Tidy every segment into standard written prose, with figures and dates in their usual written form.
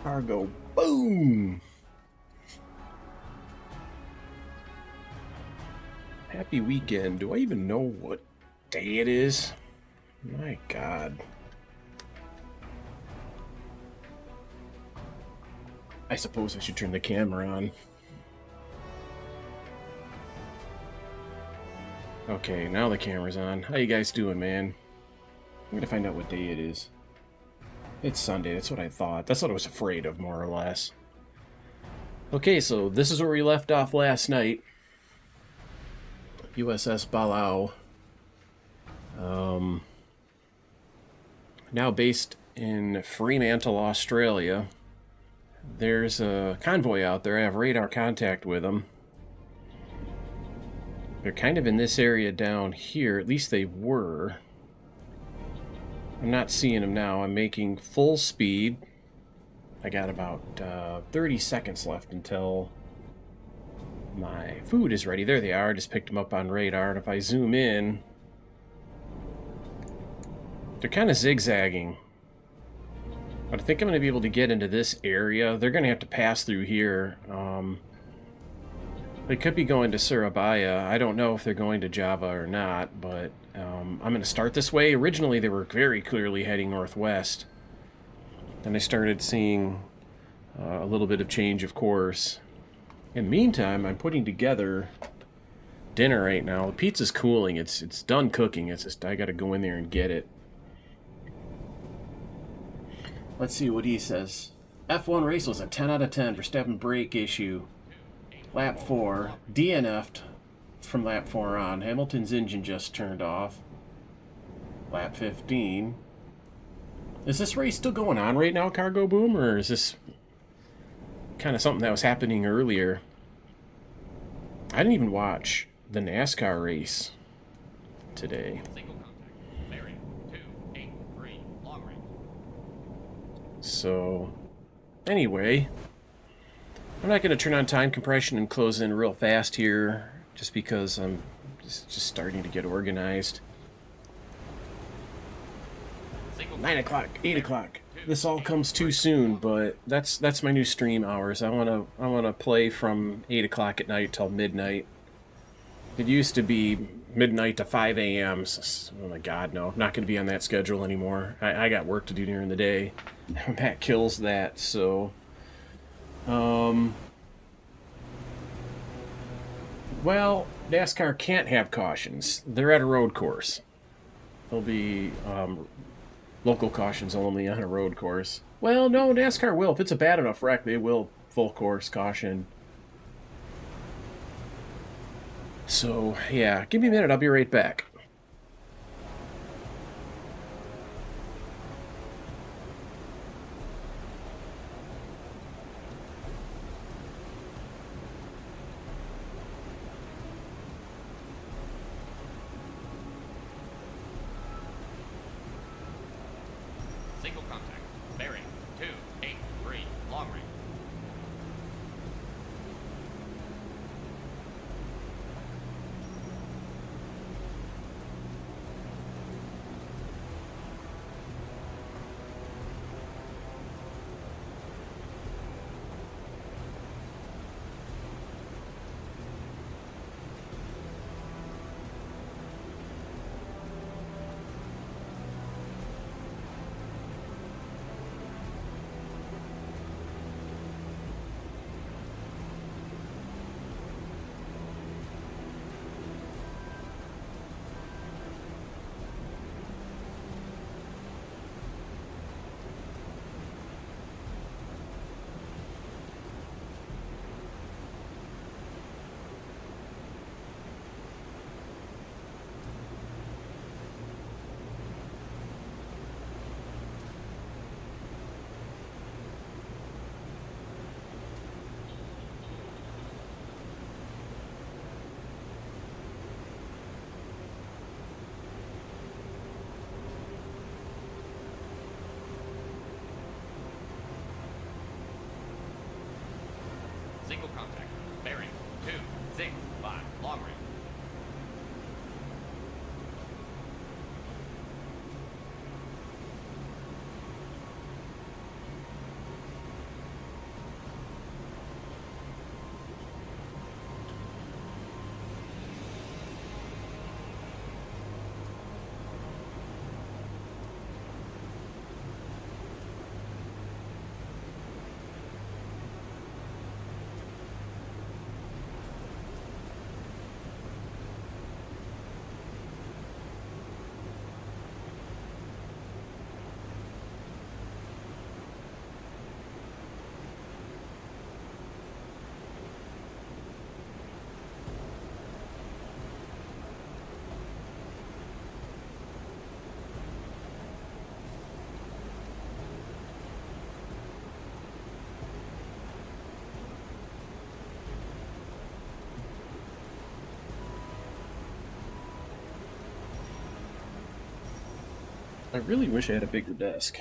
Cargo. Boom! Happy weekend. Do I even know what day it is? My God. I suppose I should turn the camera on. Okay, now the camera's on. How you guys doing, man? I'm gonna find out what day it is. It's Sunday, that's what I thought. That's what I was afraid of, more or less. Okay, so this is where we left off last night. USS BALAO. Now based in Fremantle, Australia. There's a convoy out there. I have radar contact with them. They're kind of in this area down here. At least they were. I'm not seeing them now. I'm making full speed. I got about 30 seconds left until my food is ready. There they are. I just picked them up on radar. And if I zoom in, they're kind of zigzagging. But I think I'm going to be able to get into this area. They're going to have to pass through here. They could be going to Surabaya. I don't know if they're going to Java or not, but I'm going to start this way. Originally, they were very clearly heading northwest. Then I started seeing a little bit of change of course. In the meantime, I'm putting together dinner right now. The pizza's cooling. It's done cooking. It's just I got to go in there and get it. Let's see what he says. F1 race was a 10 out of 10 for step and brake issue. Lap 4, DNF'd from lap 4 on. Hamilton's engine just turned off. Lap 15. Is this race still going on right now, Cargo Boom, or is this kind of something that was happening earlier? I didn't even watch the NASCAR race today. So, anyway, I'm not going to turn on time compression and close in real fast here, just because I'm just starting to get organized. 9 o'clock, 8 o'clock. This all comes too soon, but that's my new stream hours. I wanna play from 8 o'clock at night till midnight. It used to be midnight to 5 a.m. Oh my God, no, I'm not going to be on that schedule anymore. I got work to do during the day. That kills that. So, well, NASCAR can't have cautions. They're at a road course. There'll be local cautions only on a road course. Well, no, NASCAR will. If it's a bad enough wreck, they will full course caution. So, yeah, give me a minute. I'll be right back. Single contact. Bearing 283. Long range. Single contact. Bearing 265. Long range. I really wish I had a bigger desk.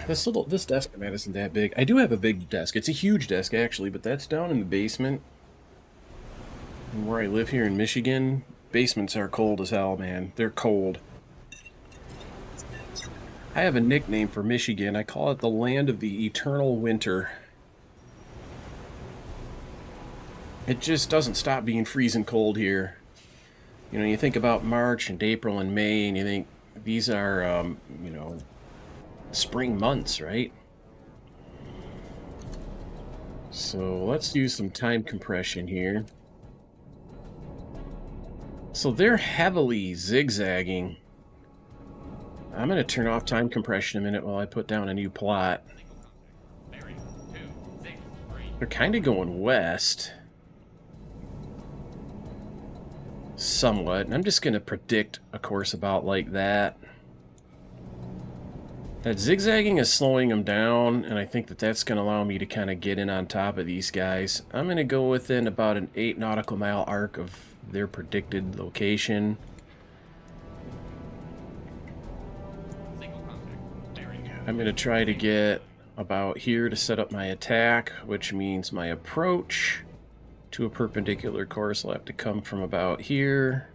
This desk, man, isn't that big. I do have a big desk. It's a huge desk, actually, but that's down in the basement. And where I live here in Michigan, basements are cold as hell, man. They're cold. I have a nickname for Michigan. I call it the land of the eternal winter. It just doesn't stop being freezing cold here. You know, you think about March and April and May, and you think these are, you know, spring months, right? So let's use some time compression here. So they're heavily zigzagging. I'm going to turn off time compression a minute while I put down a new plot. They're kind of going west. Somewhat. And I'm just going to predict a course about like that. That zigzagging is slowing them down, and I think that that's going to allow me to kind of get in on top of these guys. I'm going to go within about an 8 nautical mile arc of their predicted location. I'm going to try to get about here to set up my attack, which means my approach to a perpendicular course will have to come from about here.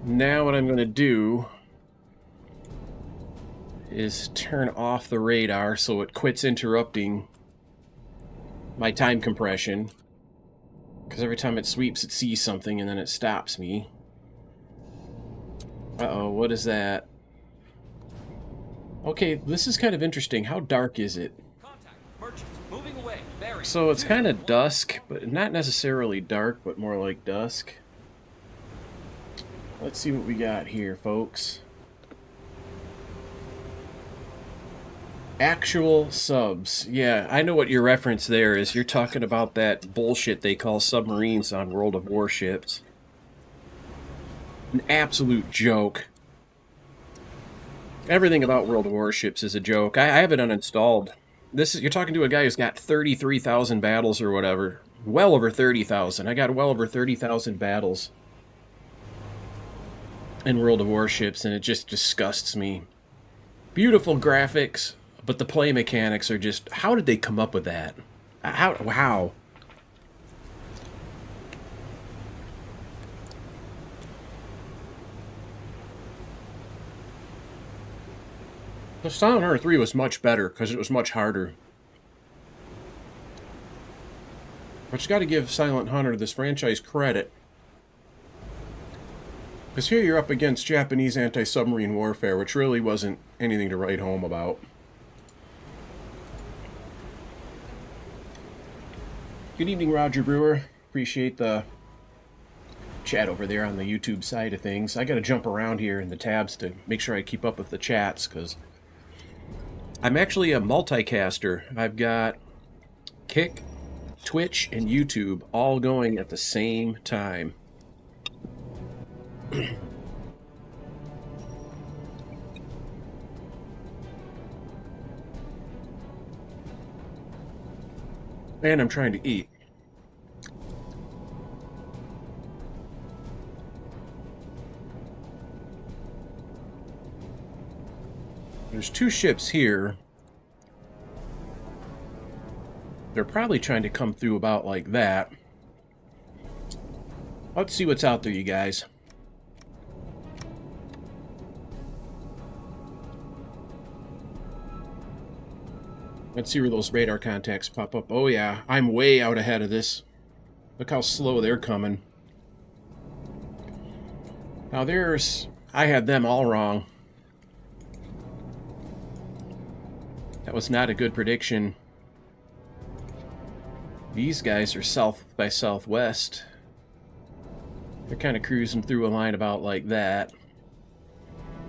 Now what I'm going to do is turn off the radar so it quits interrupting my time compression, because every time it sweeps it sees something and then it stops me. Uh-oh, what is that? Okay, this is kind of interesting. How dark is it? So it's kind of dusk, but not necessarily dark, but more like dusk. Let's see what we got here, folks. Actual subs. Yeah, I know what your reference there is. You're talking about that bullshit they call submarines on World of Warships. An absolute joke. Everything about World of Warships is a joke. I have it uninstalled. You're talking to a guy who's got 33,000 battles or whatever. Well over 30,000. I got well over 30,000 battles in World of Warships, and it just disgusts me. Beautiful graphics, but the play mechanics are just... How did they come up with that? How? The Silent Hunter 3 was much better, because it was much harder. But you got to give Silent Hunter, this franchise, credit. Because here you're up against Japanese anti-submarine warfare, which really wasn't anything to write home about. Good evening, Roger Brewer. Appreciate the chat over there on the YouTube side of things. I got to jump around here in the tabs to make sure I keep up with the chats, because I'm actually a multicaster. I've got Kick, Twitch, and YouTube all going at the same time. And I'm trying to eat. There's 2 ships here. They're probably trying to come through about like that. Let's see what's out there, you guys. Let's see where those radar contacts pop up. Oh yeah, I'm way out ahead of this. Look how slow they're coming. Now I had them all wrong. That was not a good prediction. These guys are south by southwest. They're kind of cruising through a line about like that.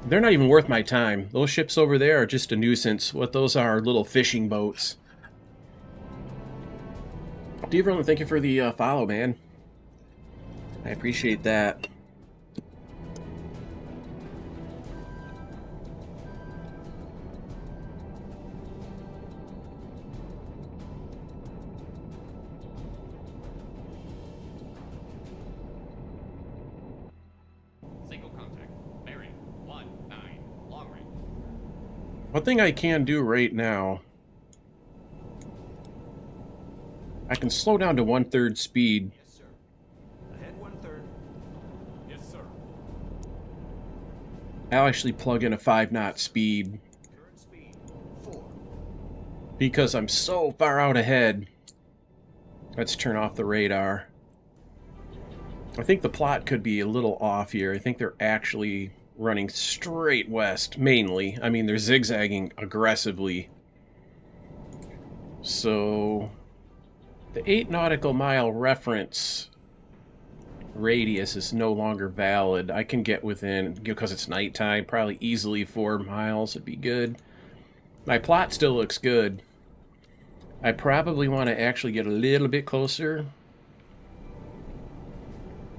They're not even worth my time. Those ships over there are just a nuisance. What those are little fishing boats. Deverland, thank you for the follow, man. I appreciate that. One thing I can do right now, I can slow down to 1/3 speed. Yes, sir. Ahead 1/3. Yes, sir. I'll actually plug in a 5-knot speed Current speed 4. because I'm so far out ahead. Let's turn off the radar. I think the plot could be a little off here. I think they're actually running straight west, mainly. I mean, they're zigzagging aggressively. So, the 8 nautical mile reference radius is no longer valid. I can get within, because it's nighttime, probably easily 4 miles would be good. My plot still looks good. I probably want to actually get a little bit closer.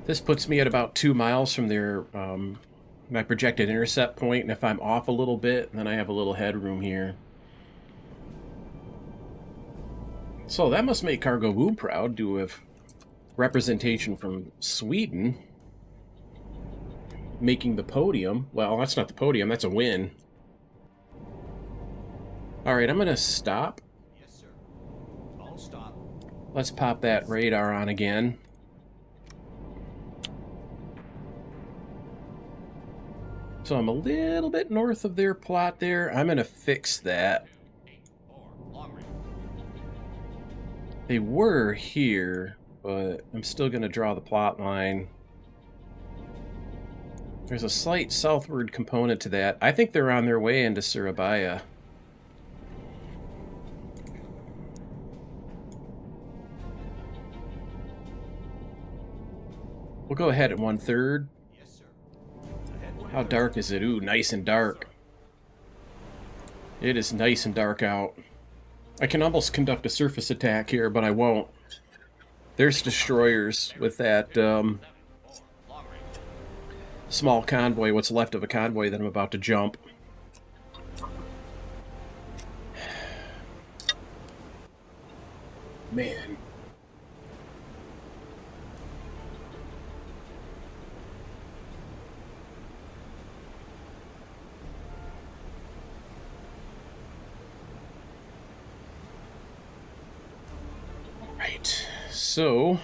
This puts me at about 2 miles from their my projected intercept point, and if I'm off a little bit, then I have a little headroom here. So that must make Cargo Boom proud to have representation from Sweden making the podium. Well, that's not the podium, that's a win. Alright, I'm going to stop. Yes, sir. All stop. Let's pop that radar on again. So I'm a little bit north of their plot there. I'm going to fix that. 4, long range. They were here, but I'm still going to draw the plot line. There's a slight southward component to that. I think they're on their way into Surabaya. We'll go ahead at 1/3. Yes, sir. Ahead 1/3. How dark is it? Ooh, nice and dark. It is nice and dark out. I can almost conduct a surface attack here, but I won't. There's destroyers with that 4, long range. small convoy, what's left of a convoy that I'm about to jump. Man. Right, so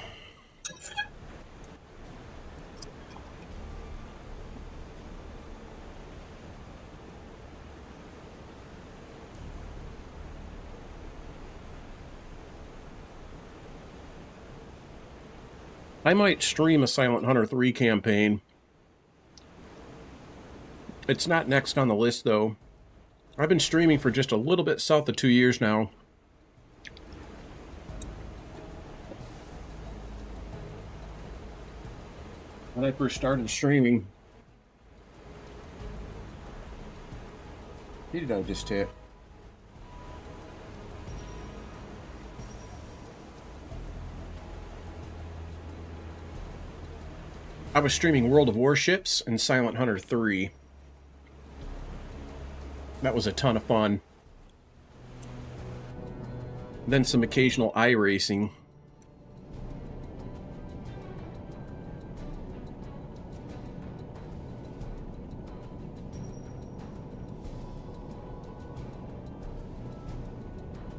I might stream a Silent Hunter 3 campaign. It's not next on the list, though. I've been streaming for just a little bit south of 2 years now. When I first started streaming... Who did I just hit? I was streaming World of Warships and Silent Hunter 3. That was a ton of fun. Then some occasional iRacing.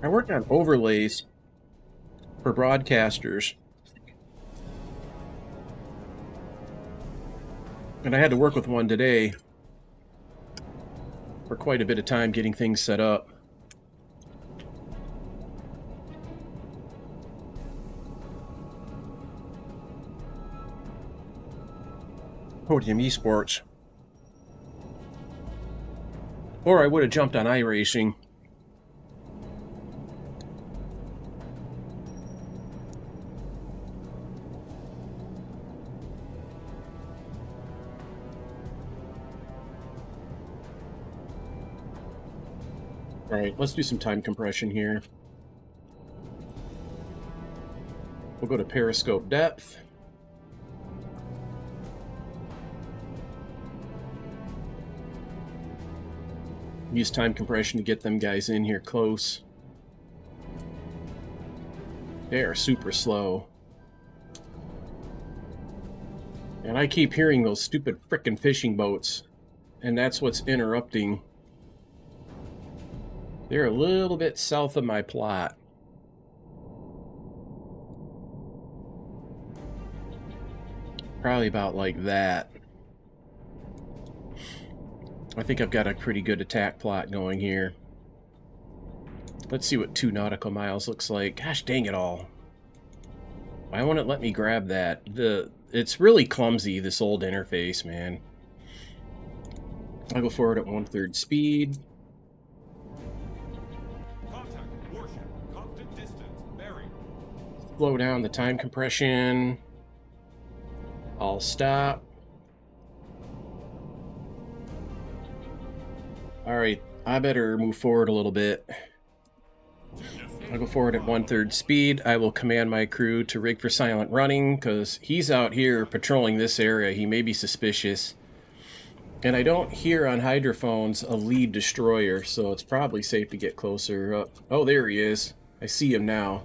I worked on overlays for broadcasters. And I had to work with one today for quite a bit of time getting things set up. Podium Esports. Or I would have jumped on iRacing. Alright, let's do some time compression here. We'll go to periscope depth. Use time compression to get them guys in here close. They are super slow. And I keep hearing those stupid frickin' fishing boats. And that's what's interrupting They're a little bit south of my plot. Probably about like that. I think I've got a pretty good attack plot going here. Let's see what 2 nautical miles looks like. Gosh dang it all. Why won't it let me grab that? It's really clumsy, this old interface, man. I'll go forward at 1/3 speed. Contact. Warship. Constant distance. Bearing. Slow down the time compression. I'll stop. Alright, I better move forward a little bit. I'll go forward at 1/3 speed. I will command my crew to rig for silent running, because he's out here patrolling this area. He may be suspicious. And I don't hear on hydrophones a lead destroyer, so it's probably safe to get closer. Oh, there he is. I see him now.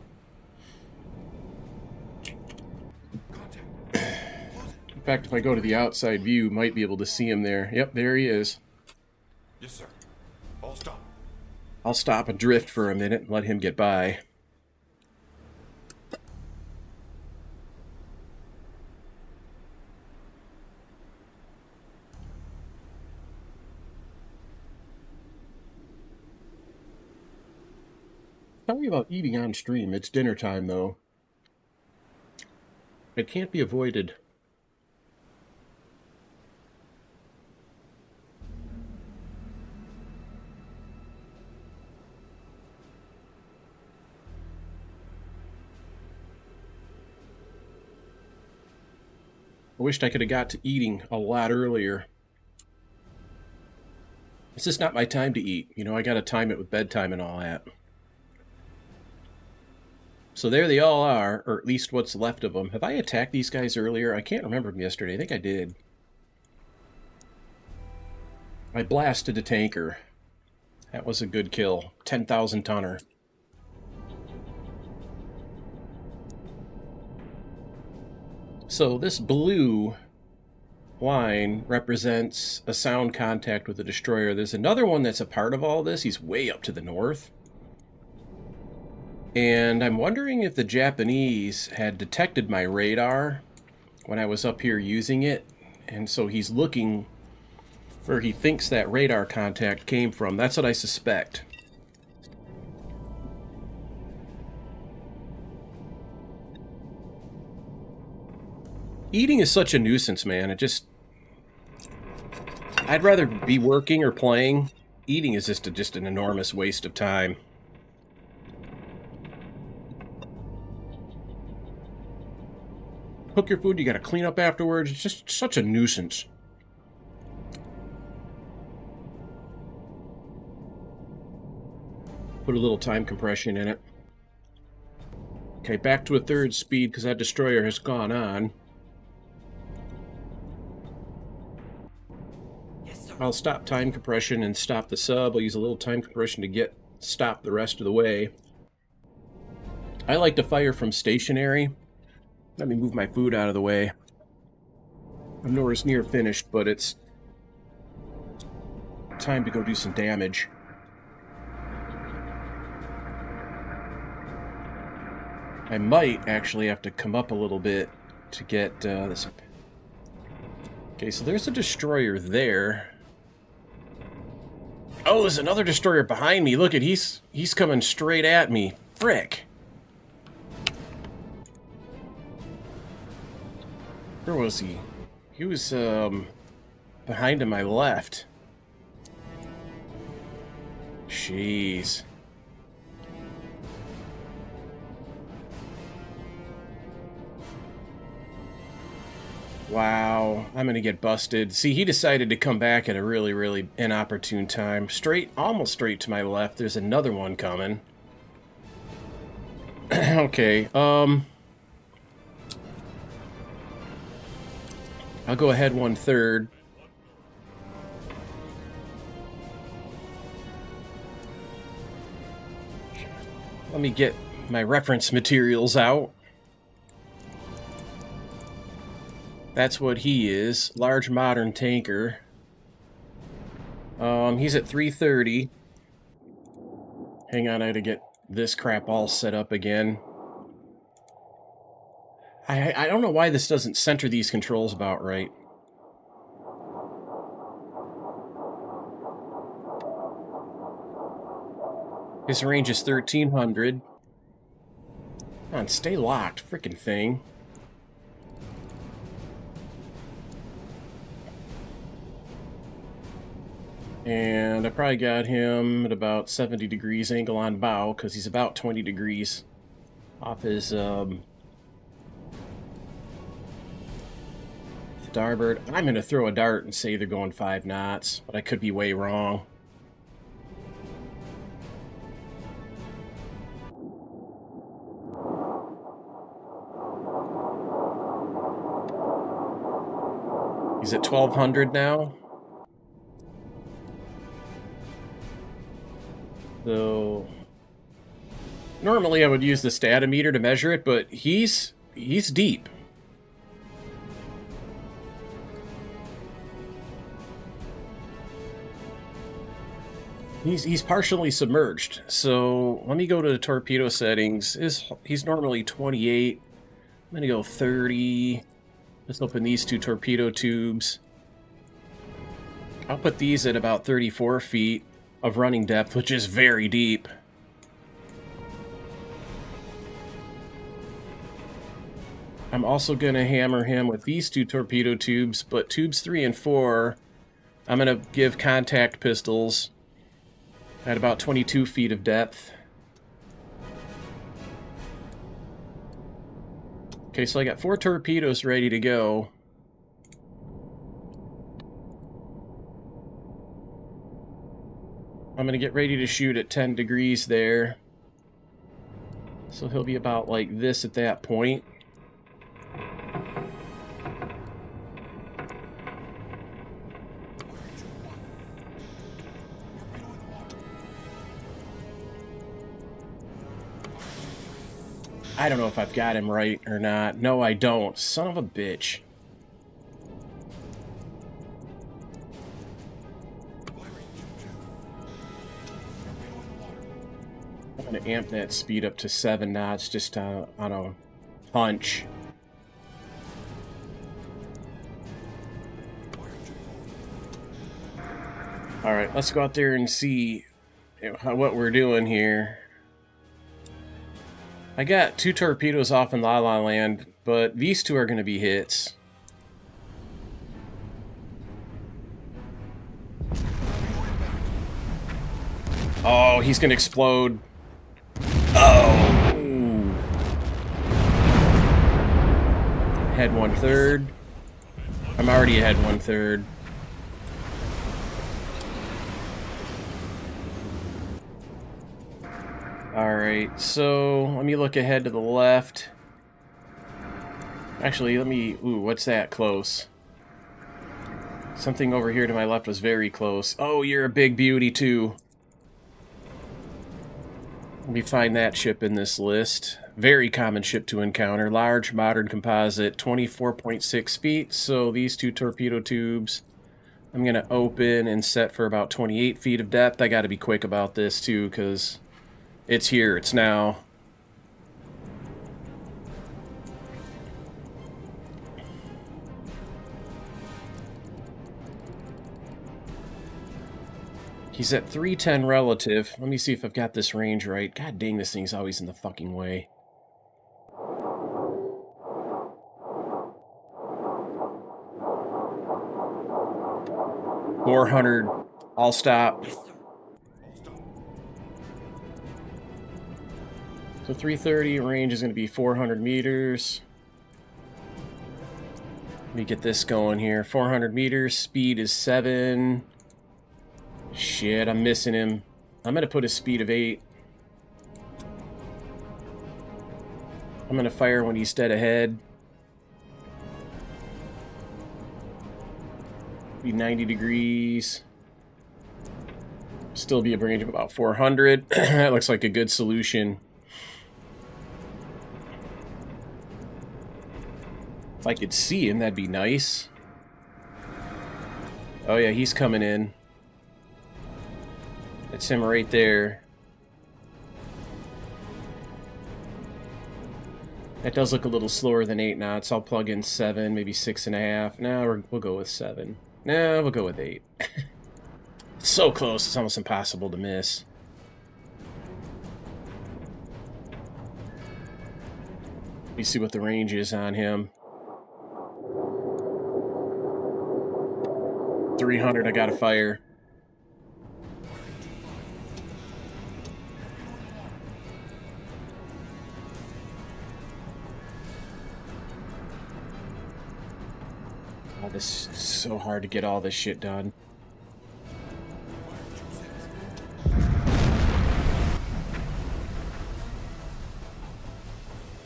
In fact, if I go to the outside view, might be able to see him there. Yep, there he is. Yes, sir. All stop. I'll stop and drift for a minute and let him get by. Sorry about eating on stream. It's dinner time, though. It can't be avoided. I wished I could have got to eating a lot earlier. It's just not my time to eat. You know, I gotta time it with bedtime and all that. So there they all are, or at least what's left of them. Have I attacked these guys earlier? I can't remember them yesterday. I think I did. I blasted a tanker. That was a good kill. 10,000 tonner. So this blue line represents a sound contact with the destroyer. There's another one that's a part of all this. He's way up to the north. And I'm wondering if the Japanese had detected my radar when I was up here using it. And so he's looking where he thinks that radar contact came from. That's what I suspect. Eating is such a nuisance, man. I'd rather be working or playing. Eating is just an enormous waste of time. Cook your food, you gotta clean up afterwards. It's just such a nuisance. Put a little time compression in it. Okay, back to 1/3 speed because that destroyer has gone on. Yes, sir. I'll stop time compression and stop the sub. I'll use a little time compression to stop the rest of the way. I like to fire from stationary. Let me move my food out of the way. I'm nowhere near finished, but it's time to go do some damage. I might actually have to come up a little bit to get this. Okay, so there's a destroyer there. Oh, there's another destroyer behind me. Look at he's coming straight at me. Frick. Where was he? He was behind to my left. Jeez. Wow, I'm gonna get busted. See, he decided to come back at a really, really inopportune time. Almost straight to my left. There's another one coming. Okay, I'll go ahead 1/3. Let me get my reference materials out. That's what he is. Large modern tanker. He's at 330. Hang on, I gotta get this crap all set up again. I don't know why this doesn't center these controls about right. His range is 1300. Come on, stay locked, frickin' thing. And I probably got him at about 70 degrees angle on bow, because he's about 20 degrees off his starboard. I'm going to throw a dart and say they're going 5 knots, but I could be way wrong. He's at 1200 now. So normally I would use the statometer to measure it, but he's deep. He's partially submerged. So let me go to the torpedo settings. He's normally 28. I'm gonna go 30. Let's open these 2 torpedo tubes. I'll put these at about 34 feet of running depth, which is very deep. I'm also going to hammer him with these 2 torpedo tubes, but tubes 3 and 4, I'm going to give contact pistols at about 22 feet of depth. Okay, so I got 4 torpedoes ready to go. I'm going to get ready to shoot at 10 degrees there. So he'll be about like this at that point. I don't know if I've got him right or not. No, I don't. Son of a bitch. I'm going to amp that speed up to 7 knots just on a hunch. Alright, let's go out there and see what we're doing here. I got 2 torpedoes off in La La Land, but these 2 are going to be hits. Oh, he's going to explode. Oh! Head 1/3. I'm already ahead 1/3. Alright, so let me look ahead to the left. Actually, let me... Ooh, what's that close? Something over here to my left was very close. Oh, you're a big beauty, too. Let me find that ship in this list. Very common ship to encounter. Large, modern composite, 24.6 feet. So these 2 torpedo tubes, I'm going to open and set for about 28 feet of depth. I got to be quick about this, too, because... it's here, it's now. He's at 310 relative. Let me see if I've got this range right. God dang, this thing's always in the fucking way. $400. I'll stop. So 330 range is going to be 400 meters. Let me get this going here. 400 meters. Speed is 7. Shit, I'm missing him. I'm going to put a speed of 8. I'm going to fire when he's dead ahead. Be 90 degrees. Still be a range of about 400. That looks like a good solution. If I could see him, that'd be nice. Oh yeah, he's coming in. That's him right there. That does look a little slower than 8 knots. I'll plug in 7, maybe 6.5. No, we'll go with 7. No, we'll go with 8. It's so close, it's almost impossible to miss. Let me see what the range is on him. 300, I gotta fire. Oh, this is so hard to get all this shit done.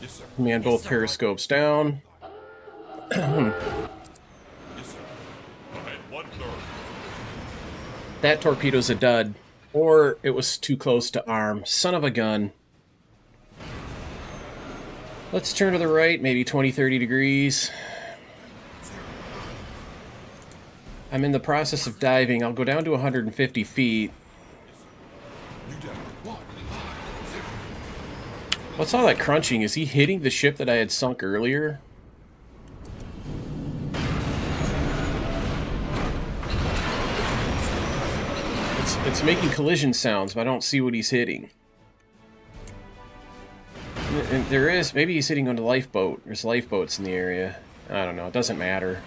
Yes, sir. Man, both periscopes down. Yes, sir. Ahead 1/3. That torpedo's a dud. Or it was too close to arm. Son of a gun. Let's turn to the right, maybe 20, 30 degrees. I'm in the process of diving. I'll go down to 150 feet. You down. 1. 0. What's all that crunching? Is he hitting the ship that I had sunk earlier? It's making collision sounds, but I don't see what he's hitting. And there is, maybe he's hitting on the lifeboat. There's lifeboats in the area. I don't know, it doesn't matter.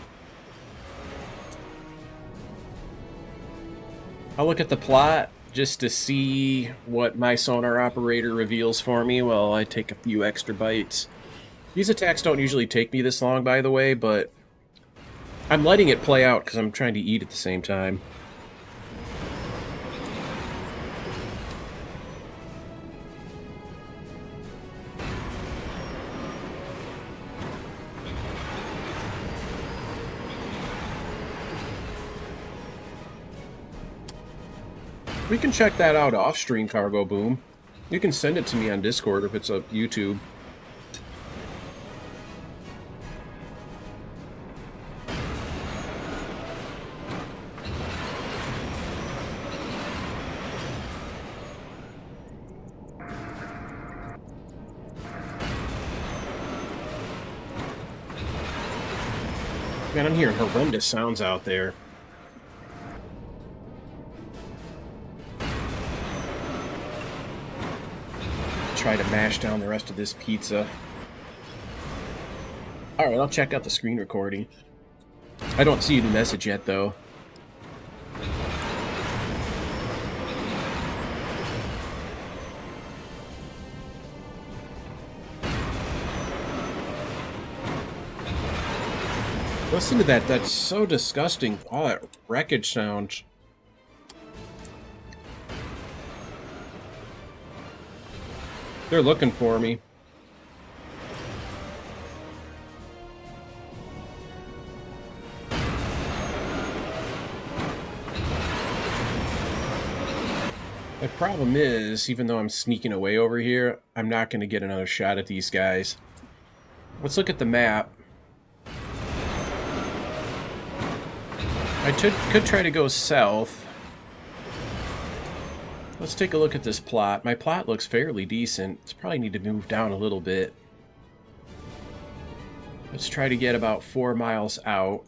I'll look at the plot just to see what my sonar operator reveals for me while I take a few extra bites. These attacks don't usually take me this long, by the way, but I'm letting it play out because I'm trying to eat at the same time. We can check that out off-stream, Cargo Boom. You can send it to me on Discord if it's a YouTube. Man, I'm hearing horrendous sounds out there. Try to mash down the rest of this pizza. Alright, I'll check out the screen recording. I don't see the message yet, though. Listen to that, that's so disgusting. All that wreckage sound. They're looking for me. The problem is, even though I'm sneaking away over here, I'm not going to get another shot at these guys. Let's look at the map. I could try to go south. Let's take a look at this plot. My plot looks fairly decent. It's probably need to move down a little bit. Let's try to get about 4 miles out.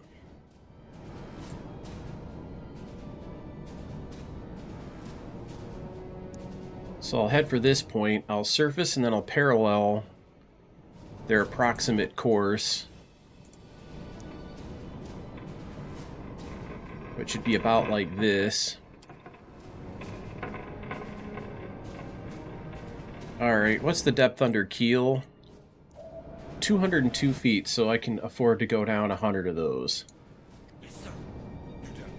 So I'll head for this point. I'll surface and then I'll parallel their approximate course, which should be about like this. Alright, what's the depth under keel? 202 feet, so I can afford to go down 100 of those. Yes, sir. You down.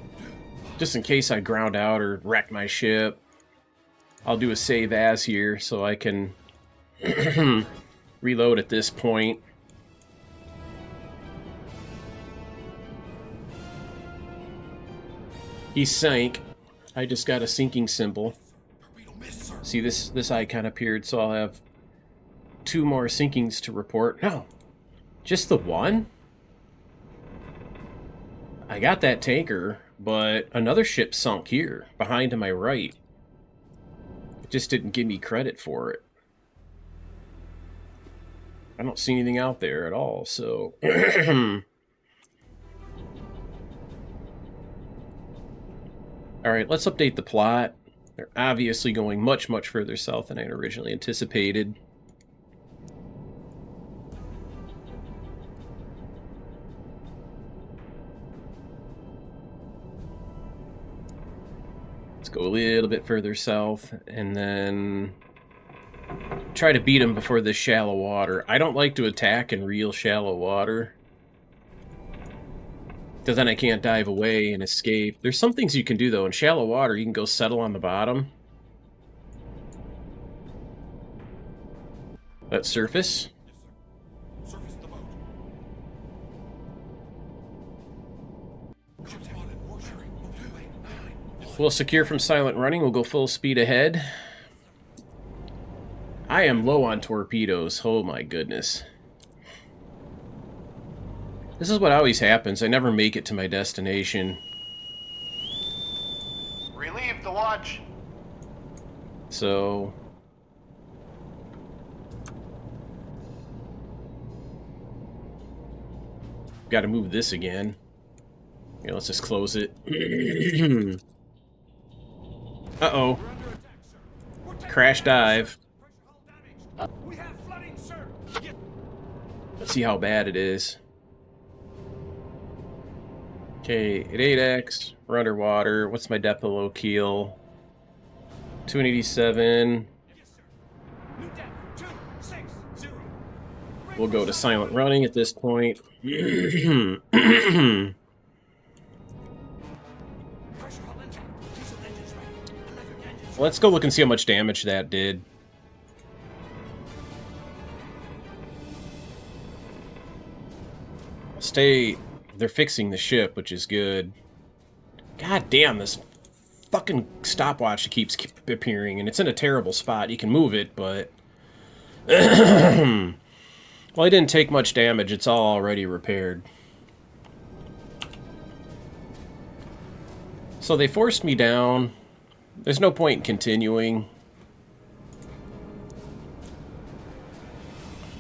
Just in case I ground out or wreck my ship. I'll do a save as here so I can reload at this point. He sank. I just got a sinking symbol. Torpedo missed, sir. See, this icon appeared, so I'll have 2 more sinkings to report. No, just the one? I got that tanker, but another ship sunk here, behind to my right. It just didn't give me credit for it. I don't see anything out there at all, so... Alright, let's update the plot. They're obviously going much, much further south than I had originally anticipated. Let's go a little bit further south, and then try to beat them before this shallow water. I don't like to attack in real shallow water, because then I can't dive away and escape. There's some things you can do, though. In shallow water, you can go settle on the bottom. Let's surface. Yes, sir. Surface the boat. We'll secure from silent running. We'll go full speed ahead. I am low on torpedoes. Oh my goodness. This is what always happens. I never make it to my destination. Relieve the watch. So... got to move this again. Okay, let's just close it. Uh-oh. Crash dive. We have flooding, sir. Let's see how bad it is. Okay, at 8x, we're underwater. What's my depth below keel? 287. Yes, sir. New depth 260. We'll go to silent running at this point. Pressure hull intact. Diesel engines ready. Electric engines. Let's go look and see how much damage that did. Stay. They're fixing the ship, which is good. God damn, this fucking stopwatch keeps appearing, and it's in a terrible spot. You can move it, but... Well, I didn't take much damage. It's all already repaired. So they forced me down. There's no point in continuing.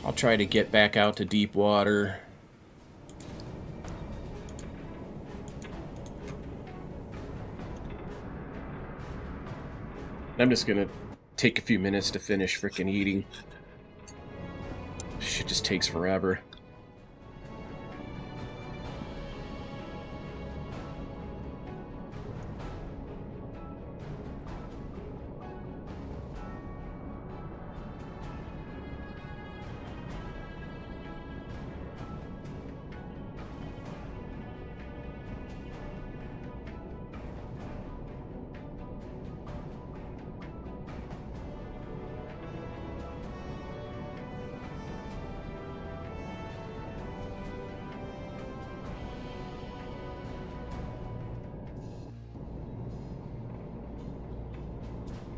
I'll try to get back out to deep water. I'm just gonna take a few minutes to finish frickin' eating. Shit just takes forever.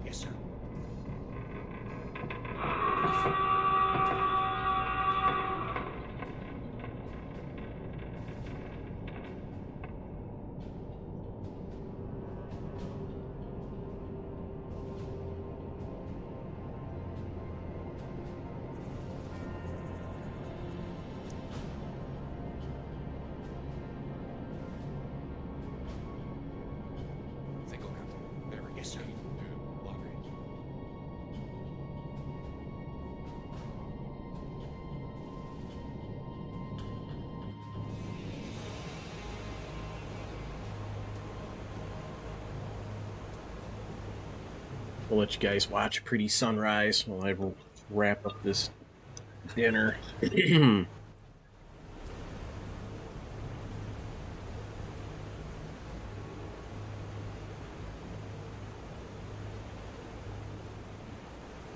Yes, sir. Single captain. Bearing. Yes, sir. Long range. We'll let you guys watch a pretty sunrise while I wrap up this dinner.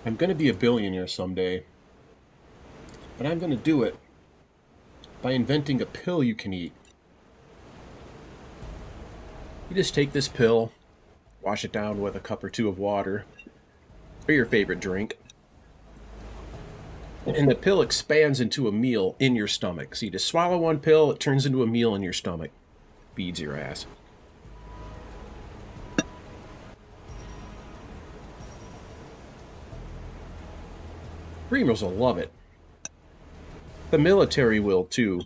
I'm going to be a billionaire someday, but I'm going to do it by inventing a pill you can eat. You just take this pill, wash it down with a cup or two of water, or your favorite drink, and the pill expands into a meal in your stomach. So you just swallow one pill, it turns into a meal in your stomach. Feeds your ass. Dreamers will love it. The military will, too.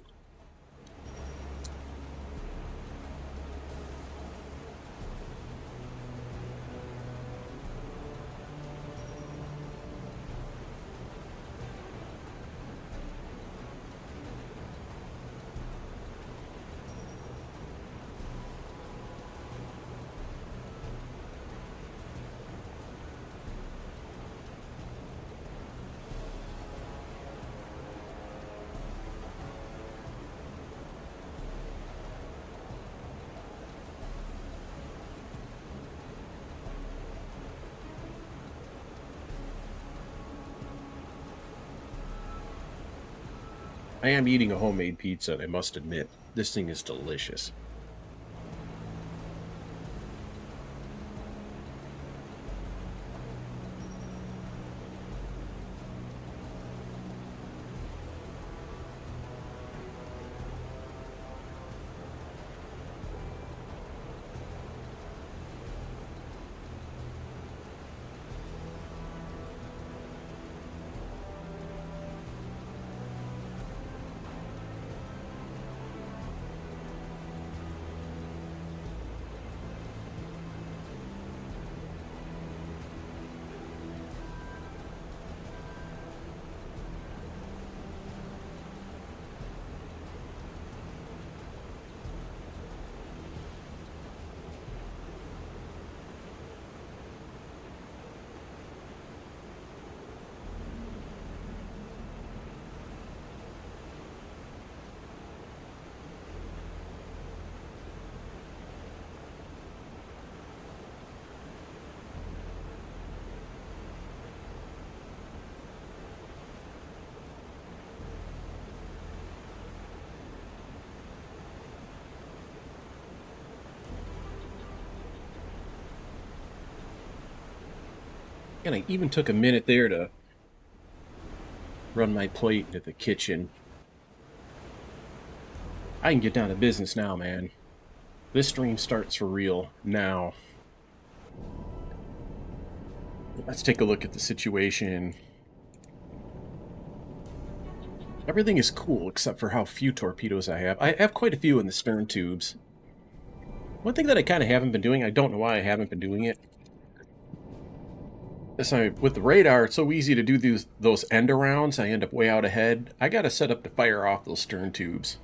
I am eating a homemade pizza, and I must admit, this thing is delicious. And I even took a minute there to run my plate into the kitchen. I can get down to business now, man. This stream starts for real now. Let's take a look at the situation. Everything is cool except for how few torpedoes I have. I have quite a few in the stern tubes. One thing that I kind of haven't been doing, I don't know why I haven't been doing it. So with the radar, it's so easy to do those end-arounds. I end up way out ahead. I got to set up to fire off those stern tubes.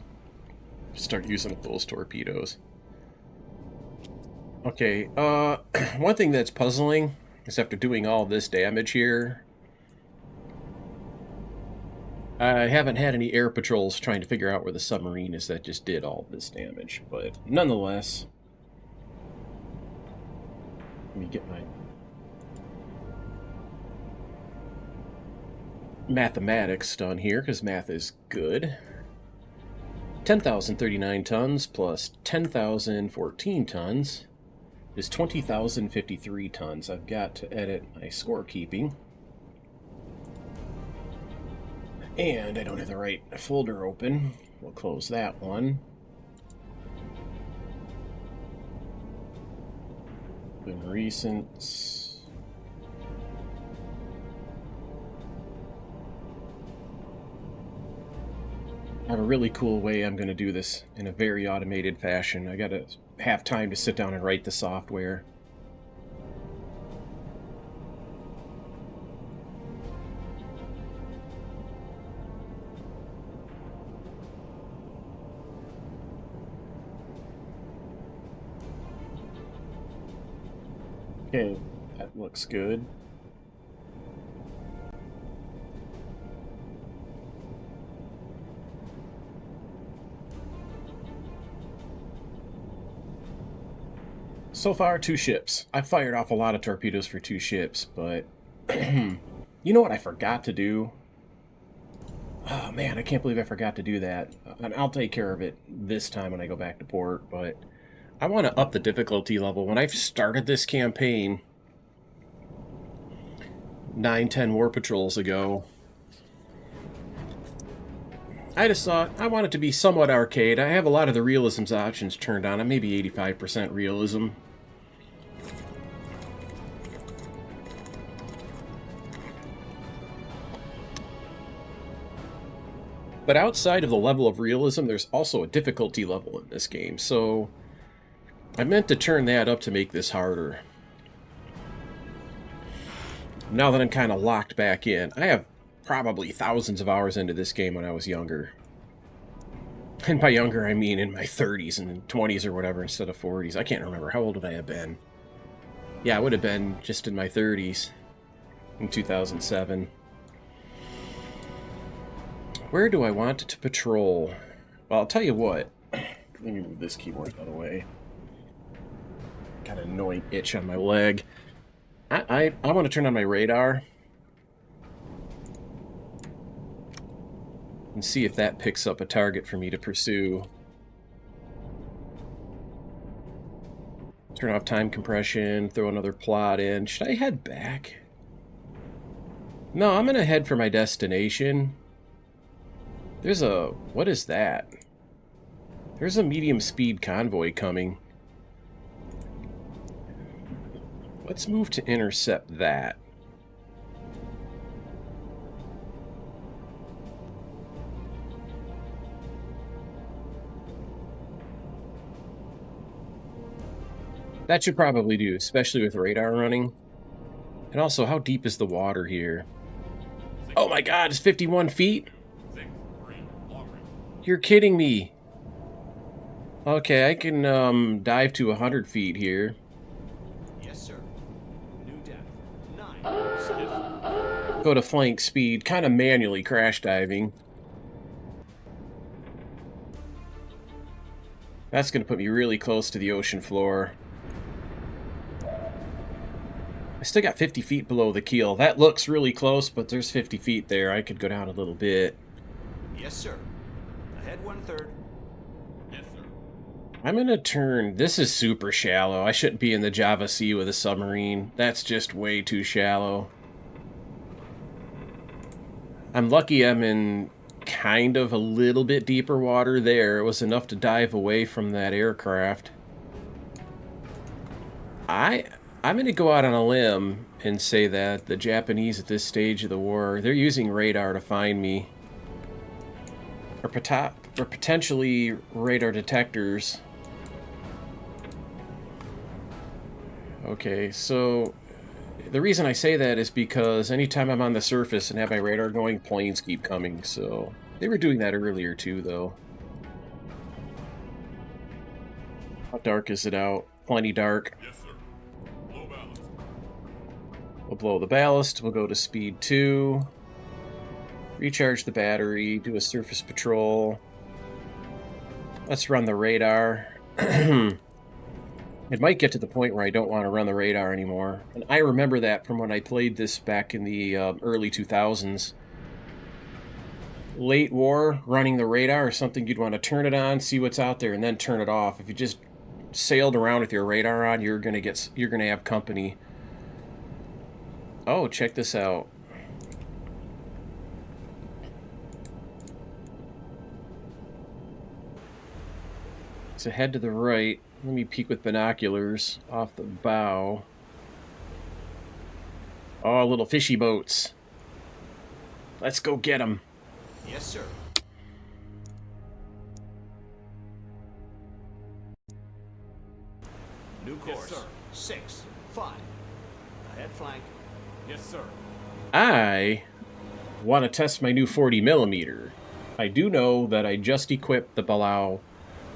Start using those torpedoes. Okay, one thing that's puzzling is after doing all this damage here, I haven't had any air patrols trying to figure out where the submarine is that just did all this damage. But nonetheless, let me get my mathematics done here, because math is good. 10,039 tons plus 10,014 tons is 20,053 tons. I've got to edit my scorekeeping. And I don't have the right folder open. We'll close that one. Open recents. I have a really cool way I'm going to do this in a very automated fashion. I got to have time to sit down and write the software. Okay, that looks good. So far, 2 ships. I fired off a lot of torpedoes for 2 ships, but you know what I forgot to do? Oh man, I can't believe I forgot to do that. And I'll take care of it this time when I go back to port, but I want to up the difficulty level. When I started this campaign 9-10 war patrols ago, I just thought I want it to be somewhat arcade. I have a lot of the realism's options turned on. I'm maybe 85% realism. But outside of the level of realism, there's also a difficulty level in this game, so I meant to turn that up to make this harder. Now that I'm kind of locked back in, I have probably thousands of hours into this game when I was younger. And by younger, I mean in my 30s and 20s or whatever instead of 40s. I can't remember. How old would I have been? Yeah, I would have been just in my 30s in 2007. Where do I want to patrol? Well, I'll tell you what. Let me move this keyboard out of the way. Got an annoying itch on my leg. I want to turn on my radar and see if that picks up a target for me to pursue. Turn off time compression, throw another plot in. Should I head back? No, I'm going to head for my destination. There's a... what is that? There's a medium speed convoy coming. Let's move to intercept that. That should probably do, especially with radar running. And also, how deep is the water here? Oh my god, it's 51 feet? 6-3, long range. You're kidding me. Okay, I can dive to 100 feet here. Yes, sir. New depth. 9. Go to flank speed, kind of manually crash diving. That's going to put me really close to the ocean floor. I still got 50 feet below the keel. That looks really close, but there's 50 feet there. I could go down a little bit. Yes, sir. Ahead 1/3. Yes, sir. I'm going to turn... This is super shallow. I shouldn't be in the Java Sea with a submarine. That's just way too shallow. I'm lucky I'm in kind of a little bit deeper water there. It was enough to dive away from that aircraft. I'm going to go out on a limb and say that the Japanese at this stage of the war, they're using radar to find me. Or potentially radar detectors. Okay, so the reason I say that is because anytime I'm on the surface and have my radar going, planes keep coming, so... They were doing that earlier too, though. How dark is it out? Plenty dark. Yes, sir. Low ballast. We'll blow the ballast, we'll go to speed 2. Recharge the battery, do a surface patrol. Let's run the radar. It might get to the point where I don't want to run the radar anymore. And I remember that from when I played this back in the early 2000s. Late war, running the radar is something you'd want to turn it on, see what's out there, and then turn it off. If you just sailed around with your radar on, you're gonna have company. Oh, check this out. So head to the right. Let me peek with binoculars off the bow. Oh, little fishy boats. Let's go get them. Yes, sir. New course. sir. 6, 5. Ahead flank. Yes, sir. I want to test my new 40mm. I do know that I just equipped the Balao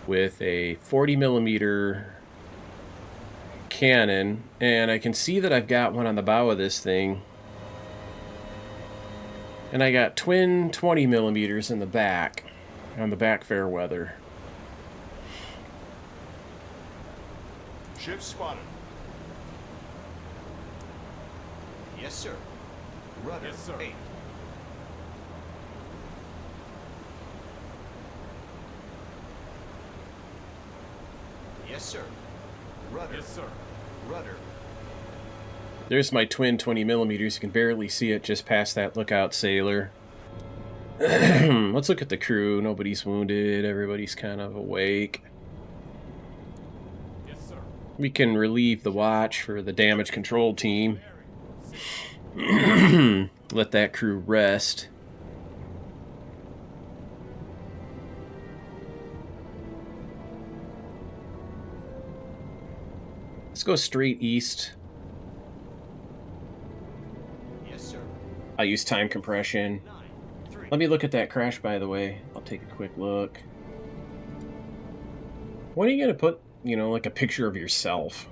with a 40mm cannon, and I can see that I've got one on the bow of this thing. And I got twin 20mm in the back, on the back fairweather. Ship spotted. Yes, sir. Rudder. Yes, sir. 8. Yes, sir. Rudder. Yes, sir. Rudder. There's my twin 20mm. You can barely see it just past that lookout sailor. Let's look at the crew. Nobody's wounded. Everybody's kind of awake. Yes, sir. We can relieve the watch for the damage control team. Let that crew rest. Let's go straight east. Yes, sir. I'll use time compression. 9-3. Let me look at that crash, by the way. I'll take a quick look. When are you going to put, you know, like a picture of yourself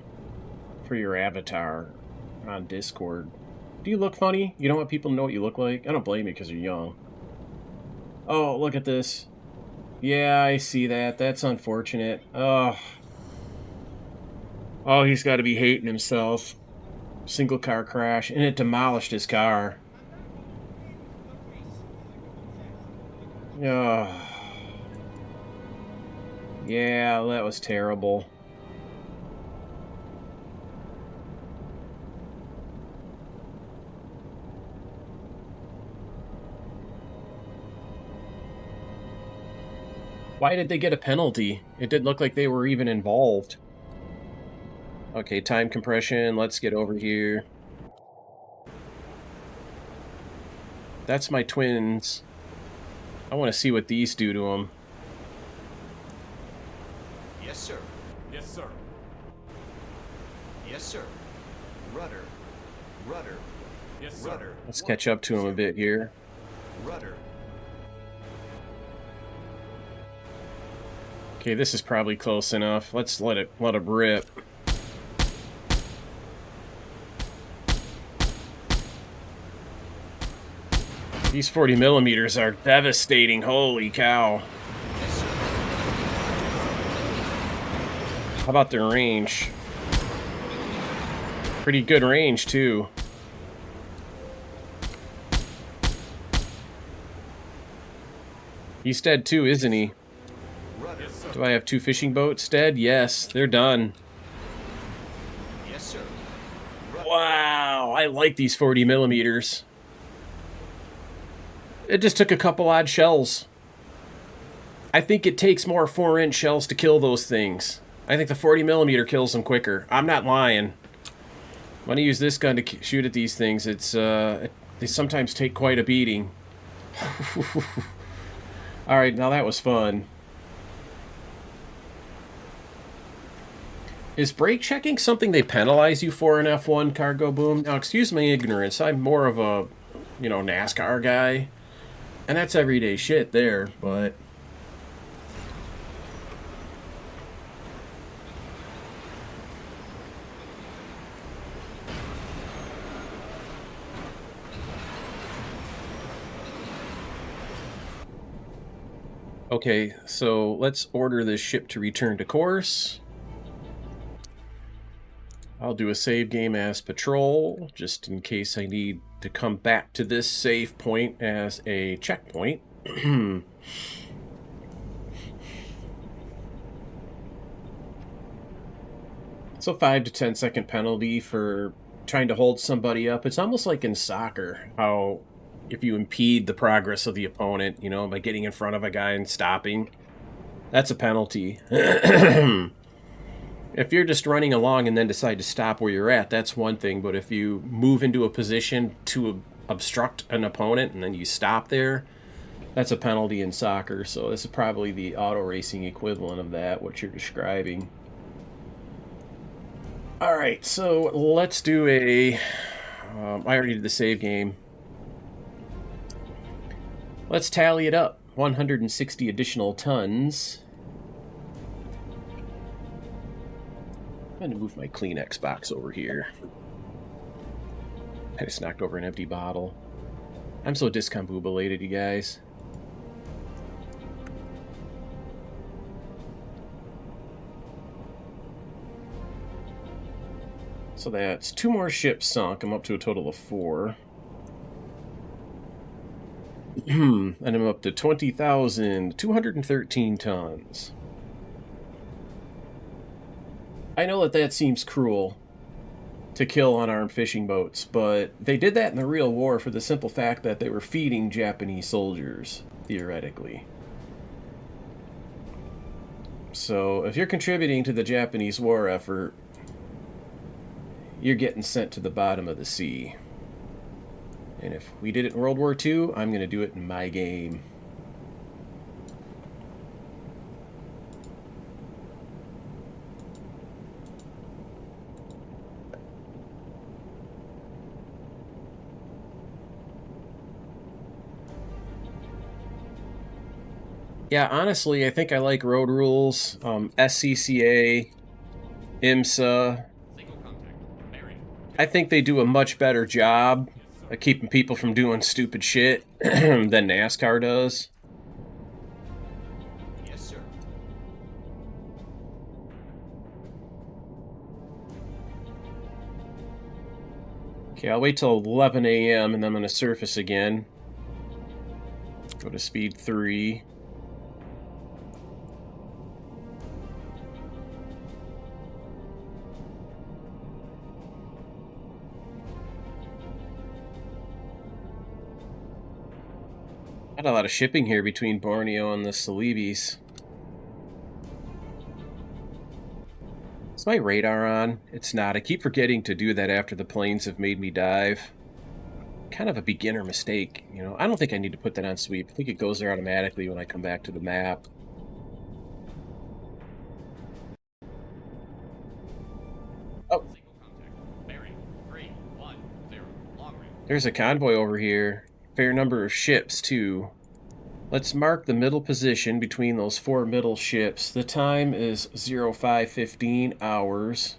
for your avatar on Discord? Do you look funny? You don't want people to know what you look like? I don't blame you because you're young. Oh, look at this. Yeah, I see that. That's unfortunate. Oh, he's got to be hating himself. Single car crash, and it demolished his car. Oh. Yeah, that was terrible. Why did they get a penalty? It didn't look like they were even involved. Okay, time compression. Let's get over here. That's my twins. I want to see what these do to them. Yes, sir. Yes, sir. Yes, sir. Rudder. Rudder. Yes, sir. Rudder. Let's catch up to them a bit here. Rudder. Okay, this is probably close enough. Let's let it rip. These 40 millimeters are devastating. Holy cow. Yes, sir. How about their range? Pretty good range, too. He's dead, too, isn't he? Rudder. Yes, sir. Do I have 2 fishing boats dead? Yes, they're done. Yes, sir. Wow, I like these 40 millimeters. It just took a couple odd shells. I think it takes more 4-inch shells to kill those things. I think the 40 millimeter kills them quicker. I'm not lying. When I use this gun to shoot at these things, it's they sometimes take quite a beating. All right, now that was fun. Is brake checking something they penalize you for in F1, Cargo Boom? Now, excuse my ignorance. I'm more of a, you know, NASCAR guy. And that's everyday shit there, but... Okay, so let's order this ship to return to course. I'll do a save game as patrol, just in case I need to come back to this save point as a checkpoint. So 5 to 10 second penalty for trying to hold somebody up. It's almost like in soccer, how if you impede the progress of the opponent, you know, by getting in front of a guy and stopping, that's a penalty. If you're just running along and then decide to stop where you're at, that's one thing. But if you move into a position to obstruct an opponent and then you stop there, that's a penalty in soccer. So this is probably the auto racing equivalent of that, what you're describing. All right, so let's do a... I already did the save game. Let's tally it up. 160 additional tons. I'm going to move my Kleenex box over here. I just knocked over an empty bottle. I'm so discombobulated, you guys. So that's 2 more ships sunk. I'm up to a total of 4. And I'm up to 20,213 tons. I know that seems cruel to kill unarmed fishing boats, but they did that in the real war for the simple fact that they were feeding Japanese soldiers, theoretically. So if you're contributing to the Japanese war effort, you're getting sent to the bottom of the sea. And if we did it in World War II, I'm going to do it in my game. Yeah, honestly, I think I like road rules. SCCA, IMSA. Single contact. Bearing. I think they do a much better job of keeping people from doing stupid shit than NASCAR does. Yes, sir. Okay, I'll wait till 11 a.m. and then I'm going to surface again. Go to speed 3. Got a lot of shipping here between Borneo and the Celebes. Is my radar on? It's not. I keep forgetting to do that after the planes have made me dive. Kind of a beginner mistake, you know. I don't think I need to put that on sweep. I think it goes there automatically when I come back to the map. Oh, Single contact. Bearing. 310. Long range. there's a convoy over here. Fair number of ships, too. Let's mark the middle position between those 4 middle ships. The time is 0515 hours.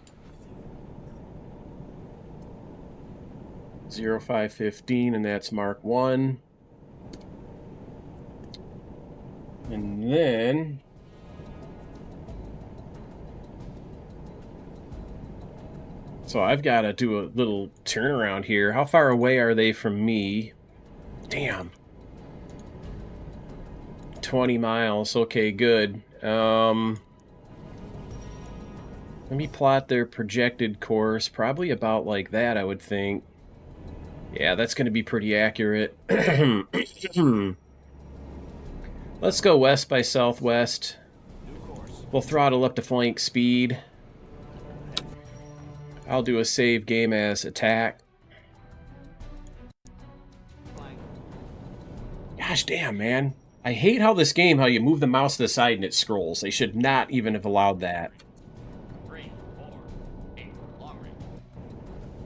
0515, and that's mark 1. And then so I've got to do a little turnaround here. How far away are they from me? Damn. 20 miles. Okay, good. Let me plot their projected course. Probably about like that, I would think. Yeah, that's going to be pretty accurate. Let's go west by southwest. New course. We'll throttle up to flank speed. I'll do a save game as attack. Flying. Gosh damn, man. I hate how this game, how you move the mouse to the side and it scrolls. They should not even have allowed that. 3, 4, 8. Long range.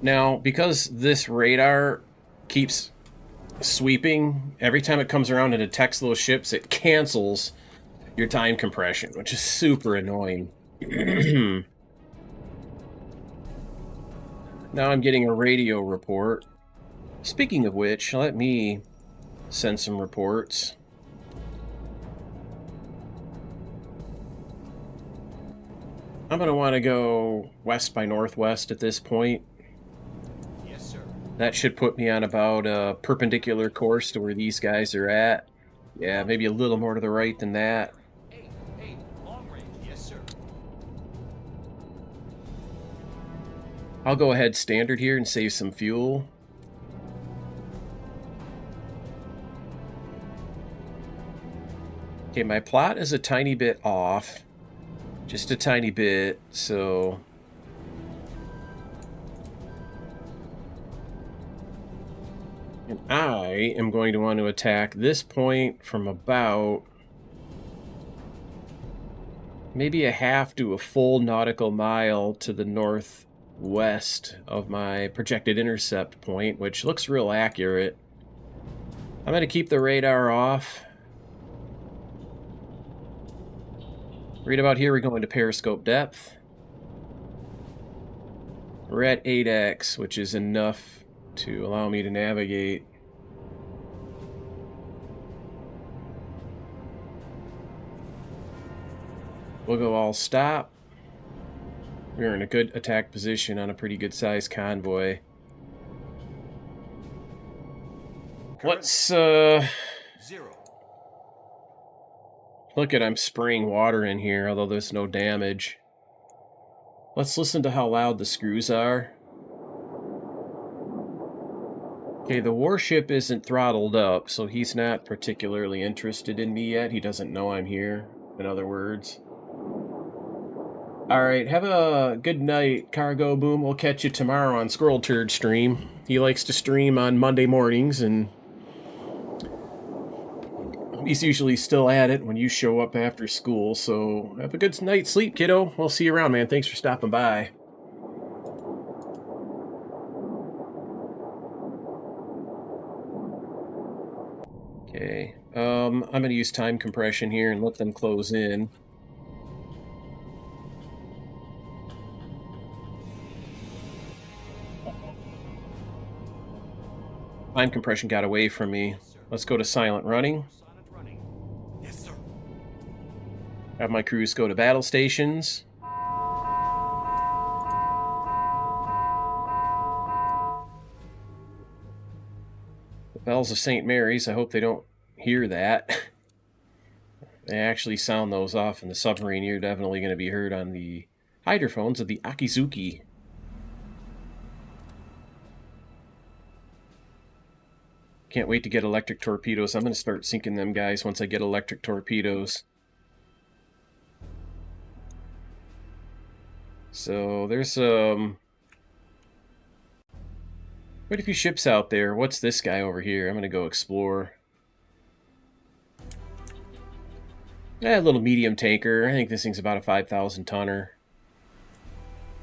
Now, because this radar keeps sweeping, every time it comes around and detects those ships, it cancels your time compression, which is super annoying. Now I'm getting a radio report. Speaking of which, let me send some reports. I'm going to want to go west by northwest at this point. Yes, sir. That should put me on about a perpendicular course to where these guys are at. Yeah, maybe a little more to the right than that. 8, 8. Long range. Yes, sir. I'll go ahead standard here and save some fuel. Okay, my plot is a tiny bit off. Just a tiny bit, so... And I am going to want to attack this point from about... maybe a half to a full nautical mile to the northwest of my projected intercept point, which looks real accurate. I'm going to keep the radar off. Right about here, we're going to periscope depth. We're at 8x, which is enough to allow me to navigate. We'll go all stop. We're in a good attack position on a pretty good sized convoy. Let's, 0. look at, I'm spraying water in here, although there's no damage. Let's listen to how loud the screws are. Okay, the warship isn't throttled up, so he's not particularly interested in me yet. He doesn't know I'm here, in other words. Alright, have a good night, Cargo Boom. We'll catch you tomorrow on Squirrel Turd Stream. He likes to stream on Monday mornings, and he's usually still at it when you show up after school, so have a good night's sleep, kiddo. We'll see you around, man. Thanks for stopping by. Okay. I'm going to use time compression here and let them close in. Time compression got away from me. Let's go to silent running. Silent running. Yes, sir. Have my crews go to battle stations. The bells of St. Mary's, I hope they don't hear that. They actually sound those off in the submarine. You're definitely going to be heard on the hydrophones of the Akizuki. Can't wait to get electric torpedoes. I'm going to start sinking them guys once I get electric torpedoes. So there's quite a few ships out there. What's this guy over here? I'm going to go explore. A little medium tanker. I think this thing's about a 5,000 tonner.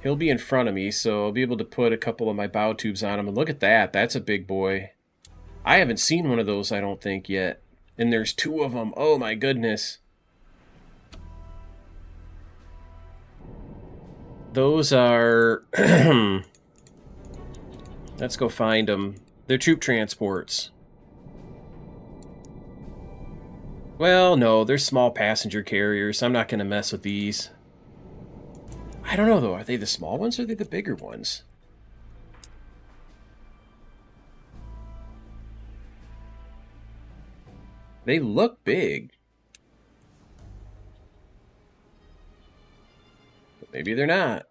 He'll be in front of me, so I'll be able to put a couple of my bow tubes on him. And look at that. That's a big boy. I haven't seen one of those, I don't think, yet. And there's two of them. Oh, my goodness. Those are... Let's go find them. They're troop transports. Well, no, they're small passenger carriers. I'm not going to mess with these. I don't know, though. Are they the small ones or are they the bigger ones? They look big. But maybe they're not.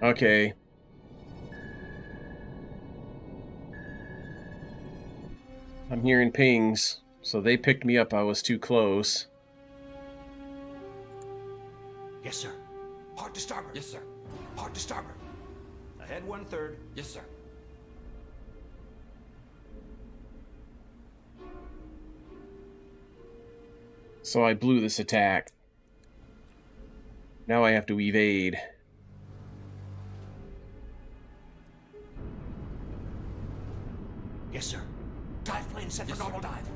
Okay. I'm hearing pings, so they picked me up. I was too close. Yes, sir. Hard to starboard. Yes, sir. Hard to starboard. Ahead 1/3. Yes, sir. So I blew this attack. Now I have to evade. Yes, sir. Dive plane set for normal dive.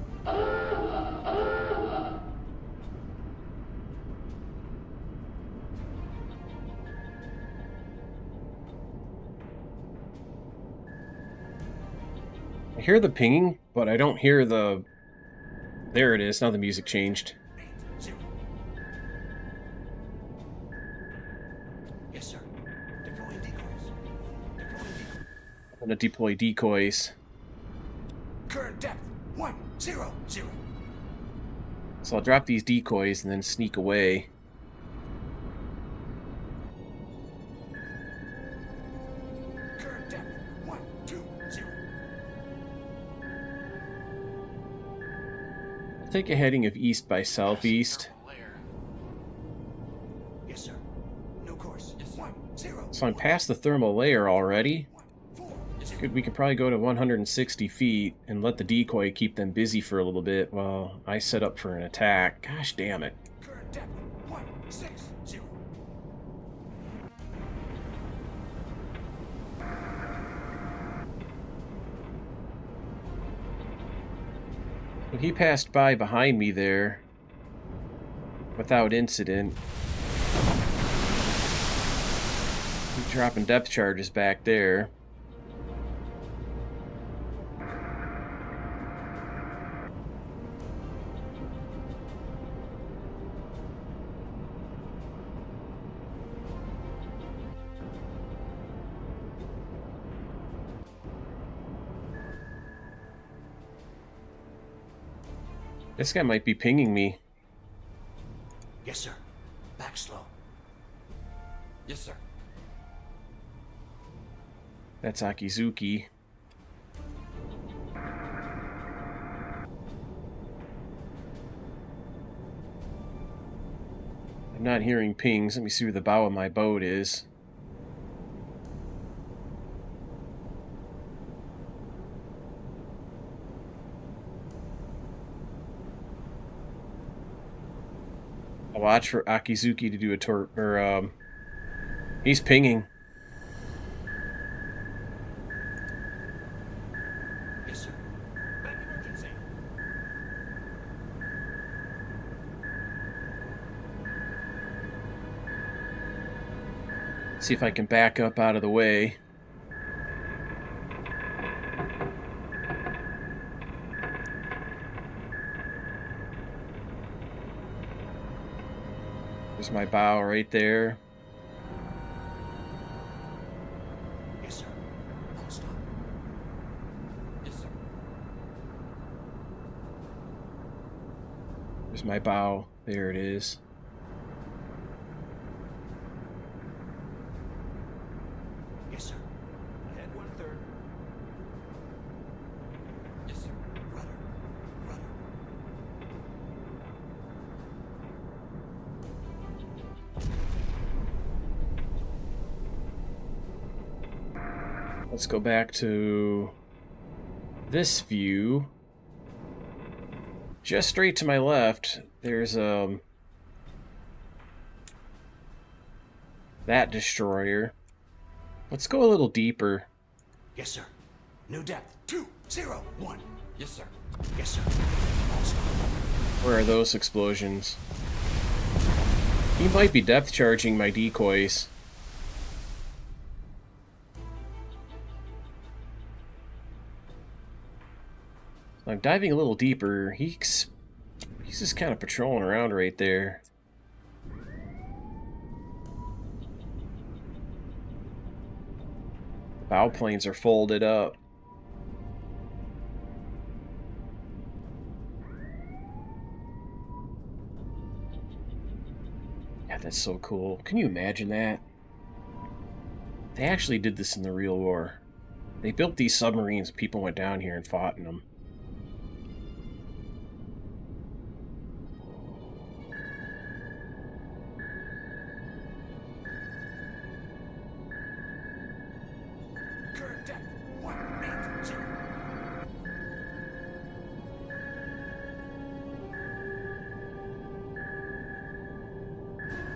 I hear the pinging, but I don't hear the... There it is. Now the music changed. 8-0. Yes, sir. Deploying decoys. Deploying decoys. I'm going to deploy decoys. Current depth 1-0-0. So I'll drop these decoys and then sneak away. Current depth 1-2-0. I'll take a heading of east by southeast. Yes, sir. No course. 1-0. So I'm past the thermal layer already. 4. We could probably go to 160 feet and let the decoy keep them busy for a little bit while I set up for an attack. Gosh damn it. Current depth 1-6-0. But he passed by behind me there without incident. He's dropping depth charges back there. This guy might be pinging me. Yes, sir. Back slow. Yes, sir. That's Akizuki. I'm not hearing pings. Let me see where the bow of my boat is. I'll watch for Akizuki to do a he's pinging. See if I can back up out of the way. There's my bow right there. Yes, sir. Don't stop. Yes, sir. There's my bow. There it is. Yes, sir. Ahead 1/3. Yes, sir. Rudder. Rudder. Let's go back to this view. Just straight to my left, there's that destroyer. Let's go a little deeper. Yes, sir. New depth. 201. Yes, sir. Yes, sir. Don't stop. Where are those explosions? He might be depth charging my decoys. I'm diving a little deeper. He's just kind of patrolling around right there. The bow planes are folded up. Yeah, that's so cool. Can you imagine that? They actually did this in the real war. They built these submarines and people went down here and fought in them. Current depth. 180.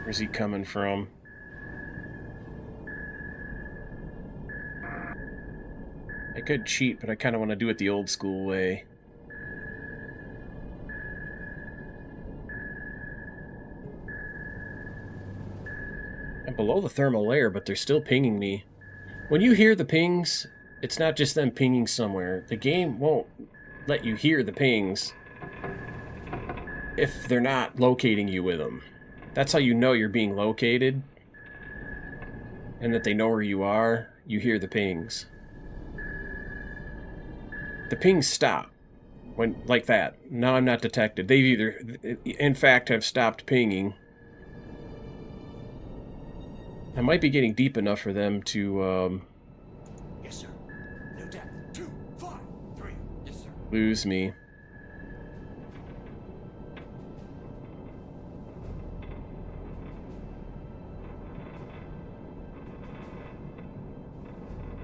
Where's he coming from? I could cheat, but I kind of want to do it the old school way. I'm below the thermal layer, but they're still pinging me. When you hear the pings, it's not just them pinging somewhere. The game won't let you hear the pings if they're not locating you with them. That's how you know you're being located and that they know where you are. You hear the pings. The pings stop when like that. Now I'm not detected. They've either, in fact, have stopped pinging. I might be getting deep enough for them to Yes, sir. New depth. 253. Yes, sir. lose me.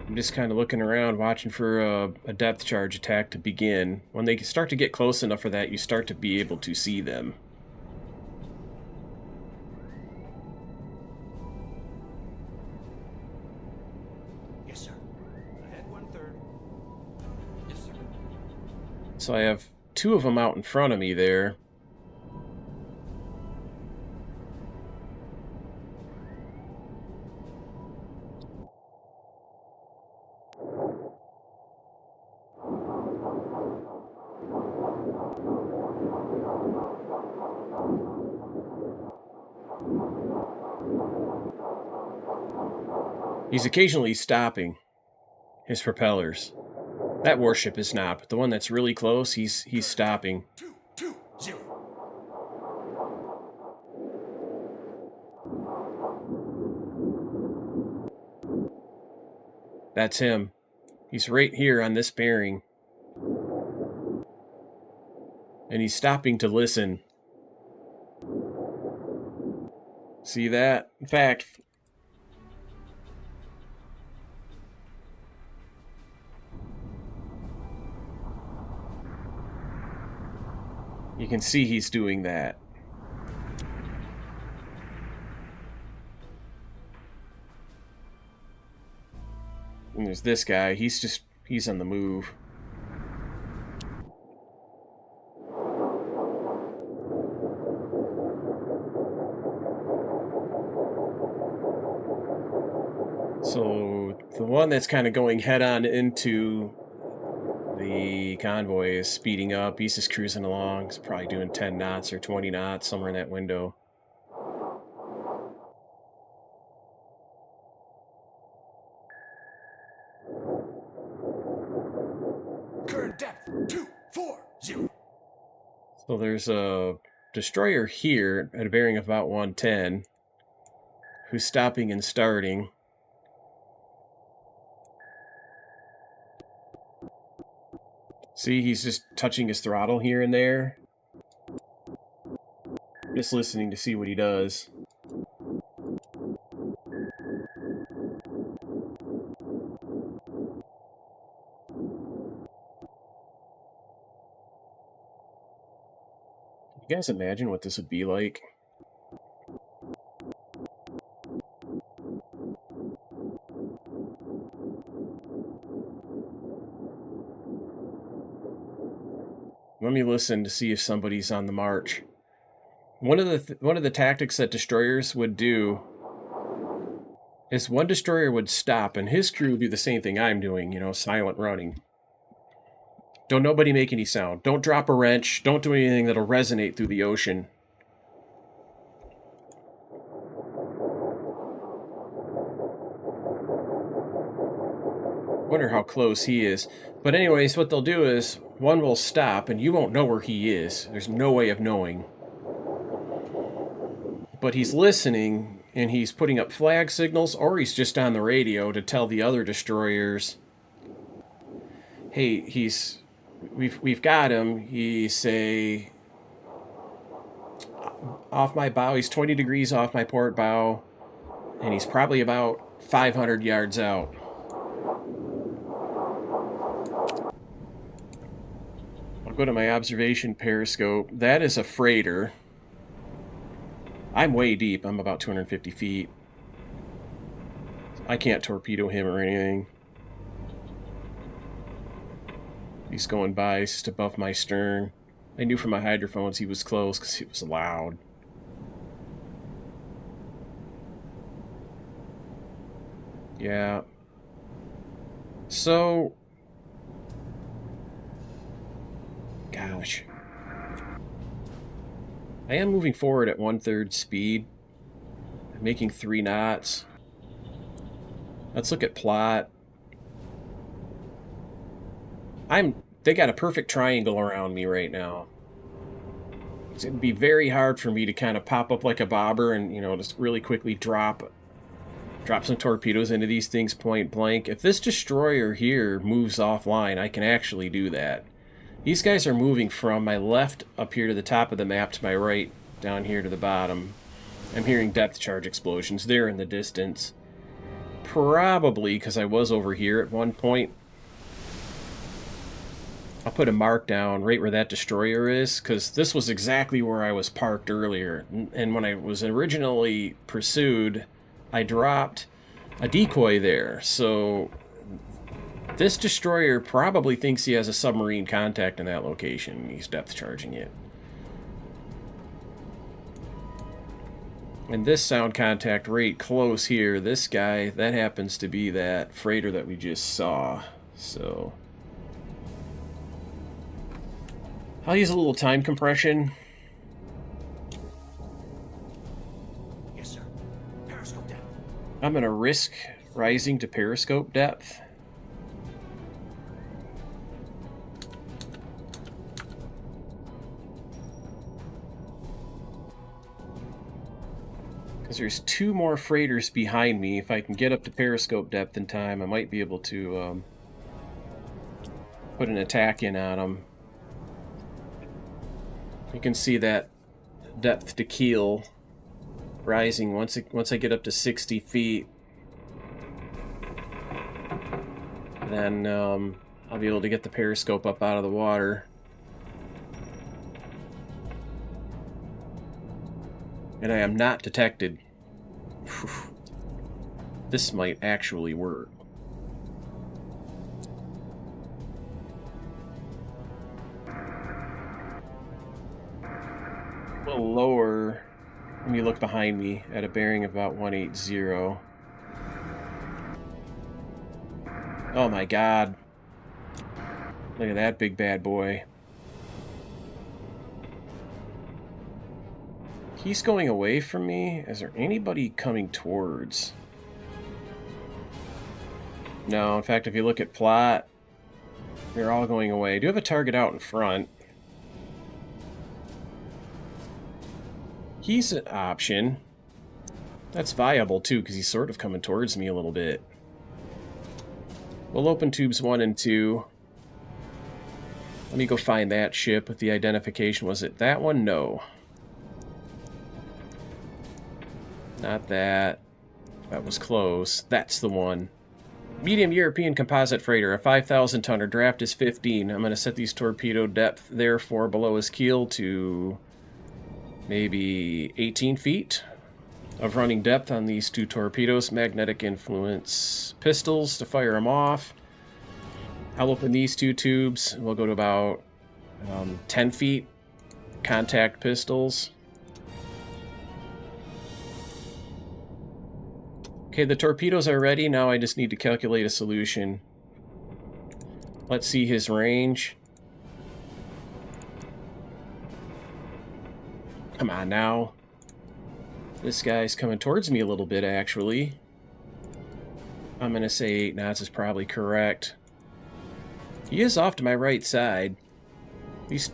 I'm just kind of looking around, watching for a depth charge attack to begin. When they start to get close enough for that, you start to be able to see them. Yes, sir. Ahead 1/3. Yes, sir. So I have two of them out in front of me there. He's occasionally stopping his propellers. That warship is not, but the one that's really close, he's stopping. 220. That's him. He's right here on this bearing. And he's stopping to listen. See that? In fact, you can see he's doing that. And there's this guy. He's on the move. So the one that's kind of going head-on into the convoy is speeding up. He's just cruising along. He's probably doing 10 knots or 20 knots, somewhere in that window. Current depth 240. So there's a destroyer here at a bearing of about 110 who's stopping and starting. See, he's just touching his throttle here and there. Just listening to see what he does. Can you guys imagine what this would be like? Let me listen to see if somebody's on the march. One of the tactics that destroyers would do is one destroyer would stop and his crew would do the same thing I'm doing, you know, silent running. Don't nobody make any sound. Don't drop a wrench. Don't do anything that'll resonate through the ocean. Wonder how close he is. But anyways, what they'll do is one will stop and you won't know where he is. There's no way of knowing. But he's listening and he's putting up flag signals, or he's just on the radio to tell the other destroyers, hey, we've got him. He's say off my bow. He's 20 degrees off my port bow, and he's probably about 500 yards out. I'll go to my observation periscope. That is a freighter. I'm way deep. I'm about 250 feet. I can't torpedo him or anything. He's going by just above my stern. I knew from my hydrophones he was close because it was loud. Yeah. So... Gosh. I am moving forward at 1/3 speed. I'm making 3 knots. Let's look at plot. They got a perfect triangle around me right now. It's going to be very hard for me to kind of pop up like a bobber and, you know, just really quickly drop some torpedoes into these things point blank. If this destroyer here moves offline, I can actually do that. These guys are moving from my left up here to the top of the map to my right down here to the bottom. I'm hearing depth charge explosions there in the distance. Probably because I was over here at one point. I'll put a mark down right where that destroyer is, because this was exactly where I was parked earlier. And when I was originally pursued, I dropped a decoy there. So this destroyer probably thinks he has a submarine contact in that location. He's depth charging it. And this sound contact right close here, this guy, that happens to be that freighter that we just saw. So I'll use a little time compression. Yes, sir. Periscope depth. I'm going to risk rising to periscope depth. Because there's 2 more freighters behind me. If I can get up to periscope depth in time, I might be able to put an attack in on them. You can see that depth to keel rising once I get up to 60 feet. Then I'll be able to get the periscope up out of the water. And I am not detected. Whew. This might actually work. A little lower. Let me look behind me at a bearing of about 180. Oh my god. Look at that big bad boy. He's going away from me. Is there anybody coming towards? No, in fact, if you look at plot, they're all going away. I do have a target out in front. He's an option. That's viable, too, because he's sort of coming towards me a little bit. We'll open tubes 1 and 2. Let me go find that ship with the identification. Was it that one? No. Not that. That was close. That's the one. Medium European composite freighter, a 5,000 tonner. Draft is 15. I'm going to set these torpedo depth, therefore, below his keel to maybe 18 feet of running depth on these 2 torpedoes. Magnetic influence pistols to fire them off. I'll open these 2 tubes. We'll go to about 10 feet. Contact pistols. Okay, the torpedoes are ready. Now I just need to calculate a solution. Let's see his range. Come on now. This guy's coming towards me a little bit, actually. I'm going to say 8 knots is probably correct. He is off to my right side. This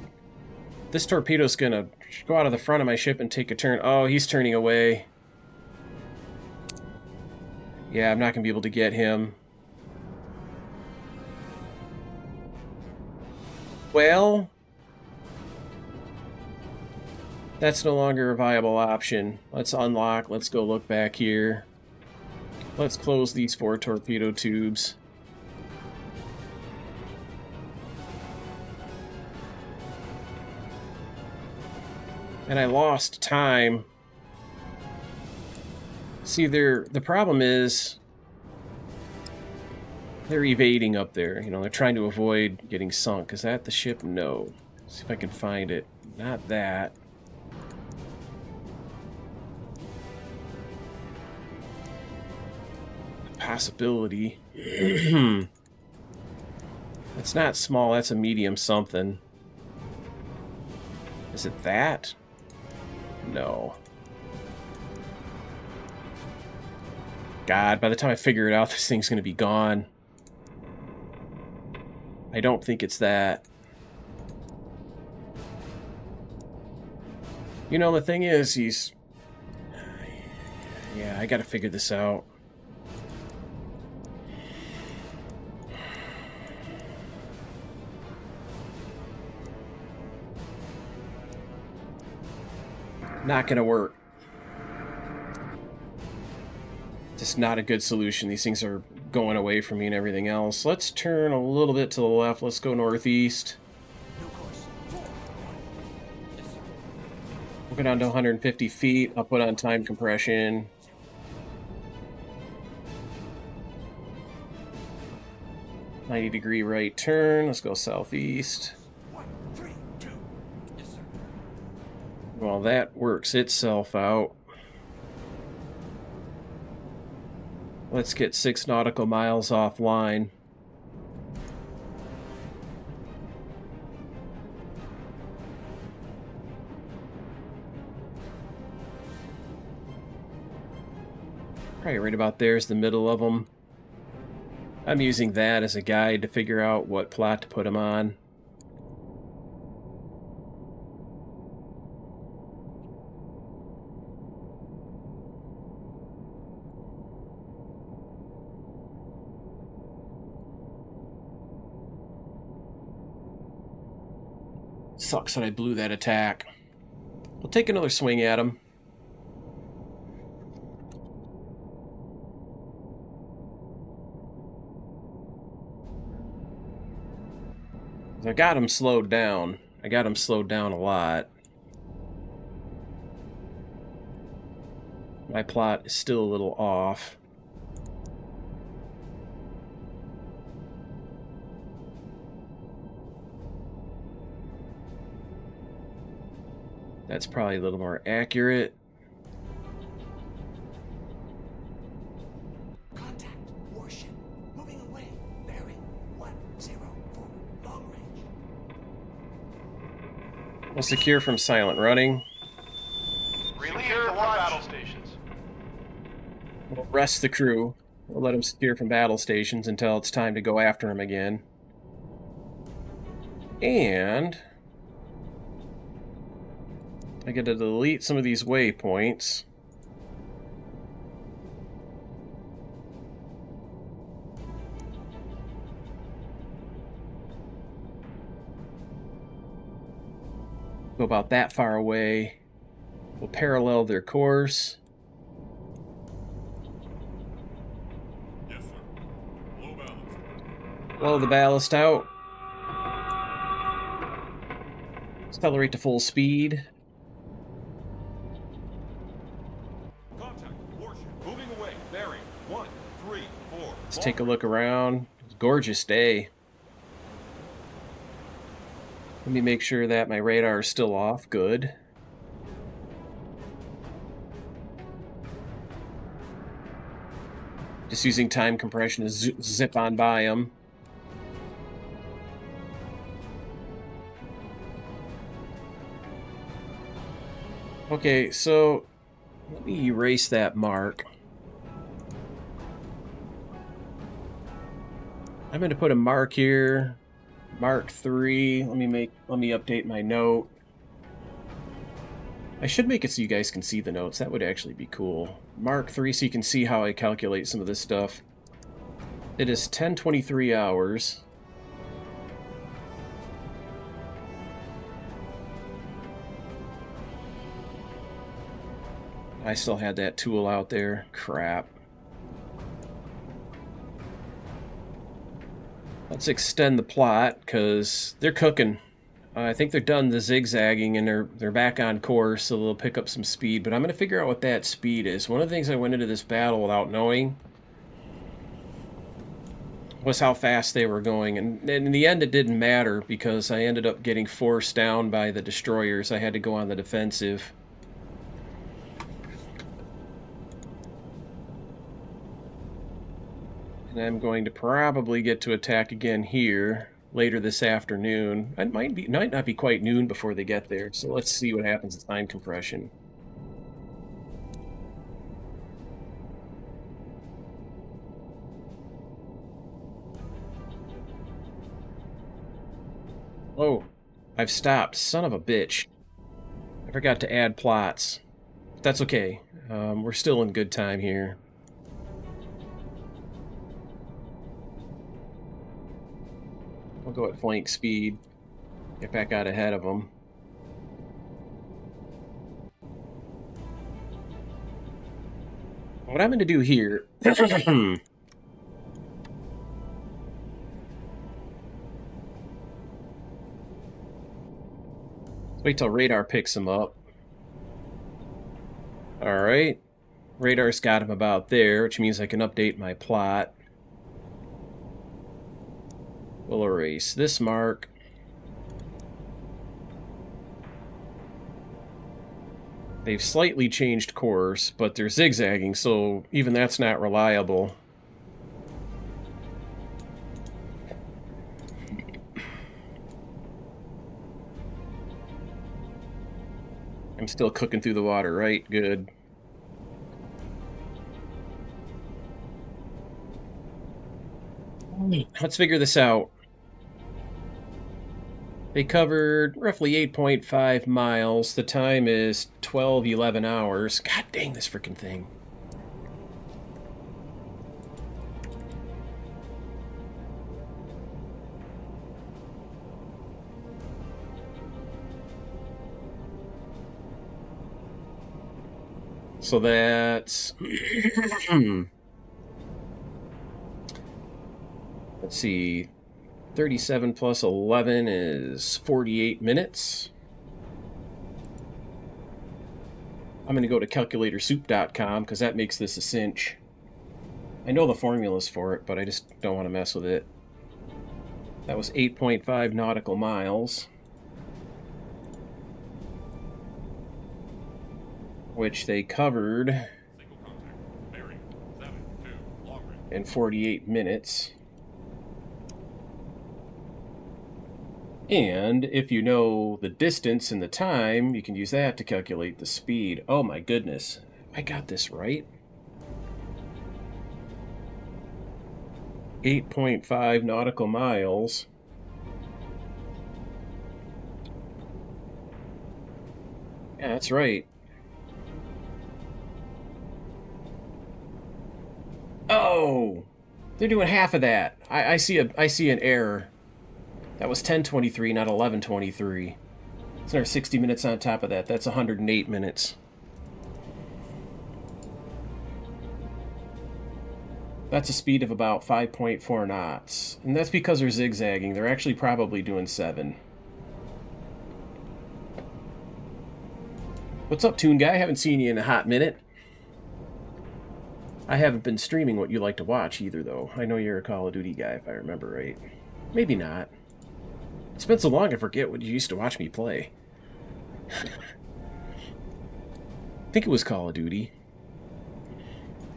torpedo's going to go out of the front of my ship and take a turn. Oh, he's turning away. Yeah, I'm not going to be able to get him. Well, that's no longer a viable option. Let's unlock. Let's go look back here. Let's close these 4 torpedo tubes. And I lost time. See, the problem is they're evading up there. You know, they're trying to avoid getting sunk. Is that the ship? No. Let's see if I can find it. Not that. Possibility. It's not small. That's a medium something. Is it that? No. God, by the time I figure it out, this thing's going to be gone. I don't think it's that. You know, the thing is, he's... Yeah, I got to figure this out. Not going to work. Just not a good solution. These things are going away from me and everything else. Let's turn a little bit to the left. Let's go northeast. We'll go down to 150 feet. I'll put on time compression. -90-degree right turn. Let's go southeast. Well, that works itself out. Let's get 6 nautical miles offline. Probably right about there's the middle of them. I'm using that as a guide to figure out what plot to put them on. Sucks that I blew that attack. We'll take another swing at him. I got him slowed down. I got him slowed down a lot. My plot is still a little off. That's probably a little more accurate. Contact. Warship. Moving away. There. We'll secure from silent running. Relieve Secure the from watch. battle stations. We'll rest the crew. We'll let them secure from battle stations until it's time to go after them again. And I get to delete some of these waypoints. Go about that far away. We'll parallel their course. Yes, sir. Low ballast. Blow the ballast out. Accelerate to full speed. Contact. Warship. Moving away. Bearing. 134. Let's take a look around. It's a gorgeous day. Let me make sure that my radar is still off. Good. Just using time compression to zip on by them. Okay, so let me erase that mark. I'm going to put a mark here. Mark 3. Let me update my note. I should make it so you guys can see the notes. That would actually be cool. Mark 3 so you can see how I calculate some of this stuff. It is 10:23 hours. I still had that tool out there. Crap. Let's extend the plot, because they're cooking. I think they're done the zigzagging, and they're back on course, so they'll pick up some speed. But I'm going to figure out what that speed is. One of the things I went into this battle without knowing was how fast they were going. And in the end, it didn't matter, because I ended up getting forced down by the destroyers. I had to go on the defensive. And I'm going to probably get to attack again here later this afternoon. It might not be quite noon before they get there, so let's see what happens with time compression. Oh, I've stopped. Son of a bitch. I forgot to add plots. But that's okay. We're still in good time here. I'll go at flank speed. Get back out ahead of them. What I'm going to do here... Wait till radar picks him up. Alright. Radar's got him about there, which means I can update my plot. We'll erase this mark. They've slightly changed course, but they're zigzagging, so even that's not reliable. I'm still cooking through the water, right? Good. Let's figure this out. They covered roughly 8.5 miles. The time is 11 hours. God dang this freaking thing. So that's... Let's see... 37 plus 11 is 48 minutes. I'm going to go to calculatorsoup.com because that makes this a cinch. I know the formulas for it, but I just don't want to mess with it. That was 8.5 nautical miles. Which they covered Single contact. Bearing. 72. Long range. in 48 minutes. And if you know the distance and the time, you can use that to calculate the speed. Oh my goodness. I got this right. 8.5 nautical miles. Yeah, that's right. Oh, they're doing half of that. I see an error. That was 10:23, not 11:23. It's another 60 minutes on top of that. That's 108 minutes. That's a speed of about 5.4 knots. And that's because they're zigzagging. They're actually probably doing 7. What's up, Toon Guy? I haven't seen you in a hot minute. I haven't been streaming what you like to watch either, though. I know you're a Call of Duty guy, if I remember right. Maybe not. It's been so long I forget what you used to watch me play. I think it was Call of Duty.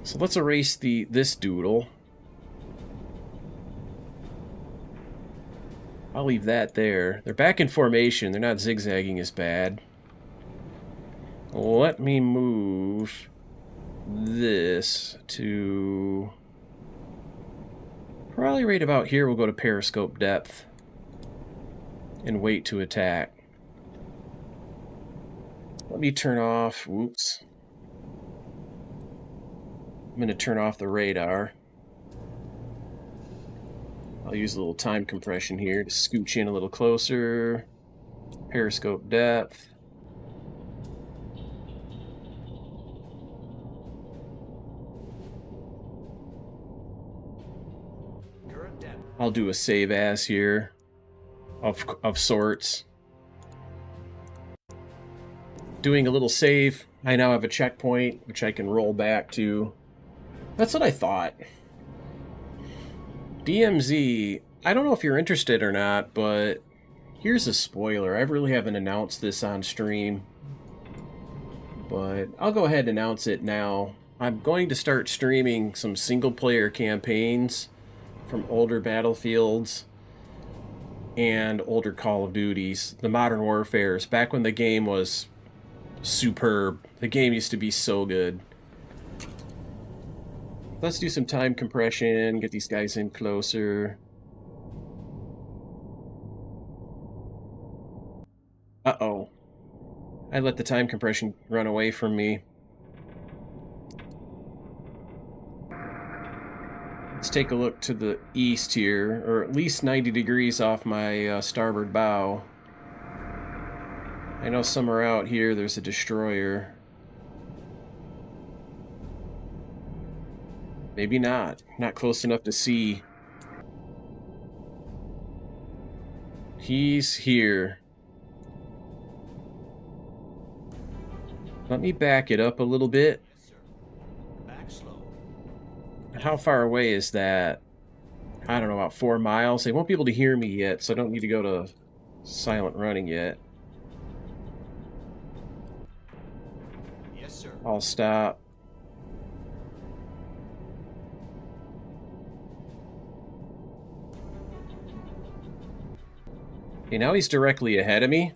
So let's erase this doodle. I'll leave that there. They're back in formation. They're not zigzagging as bad. Let me move this to probably right about here. We'll go to periscope depth and wait to attack. Let me turn off, whoops. I'm going to turn off the radar. I'll use a little time compression here to scooch in a little closer. Periscope depth. I'll do a save as here of sorts. Doing a little save. I now have a checkpoint which I can roll back to. That's what I thought. DMZ, I don't know if you're interested or not, but here's a spoiler. I really haven't announced this on stream, but I'll go ahead and announce it now. I'm going to start streaming some single-player campaigns from older Battlefields and older Call of Duties, the Modern Warfares, back when the game was superb. The game used to be so good. Let's do some time compression, get these guys in closer. Uh-oh. I let the time compression run away from me. Let's take a look to the east here, or at least 90 degrees off my starboard bow. I know somewhere out here there's a destroyer. Maybe not. Not close enough to see. He's here. Let me back it up a little bit. How far away is that? I don't know, about 4 miles. They won't be able to hear me yet, so I don't need to go to silent running yet. Yes, sir. I'll stop. Okay, now he's directly ahead of me.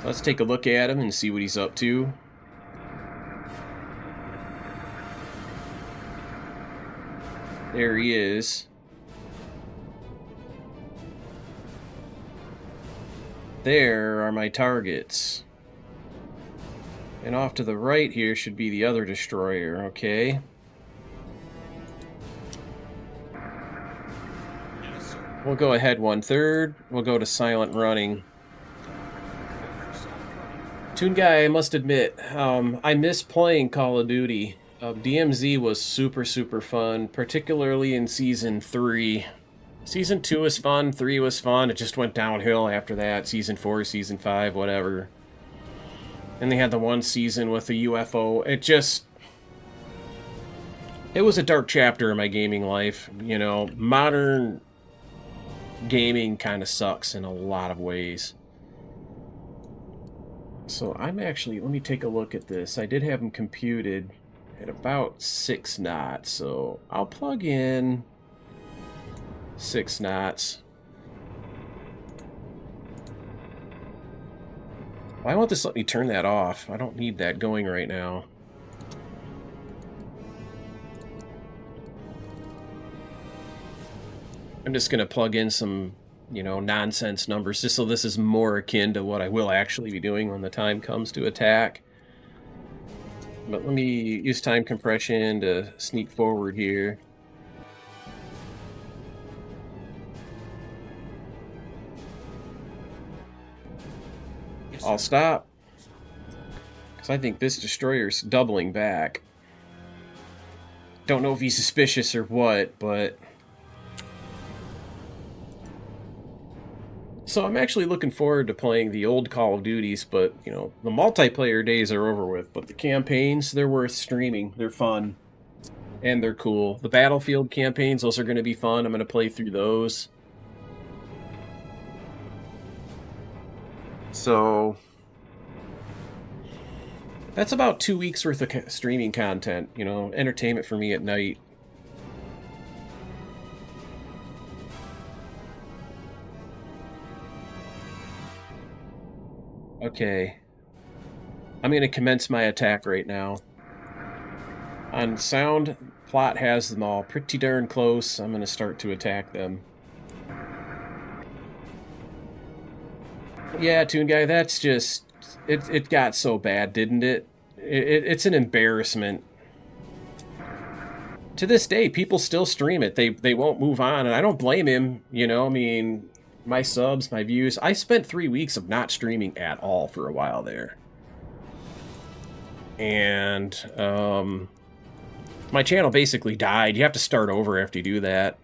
Let's take a look at him and see what he's up to. There he is. There are my targets. And off to the right here should be the other destroyer, okay? Yes, sir. We'll go ahead 1/3. We'll go to silent running. Toon Guy, I must admit, I miss playing Call of Duty. DMZ was super, super fun, particularly in Season 3. Season 2 was fun, 3 was fun, it just went downhill after that. Season 4, Season 5, whatever. And they had the one season with the UFO. It was a dark chapter in my gaming life. You know, modern gaming kind of sucks in a lot of ways. So I'm actually, let me take a look at this. I did have them computed at about 6 knots, so I'll plug in 6 knots. Why won't this let me turn that off? I don't need that going right now. I'm just going to plug in some, you know, nonsense numbers just so this is more akin to what I will actually be doing when the time comes to attack. But let me use time compression to sneak forward here. I'll stop, because I think this destroyer's doubling back. Don't know if he's suspicious or what, but... So I'm actually looking forward to playing the old Call of Duties, but, you know, the multiplayer days are over with. But the campaigns, they're worth streaming. They're fun. And they're cool. The Battlefield campaigns, those are going to be fun. I'm going to play through those. So... that's about 2 weeks worth of streaming content, you know, entertainment for me at night. Okay. I'm going to commence my attack right now. On sound, plot has them all pretty darn close. I'm going to start to attack them. Yeah, Toon Guy, that's just... It got so bad, didn't it? It's an embarrassment. To this day, people still stream it. They won't move on, and I don't blame him, you know? I mean, my subs, my views. I spent 3 weeks of not streaming at all for a while there. And, my channel basically died. You have to start over after you do that.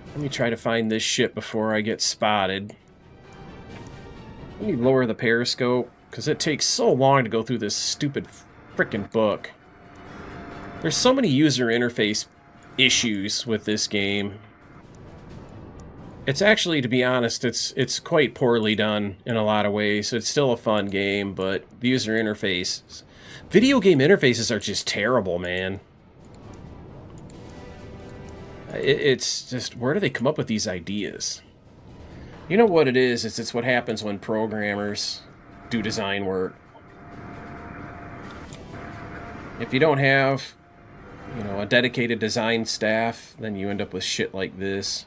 Let me try to find this ship before I get spotted. Let me lower the periscope, because it takes so long to go through this stupid frickin' book. There's so many user interface issues with this game. It's actually, to be honest, it's quite poorly done in a lot of ways. It's still a fun game, but the user interface... video game interfaces are just terrible, man. It's just, where do they come up with these ideas? You know what it is? It's what happens when programmers do design work. If you don't have, you know, a dedicated design staff, then you end up with shit like this.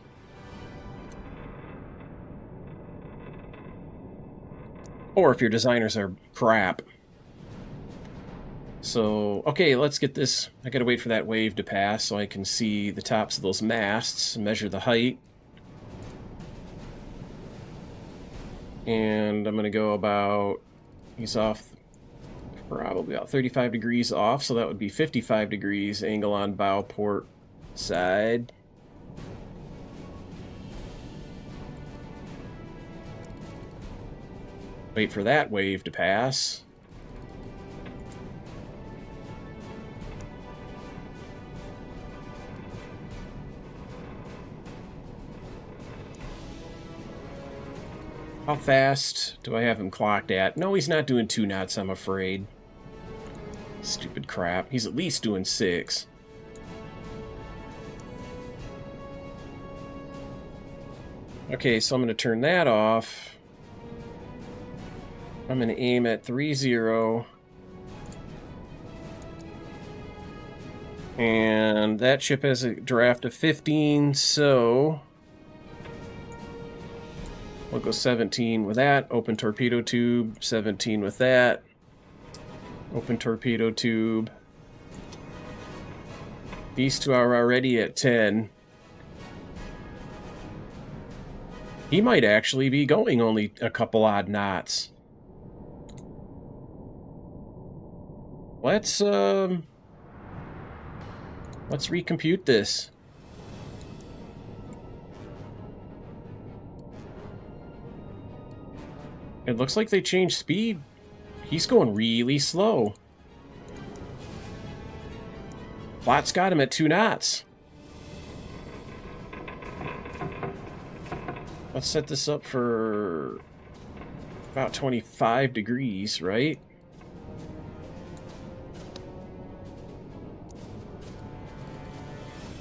Or if your designers are crap. So, okay, let's get this. I gotta wait for that wave to pass so I can see the tops of those masts and measure the height. And I'm going to go about, he's off probably about 35 degrees off, so that would be 55 degrees angle on bow port side. Wait for that wave to pass. How fast do I have him clocked at? No, he's not doing 2 knots, I'm afraid. Stupid crap. He's at least doing 6. Okay, so I'm going to turn that off. I'm going to aim at 3-0. And that ship has a draft of 15, so... we'll go 17 with that. Open torpedo tube. 17 with that. Open torpedo tube. These two are already at 10. He might actually be going only a couple odd knots. Let's recompute this. It looks like they changed speed. He's going really slow. Plot's got him at 2 knots. Let's set this up for about 25 degrees, right?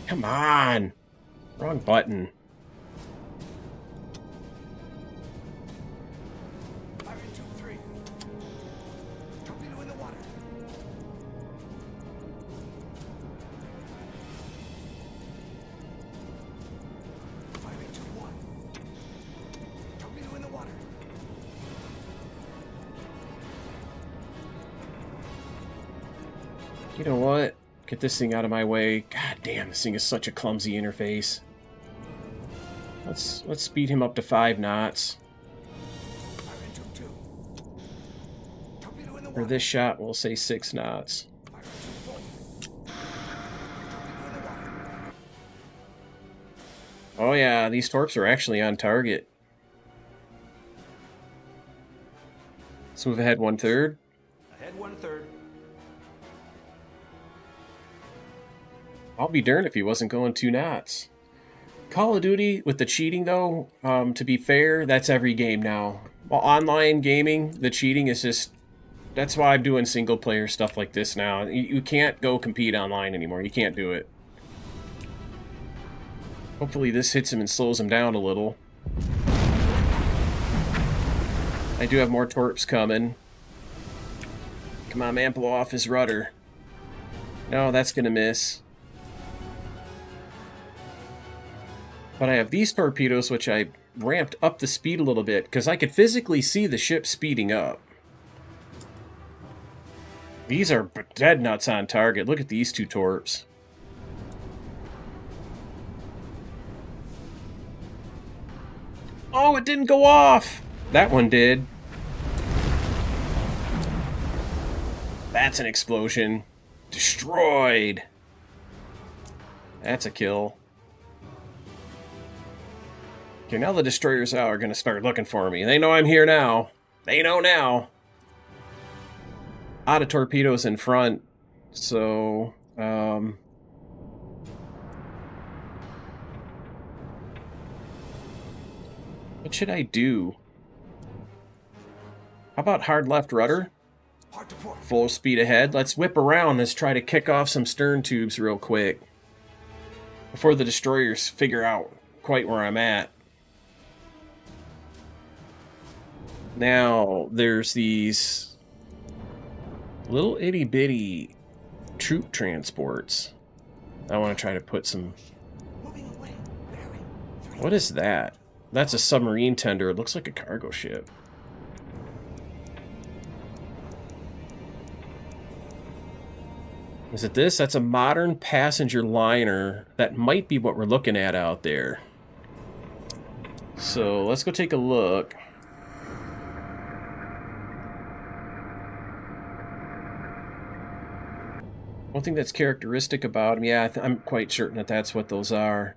Come on! Wrong button. You know what? Get this thing out of my way. God damn, this thing is such a clumsy interface. Let's speed him up to 5 knots. Fire engine 2. Torpedo in the For water. this shot, we'll say 6 knots. Fire engine full. Torpedo in the water. Oh yeah, these torps are actually on target. Let's move ahead 1/3. Ahead 1/3. I'll be darned if he wasn't going 2 knots. Call of Duty, with the cheating though, to be fair, that's every game now. Well, online gaming, the cheating is just... That's why I'm doing single player stuff like this now. You can't go compete online anymore. You can't do it. Hopefully this hits him and slows him down a little. I do have more torps coming. Come on, man, blow off his rudder. No, that's gonna miss. But I have these torpedoes, which I ramped up the speed a little bit, because I could physically see the ship speeding up. These are dead nuts on target. Look at these 2 torps. Oh, it didn't go off! That one did. That's an explosion. Destroyed. That's a kill. Okay, now the destroyers are going to start looking for me. They know I'm here now. They know now. Out of torpedoes in front. So, what should I do? How about hard left rudder? Hard to port. Full speed ahead. Let's whip around. Let's try to kick off some stern tubes real quick. Before the destroyers figure out quite where I'm at. Now, there's these little itty-bitty troop transports. I want to try to put some... Moving away. Bearing 3. What is that? That's a submarine tender. It looks like a cargo ship. Is it this? That's a modern passenger liner. That might be what we're looking at out there. So, let's go take a look. One thing that's characteristic about them, yeah, I'm quite certain that that's what those are.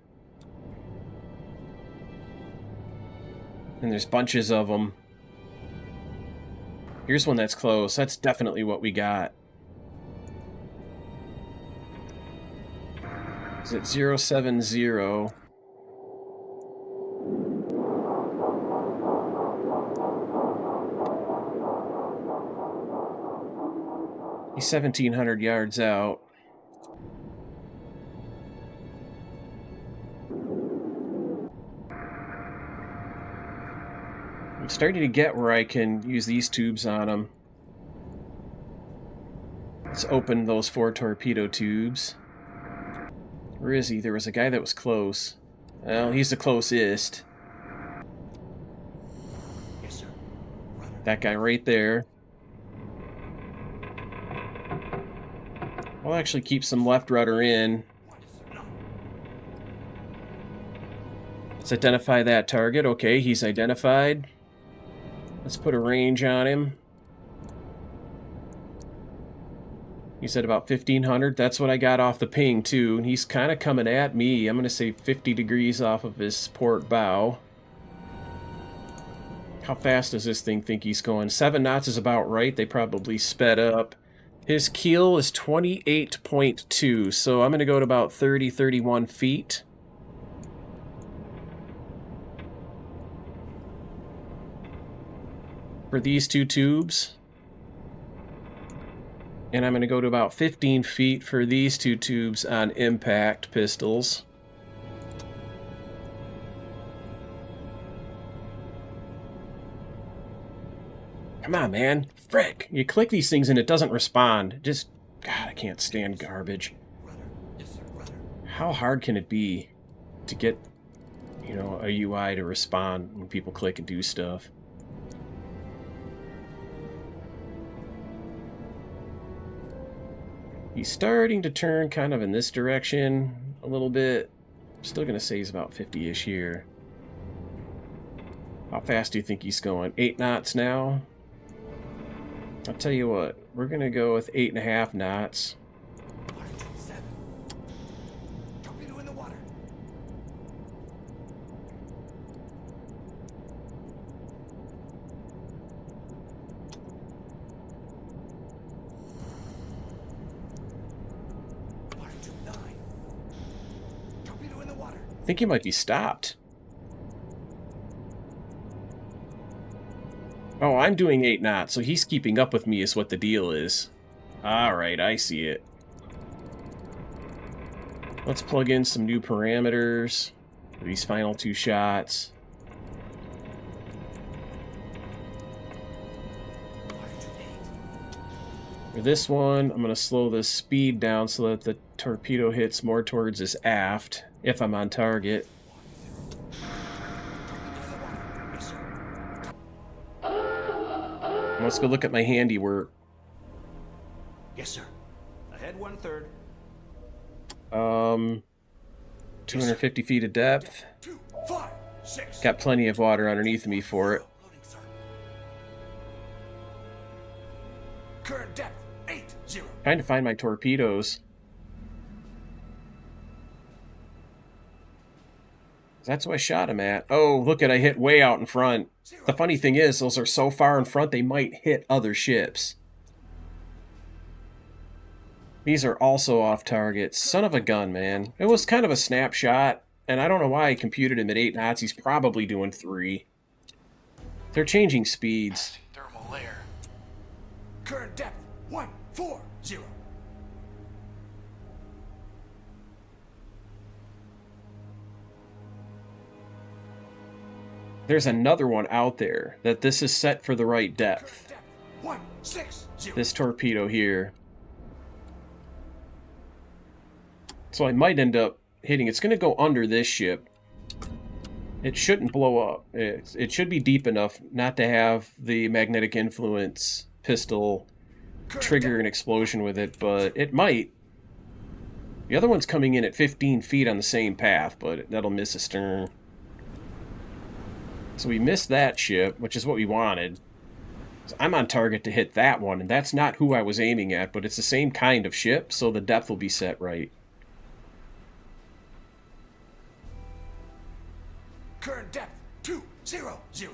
And there's bunches of them. Here's one that's close. That's definitely what we got. Is it 070? He's 1,700 yards out. I'm starting to get where I can use these tubes on him. Let's open those 4 torpedo tubes. Where is he? There was a guy that was close. Well, he's the closest. Yes, sir. Rudder. That guy right there. I'll actually keep some left rudder in. Let's identify that target. Okay, he's identified. Let's put a range on him. He said about 1,500. That's what I got off the ping, too. And he's kind of coming at me. I'm going to say 50 degrees off of his port bow. How fast does this thing think he's going? 7 knots is about right. They probably sped up. His keel is 28.2, so I'm going to go to about 30, 31 feet. For these 2 tubes. And I'm going to go to about 15 feet for these 2 tubes on impact pistols. Come on, man. Frick. You click these things and it doesn't respond. Just, God, I can't stand garbage. Rudder. Yes, sir. Rudder. How hard can it be to get, you know, a UI to respond when people click and do stuff? He's starting to turn kind of in this direction a little bit. I'm still going to say he's about 50-ish here. How fast do you think he's going? 8 knots now? I'll tell you what, we're going to go with 8.5 knots. Torpedo in the water. Torpedo in the water. I think he might be stopped. Oh, I'm doing 8 knots, so he's keeping up with me is what the deal is. Alright, I see it. Let's plug in some new parameters for these final 2 shots. For this one, I'm going to slow the speed down so that the torpedo hits more towards his aft, if I'm on target. Let's go look at my handiwork. Yes, sir. Ahead 1/3. 250 feet of depth. 2, 5, 6. Got plenty of water underneath me for it. Loading, sir. Current depth 80. Trying to find my torpedoes. That's what I shot him at. Oh, look at I hit way out in front. The funny thing is, those are so far in front they might hit other ships. These are also off target. Son of a gun, man. It was kind of a snapshot, and I don't know why I computed him at 8 knots. He's probably doing 3. They're changing speeds. Thermal layer. Current depth 140. There's another one out there that this is set for the right depth. Depth 160. This torpedo here. So I might end up hitting. It's going to go under this ship. It shouldn't blow up. It should be deep enough not to have the magnetic influence pistol trigger an explosion with it, but it might. The other one's coming in at 15 feet on the same path, but that'll miss a stern. So we missed that ship, which is what we wanted. So I'm on target to hit that one, and that's not who I was aiming at, but it's the same kind of ship, so the depth will be set right. Current depth 200.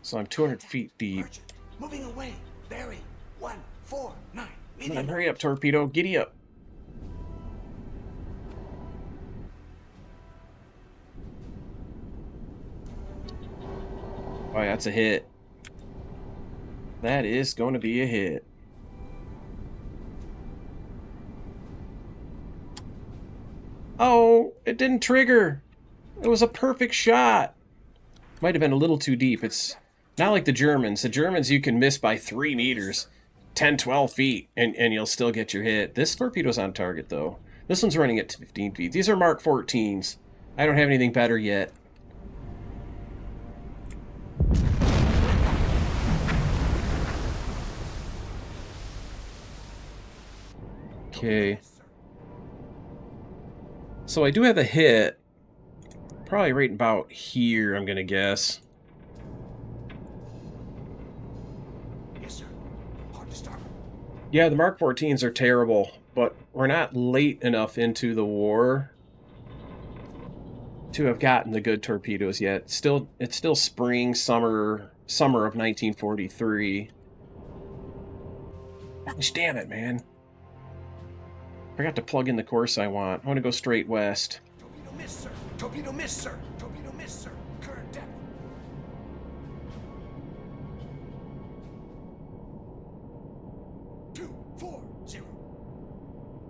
So I'm 200 feet deep. Urgent. Moving away. Bearing 149. Come on, hurry up, torpedo. Giddy up. Oh, yeah, that's a hit. That is going to be a hit. Oh, it didn't trigger. It was a perfect shot. Might have been a little too deep. It's not like the Germans. The Germans you can miss by 3 meters, 10, 12 feet, and you'll still get your hit. This torpedo's on target, though. This one's running at 15 feet. These are Mark 14s. I don't have anything better yet. Okay. So I do have a hit. Probably right about here, I'm going to guess. Yes, sir. Hard to start. Yeah, the Mark 14s are terrible, but we're not late enough into the war to have gotten the good torpedoes yet. It's still spring, summer of 1943. Gosh, damn it, man. Forgot to plug in the course I want. I want to go straight west. Torpedo miss, sir. Torpedo miss, sir. Torpedo miss, sir. Current depth.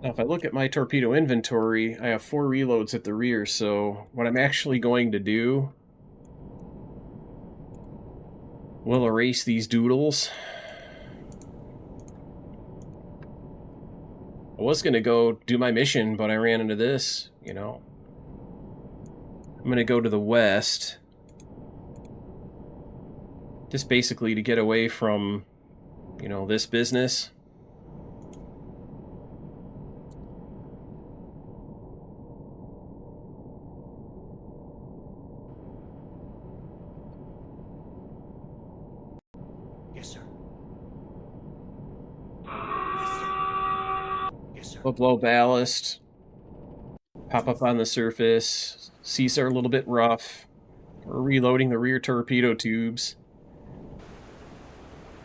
Now, if I look at my torpedo inventory, I have 4 reloads at the rear, so what I'm actually going to do will erase these doodles. I was going to go do my mission, but I ran into this, you know. I'm going to go to the west. Just basically to get away from, you know, this business. We'll blow ballast. Pop up on the surface. Seas are a little bit rough. We're reloading the rear torpedo tubes.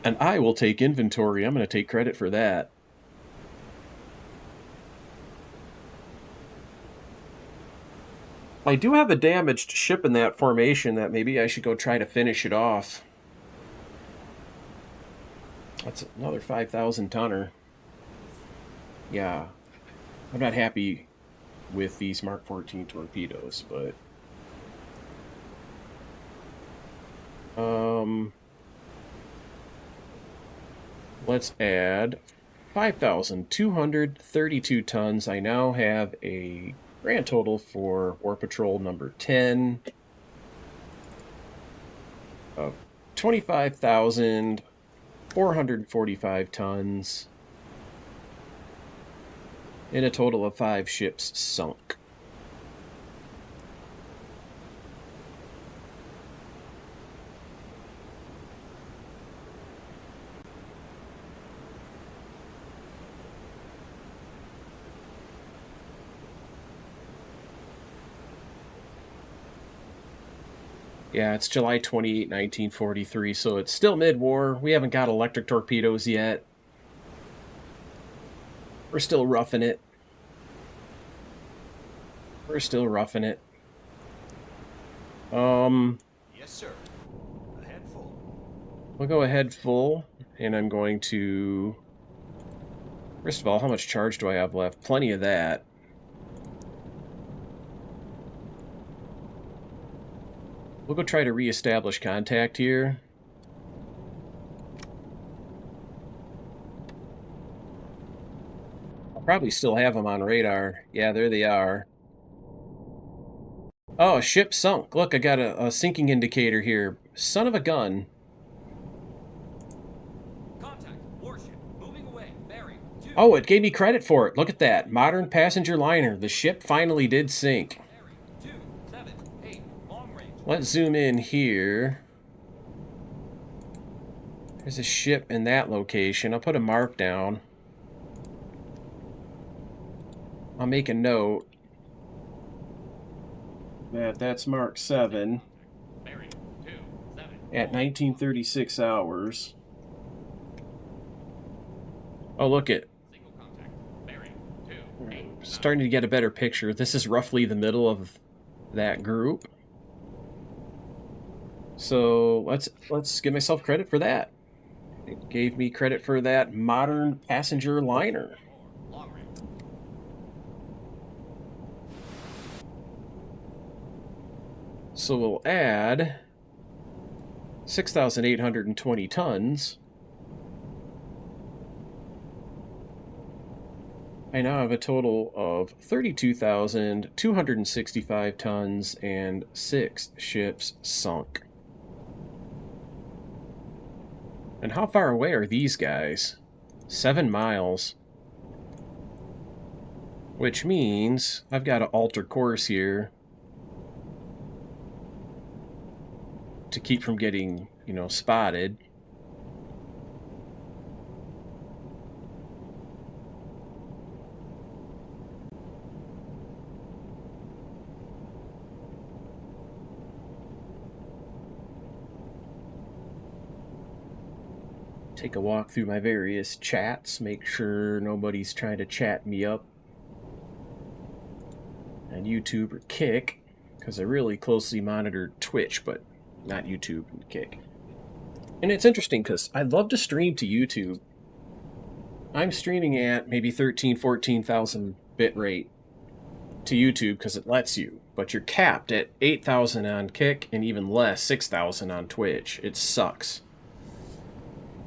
And I will take inventory. I'm going to take credit for that. I do have a damaged ship in that formation that maybe I should go try to finish it off. That's another 5,000 tonner. Yeah. I'm not happy with these Mark 14 torpedoes, but... let's add 5,232 tons. I now have a grand total for War Patrol number 10 of 25,445 tons in a total of 5 ships sunk. Yeah, it's July 28, 1943, so it's still mid-war. We haven't got electric torpedoes yet. We're still roughing it. We're still roughing it. Yes, sir. Ahead full. We'll go ahead full, and I'm going to... First of all, how much charge do I have left? Plenty of that. We'll go try to reestablish contact here. I'll probably still have them on radar. Yeah, there they are. Oh, ship sunk. Look, I got a sinking indicator here. Son of a gun. Contact. Warship. Moving away. Bearing. 2. Oh, it gave me credit for it. Look at that. Modern passenger liner. The ship finally did sink. Bearing. 278. Long range. Let's zoom in here. There's a ship in that location. I'll put a mark down. I'll make a note. That's Mark 7 Bearing. 27. at 1936 hours. Oh, look it. Single contact. Bearing. 28. Starting to get a better picture. This is roughly the middle of that group. So let's give myself credit for that. It gave me credit for that modern passenger liner. Long range. So we'll add 6,820 tons. I now have a total of 32,265 tons and 6 ships sunk. And how far away are these guys? 7 miles. Which means I've got to alter course here to keep from getting, spotted. Take a walk through my various chats, make sure nobody's trying to chat me up on YouTube or Kick, because I really closely monitored Twitch, but not YouTube and Kick. And it's interesting because I'd love to stream to YouTube. I'm streaming at maybe 14,000 bit rate to YouTube because it lets you, but you're capped at 8,000 on Kick and even less, 6,000 on Twitch. It sucks.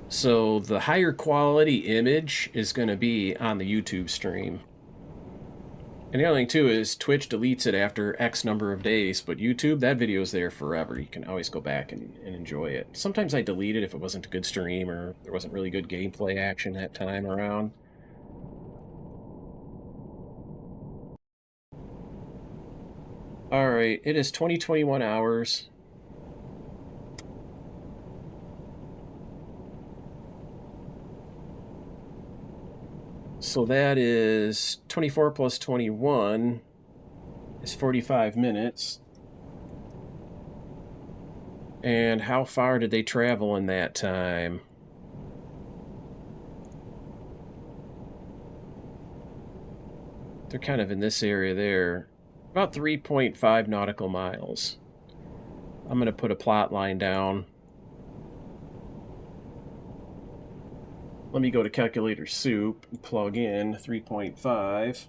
So the higher quality image is going to be on the YouTube stream. And the other thing too is Twitch deletes it after X number of days, but YouTube, that video is there forever. You can always go back and enjoy it. Sometimes I delete it if it wasn't a good stream or there wasn't really good gameplay action that time around. Alright, it is 2021 hours. So that is 24 plus 21 is 45 minutes. And how far did they travel in that time? They're kind of in this area there. About 3.5 nautical miles. I'm going to put a plot line down. Let me go to calculator soup and plug in 3.5.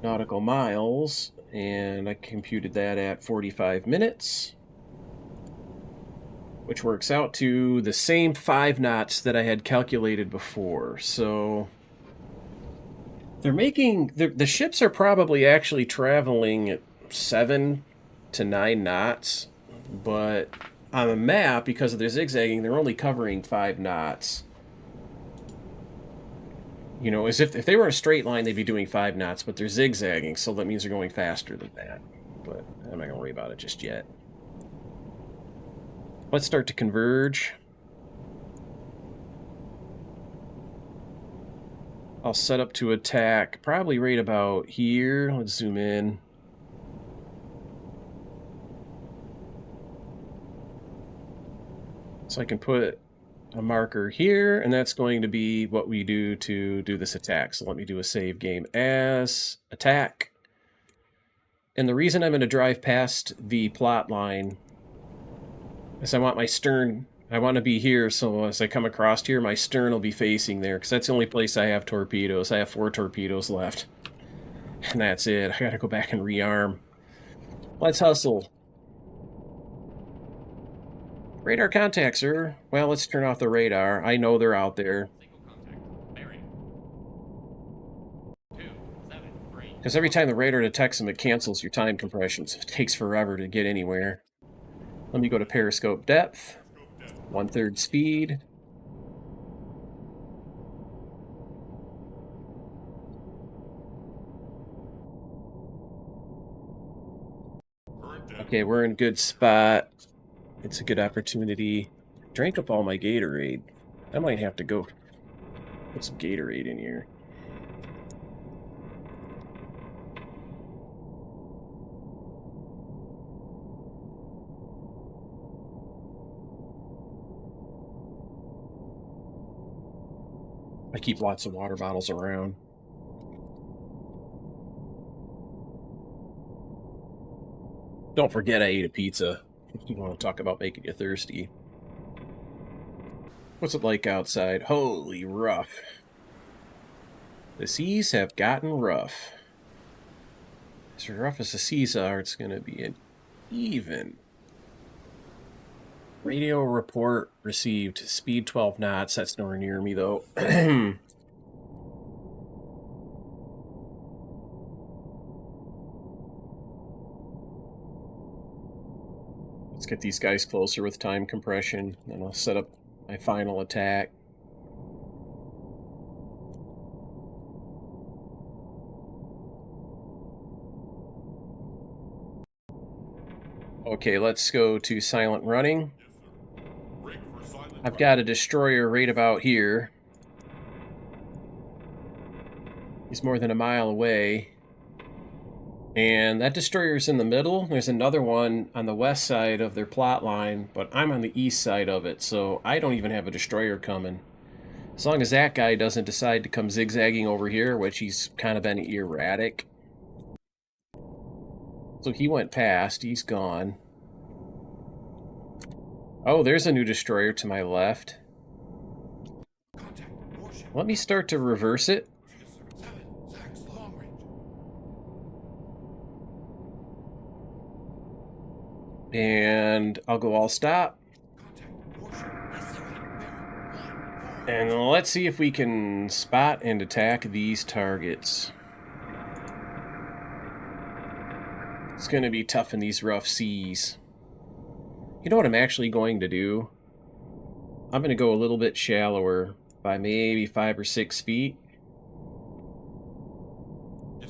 Nautical miles, and I computed that at 45 minutes, which works out to the same 5 knots that I had calculated before. So they're making the ships are probably actually traveling at 7 to 9 knots, but on a map, because of their zigzagging, they're only covering 5 knots. You know, as if they were in a straight line, they'd be doing 5 knots, but they're zigzagging, so that means they're going faster than that. But I'm not going to worry about it just yet. Let's start to converge. I'll set up to attack probably right about here. Let's zoom in. So I can put a marker here, and that's going to be what we do to do this attack. So let me do a save game as attack. And the reason I'm going to drive past the plot line is I want my stern, I want to be here, so as I come across here, my stern will be facing there, because that's the only place I have torpedoes. I have 4 torpedoes left. And that's it. I gotta go back and rearm. Let's hustle. Radar contact, sir. Well, let's turn off the radar. I know they're out there. Single contact. Bearing. 273. Because every time the radar detects them, it cancels your time compressions. It takes forever to get anywhere. Let me go to periscope depth. 1/3 speed. Okay, we're in good spot. It's a good opportunity. Drank up all my Gatorade. I might have to go put some Gatorade in here. I keep lots of water bottles around. Don't forget I ate a pizza. You want to talk about making you thirsty. What's it like outside? Holy rough. The seas have gotten rough. As rough as the seas are, it's going to be an even. Radio report received. Speed 12 knots. That's nowhere near me, though. Let's get these guys closer with time compression, and I'll set up my final attack. Okay, let's go to silent running. I've got a destroyer right about here. He's more than a mile away. And that destroyer's in the middle. There's another one on the west side of their plot line, but I'm on the east side of it, so I don't even have a destroyer coming. As long as that guy doesn't decide to come zigzagging over here, which he's kind of been erratic. So he went past. He's gone. Oh, there's a new destroyer to my left. Let me start to reverse it. And I'll go all stop. And let's see if we can spot and attack these targets. It's going to be tough in these rough seas. You know what I'm actually going to do? I'm going to go a little bit shallower by maybe 5 or 6 feet.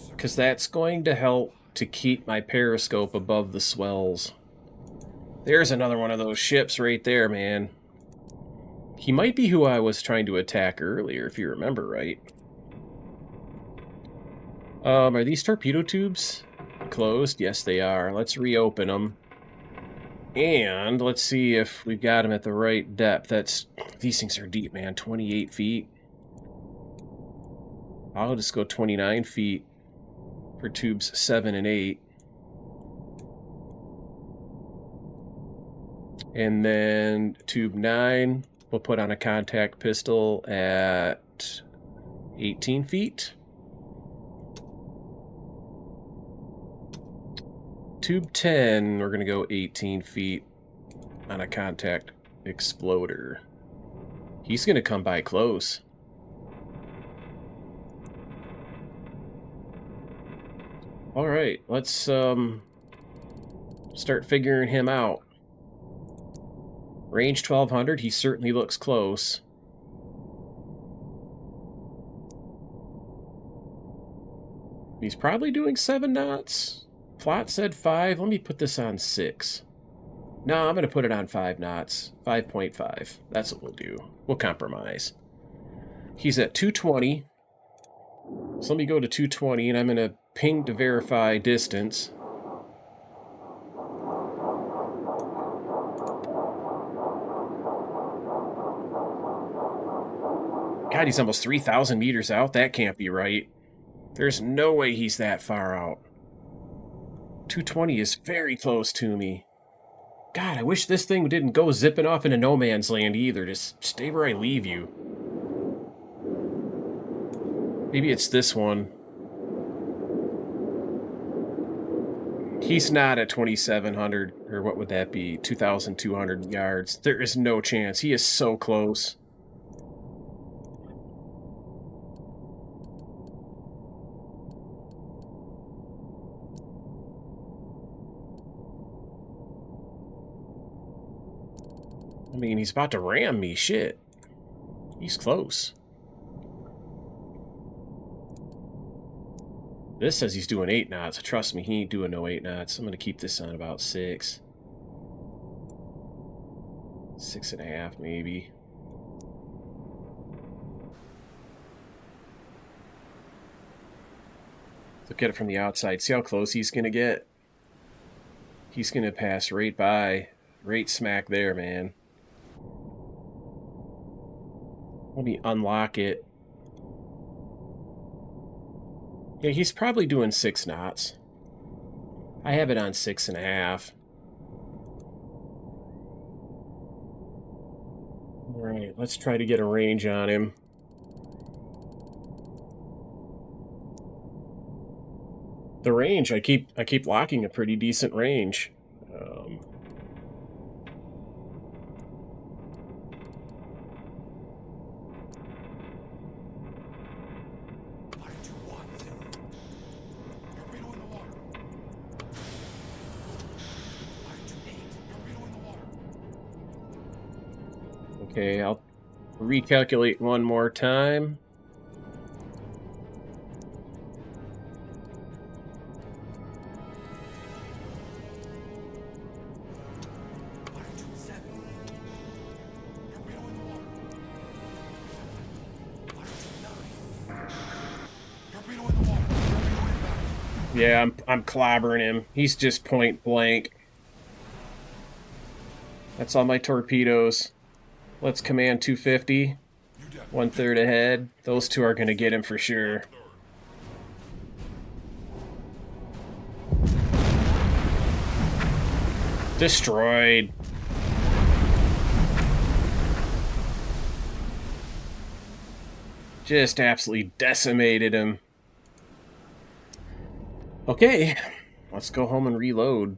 Because that's going to help to keep my periscope above the swells. There's another one of those ships right there, man. He might be who I was trying to attack earlier, if you remember right. Are these torpedo tubes closed? Yes, they are. Let's reopen them. And let's see if we've got them at the right depth. These things are deep, man. 28 feet. I'll just go 29 feet for tubes 7 and 8. And then tube 9, we'll put on a contact pistol at 18 feet. Tube 10, we're going to go 18 feet on a contact exploder. He's going to come by close. All right, let's start figuring him out. Range 1200, he certainly looks close. He's probably doing 7 knots. Plot said 5. Let me put this on 6. No, I'm going to put it on 5 knots. 5.5. That's what we'll do. We'll compromise. He's at 220. So let me go to 220, and I'm going to ping to verify distance. God, he's almost 3,000 meters out. That can't be right. There's no way he's that far out. 220 is very close to me. God, I wish this thing didn't go zipping off into no man's land either. Just stay where I leave you. Maybe it's this one. He's not at 2,700, or what would that be? 2,200 yards. There is no chance. He is so close. I mean, he's about to ram me. Shit. He's close. This says he's doing 8 knots. Trust me, he ain't doing no 8 knots. I'm going to keep this on about 6. 6.5, maybe. Look at it from the outside. See how close he's going to get? He's going to pass right by. Right smack there, man. Let me unlock it. Yeah, he's probably doing 6 knots. I have it on 6.5. Alright, let's try to get a range on him. The range, I keep locking a pretty decent range. Okay, I'll recalculate one more time. Yeah, I'm clobbering him. He's just point blank. That's all my torpedoes. Let's command 250. 1/3 ahead. Those two are going to get him for sure. Destroyed. Just absolutely decimated him. Okay, let's go home and reload.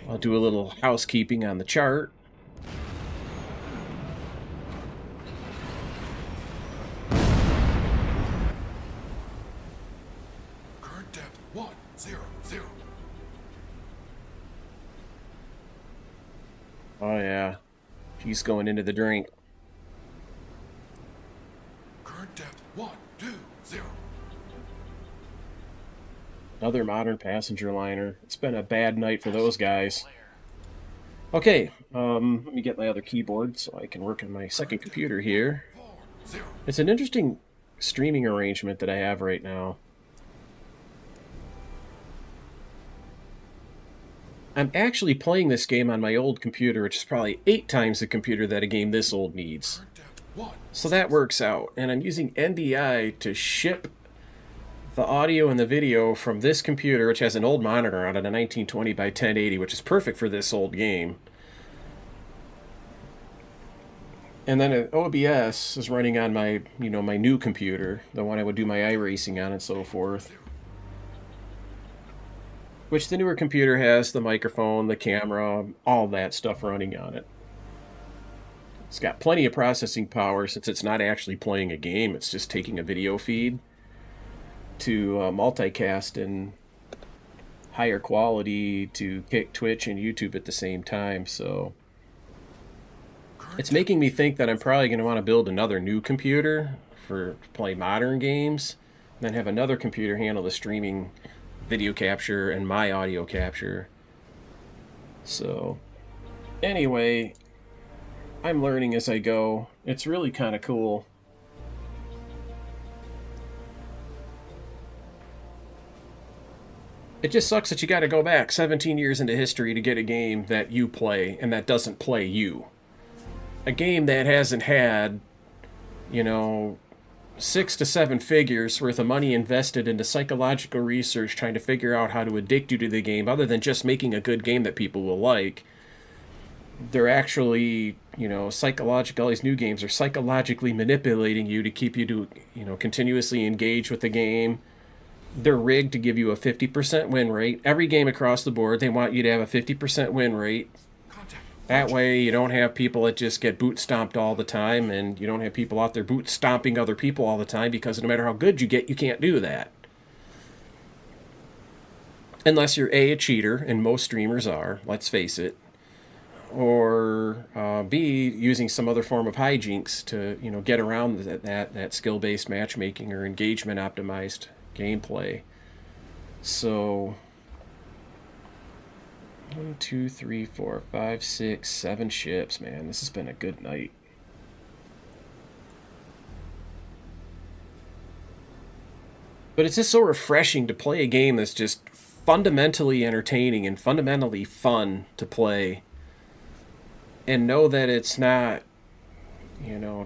I'll do a little housekeeping on the chart. Current depth 100. Oh yeah, she's going into the drink. Current depth 120. Another modern passenger liner. It's been a bad night for those guys. Okay, let me get my other keyboard so I can work on my second computer here. 0. It's an interesting streaming arrangement that I have right now. I'm actually playing this game on my old computer, which is probably 8 times the computer that a game this old needs. Current depth 1. So that works out. And I'm using NDI to ship the audio and the video from this computer, which has an old monitor on it, a 1920 by 1080, which is perfect for this old game. And then an OBS is running on my, my new computer, the one I would do my iRacing on and so forth. Which the newer computer has the microphone, the camera, all that stuff running on it. It's got plenty of processing power since it's not actually playing a game, it's just taking a video feed to multicast in higher quality to Kick, Twitch, and YouTube at the same time. So it's making me think that I'm probably going to want to build another new computer for play modern games, and then have another computer handle the streaming video capture and my audio capture. So anyway, I'm learning as I go. It's really kind of cool. It just sucks that you got to go back 17 years into history to get a game that you play and that doesn't play you. A game that hasn't had, 6 to 7 figures worth of money invested into psychological research trying to figure out how to addict you to the game, other than just making a good game that people will like. They're actually, all these new games are psychologically manipulating you to keep you to, continuously engage with the game. They're rigged to give you a 50% win rate. Every game across the board, they want you to have a 50% win rate. Contact. That way you don't have people that just get boot stomped all the time, and you don't have people out there boot stomping other people all the time, because no matter how good you get, you can't do that. Unless you're A, a cheater, and most streamers are, let's face it. Or B, using some other form of hijinks to, get around that skill-based matchmaking or engagement optimized gameplay. So 1, 2, 3, 4, 5, 6, 7 ships, man. This has been a good night. But it's just so refreshing to play a game that's just fundamentally entertaining and fundamentally fun to play, and know that it's not,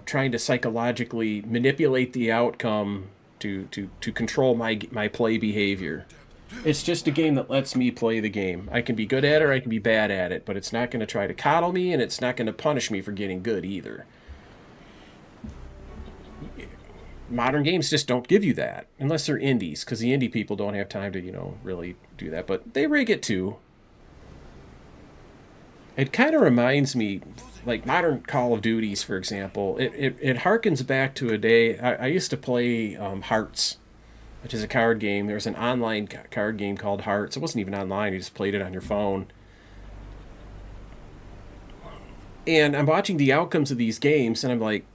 trying to psychologically manipulate the outcome to control my play behavior. It's just a game that lets me play the game. I can be good at it or I can be bad at it, but it's not going to try to coddle me, and it's not going to punish me for getting good either. Modern games just don't give you that, unless they're indies, because the indie people don't have time to, really do that, but they rig it too. It kind of reminds me, like modern Call of Duties, for example. It harkens back to a day I used to play Hearts, which is a card game. There was an online card game called Hearts. It wasn't even online. You just played it on your phone. And I'm watching the outcomes of these games, and I'm like,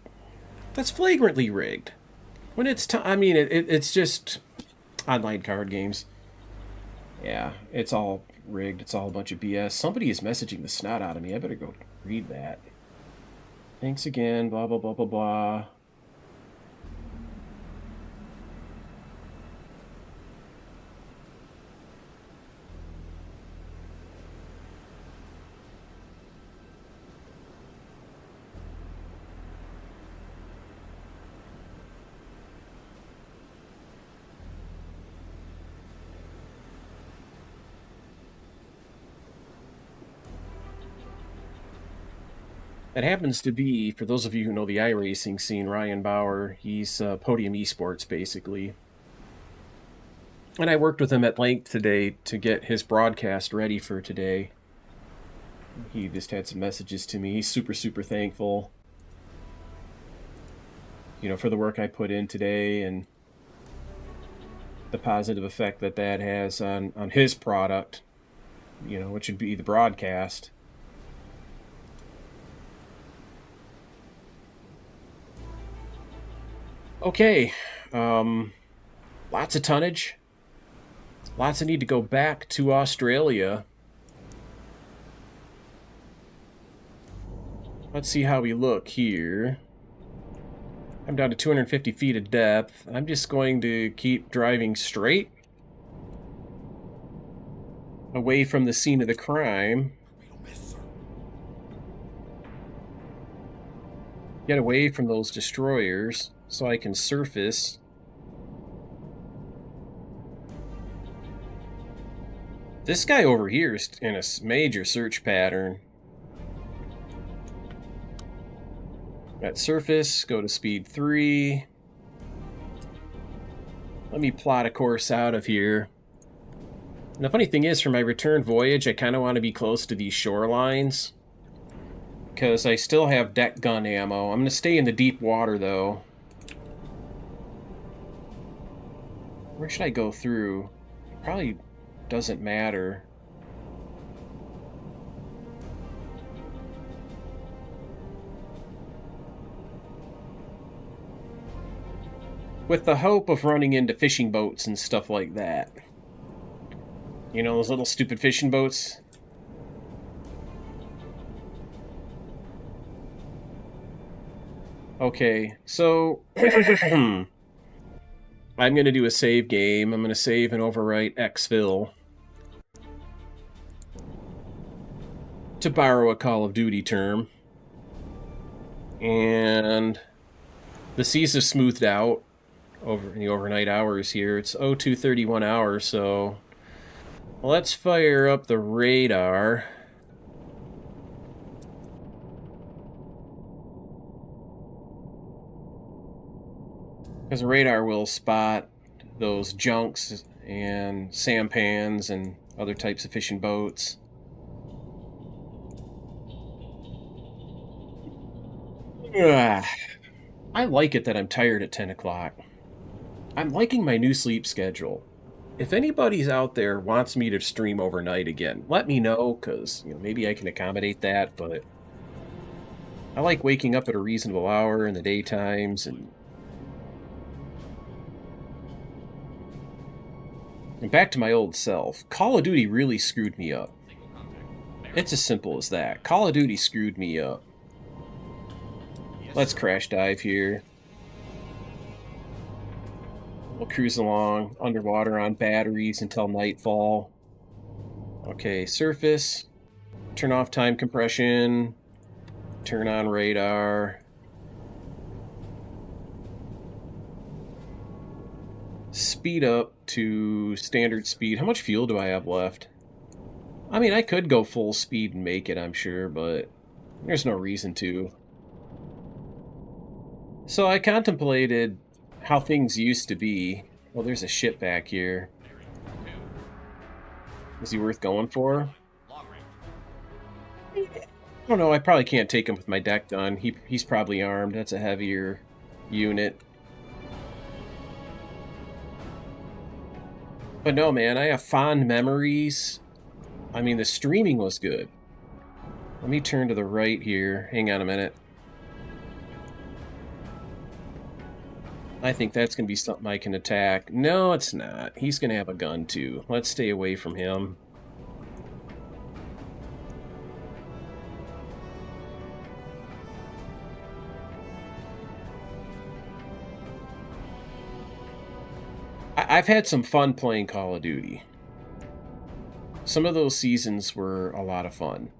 that's flagrantly rigged. When it's it's just online card games. Yeah, it's all rigged. It's all a bunch of BS. Somebody is messaging the snot out of me. I better go read that. Thanks again, blah, blah, blah, blah, blah. It happens to be, for those of you who know the iRacing scene, Ryan Bauer. He's Podium Esports, basically. And I worked with him at length today to get his broadcast ready for today. He just had some messages to me. He's super, super thankful, for the work I put in today and the positive effect that has on his product, which would be the broadcast. Okay, lots of tonnage. Lots of need to go back to Australia. Let's see how we look here. I'm down to 250 feet of depth. I'm just going to keep driving straight away from the scene of the crime. We don't miss, sir. Get away from those destroyers so I can surface. This guy over here is in a major search pattern. At surface, go to speed 3. Let me plot a course out of here. And the funny thing is, for my return voyage, I kind of want to be close to these shorelines, because I still have deck gun ammo. I'm going to stay in the deep water, though. Where should I go through? Probably doesn't matter. With the hope of running into fishing boats and stuff like that. You know, those little stupid fishing boats? Okay, so... I'm going to do a save game. I'm going to save and overwrite exfil. To borrow a Call of Duty term. And... the seas have smoothed out over the overnight hours here. It's 02:31 hours, so let's fire up the radar. Because the radar will spot those junks and sampans and other types of fishing boats. Ugh. I like it that I'm tired at 10 o'clock. I'm liking my new sleep schedule. If anybody's out there wants me to stream overnight again, let me know, because maybe I can accommodate that, but I like waking up at a reasonable hour in the daytimes, and back to my old self. Call of Duty really screwed me up. It's as simple as that. Call of Duty screwed me up. Let's crash dive here. We'll cruise along underwater on batteries until nightfall. Okay, surface. Turn off time compression. Turn on radar. Speed up to standard speed. How much fuel do I have left? I mean, I could go full speed and make it, I'm sure, but there's no reason to. So I contemplated how things used to be. Well, there's a ship back here. Is he worth going for? I don't know, I probably can't take him with my deck gun. He's probably armed. That's a heavier unit. But no, man, I have fond memories. I mean, the streaming was good. Let me turn to the right here. Hang on a minute. I think that's going to be something I can attack. No, it's not. He's going to have a gun, too. Let's stay away from him. I've had some fun playing Call of Duty. Some of those seasons were a lot of fun.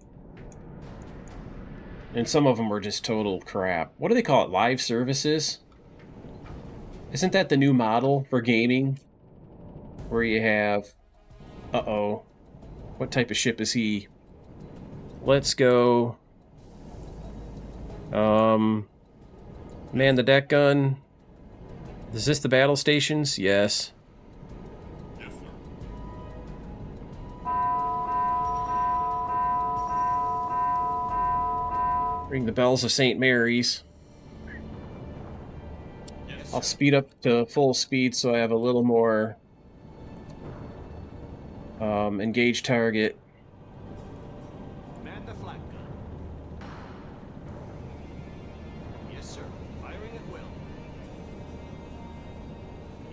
And some of them were just total crap. What do they call it? Live services? Isn't that the new model for gaming? Where you have... Uh-oh. What type of ship is he? Let's go... Man the deck gun. Is this the battle stations? Yes. Yes, sir. Ring the bells of St. Mary's. I'll speed up to full speed so I have a little more engaged target. Man the flag gun. Yes, sir. Firing at will.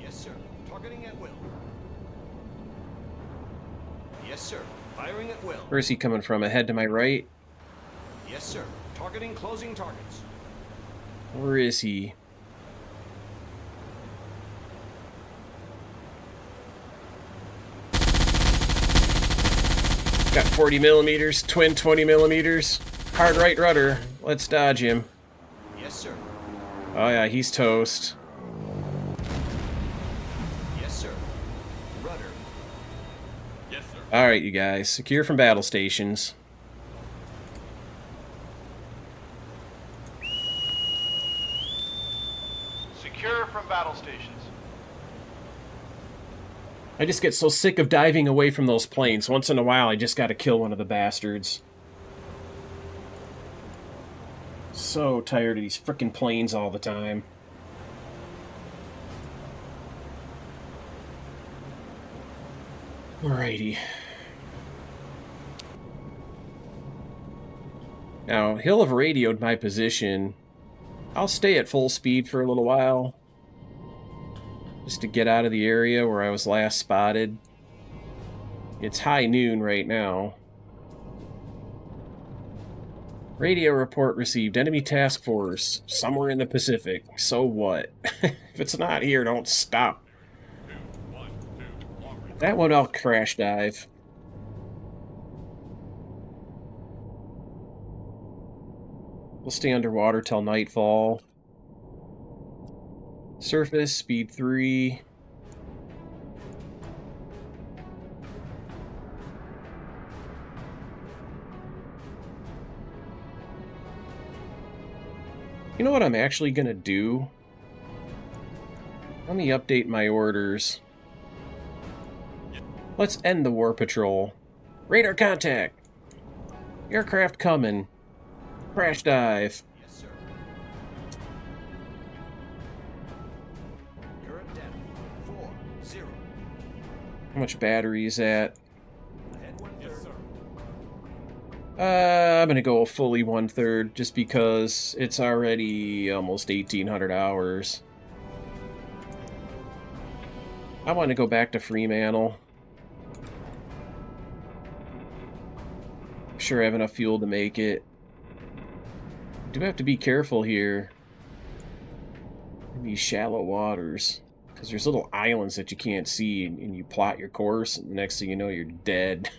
Yes, sir. Targeting at will. Yes, sir. Firing at will. Where's he coming from? Ahead to my right? Yes, sir. Targeting closing targets. Where is he? Got 40 millimeters, twin 20 millimeters. Hard right rudder. Let's dodge him. Yes, sir. Oh yeah, he's toast. Yes, sir. Rudder. Yes, sir. Alright, you guys. Secure from battle stations. Secure from battle stations. I just get so sick of diving away from those planes. Once in a while, I just gotta kill one of the bastards. So tired of these frickin' planes all the time. Alrighty. Now, he'll have radioed my position. I'll stay at full speed for a little while, just to get out of the area where I was last spotted. It's high noon right now. Radio report received. Enemy task force somewhere in the Pacific. So what? If it's not here, don't stop. 2, 1, 2, long range. That one I'll crash dive. We'll stay underwater till nightfall. Surface, speed 3. You know what I'm actually gonna do? Let me update my orders. Let's end the war patrol. Radar contact! Aircraft coming. Crash dive. Yes, sir. Current depth 40. How much battery is that? Ahead 1/3. Yes, sir. I'm gonna go fully 1/3 just because it's already almost 1,800 hours. I want to go back to Fremantle. I'm sure I have enough fuel to make it. Do have to be careful here in these shallow waters, because there's little islands that you can't see, and you plot your course, and the next thing you know, you're dead.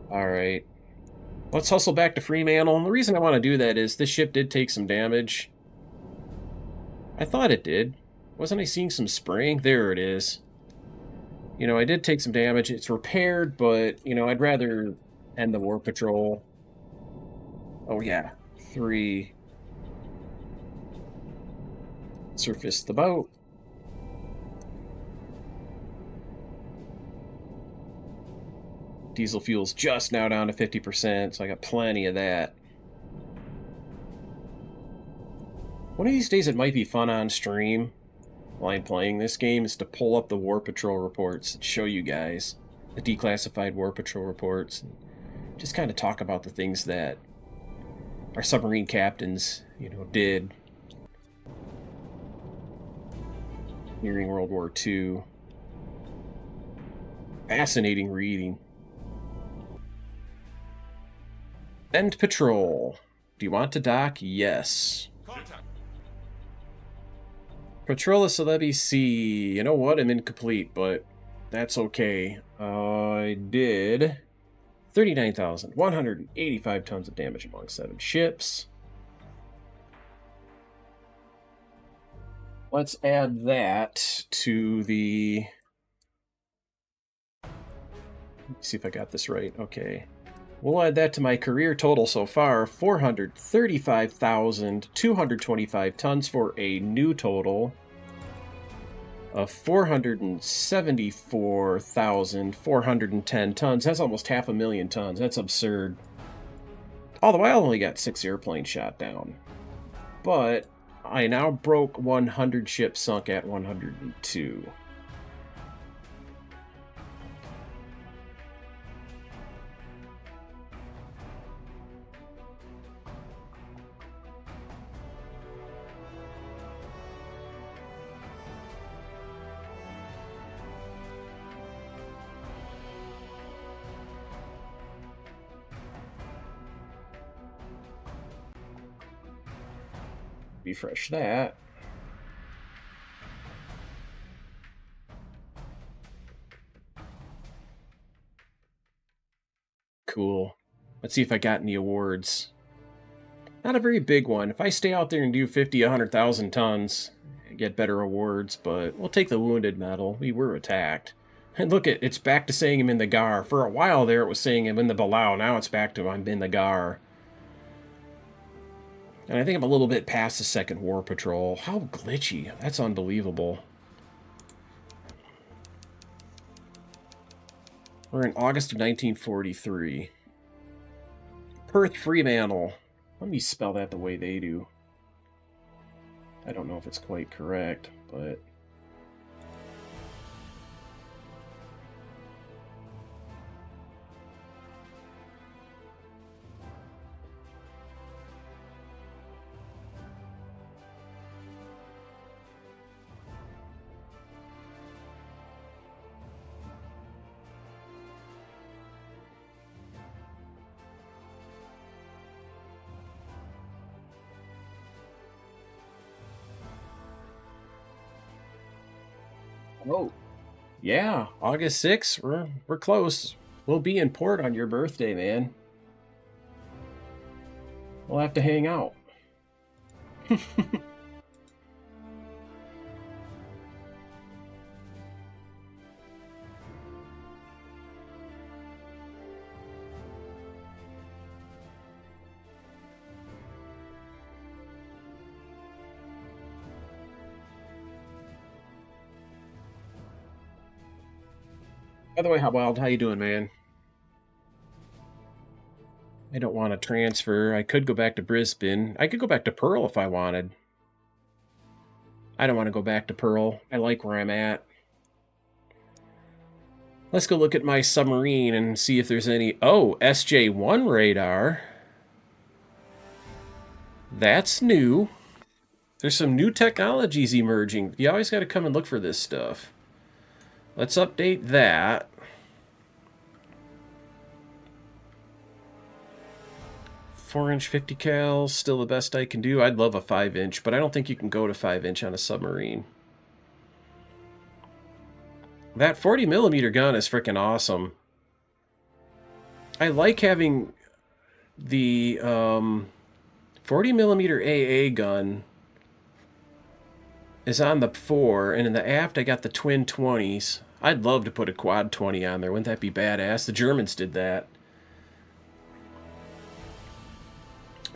Alright. Let's hustle back to Fremantle, and the reason I want to do that is this ship did take some damage. I thought it did. Wasn't I seeing some spraying? There it is. You know, I did take some damage. It's repaired, but, you know, I'd rather end the war patrol. Oh, yeah. 3. Surface the boat. Diesel fuel's just now down to 50%, so I got plenty of that. One of these days it might be fun on stream while I'm playing this game is to pull up the War Patrol reports and show you guys the declassified War Patrol reports. And just kind of talk about the things that our submarine captains, you know, did during World War II. Fascinating reading. End patrol. Do you want to dock? Yes. Contact. Patrol of Celebi C. You know what? I'm incomplete, but that's okay. I did 39,185 tons of damage among 7 ships. Let's add that to the... Let's see if I got this right. Okay. We'll add that to my career total so far, 435,225 tons for a new total of 474,410 tons. That's almost 500,000 tons. That's absurd. All the while, I only got 6 airplanes shot down. But I now broke 100 ships sunk at 102. Refresh that. Cool. Let's see if I got any awards. Not a very big one. If I stay out there and do 50, 100,000 tons, I get better awards, but we'll take the Wounded Medal. We were attacked. And look, it's back to saying I'm in the GAR. For a while there, it was saying I'm in the BALAO. Now it's back to I'm in the GAR. And I think I'm a little bit past the second war patrol. How glitchy. That's unbelievable. We're in August of 1943. Perth-Fremantle. Let me spell that the way they do. I don't know if it's quite correct, but... Oh, yeah, August 6th. We're close. We'll be in port on your birthday, man. We'll have to hang out. By the way, how you doing, man? I don't want to transfer. I could go back to Brisbane. I could go back to Pearl if I wanted. I don't want to go back to Pearl. I like where I'm at. Let's go look at my submarine and see if there's any... Oh, SJ-1 radar. That's new. There's some new technologies emerging. You always got to come and look for this stuff. Let's update that. Four-inch 50 cal, still the best I can do. I'd love a 5-inch, but I don't think you can go to 5-inch on a submarine. That 40mm gun is freaking awesome. I like having the 40mm AA gun is on the fore, and in the aft I got the twin 20s. I'd love to put a quad 20 on there. Wouldn't that be badass? The Germans did that.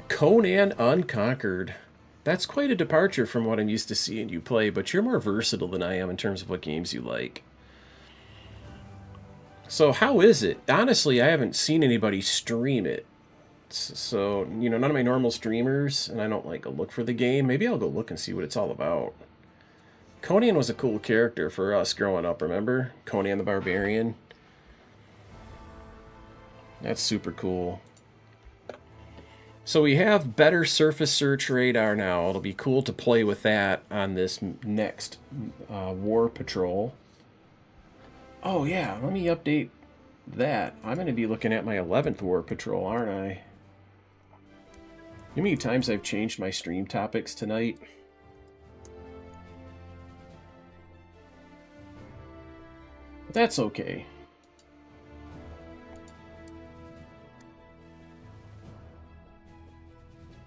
Conan Unconquered. That's quite a departure from what I'm used to seeing you play, but you're more versatile than I am in terms of what games you like. So how is it? Honestly, I haven't seen anybody stream it. So, you know, none of my normal streamers, and I don't like go look for the game. Maybe I'll go look and see what it's all about. Conan was a cool character for us growing up, remember? Conan the Barbarian. That's super cool. So we have better surface search radar now. It'll be cool to play with that on this next war patrol. Oh yeah, let me update that. I'm going to be looking at my 11th war patrol, aren't I? You know how many times I've changed my stream topics tonight? But that's okay.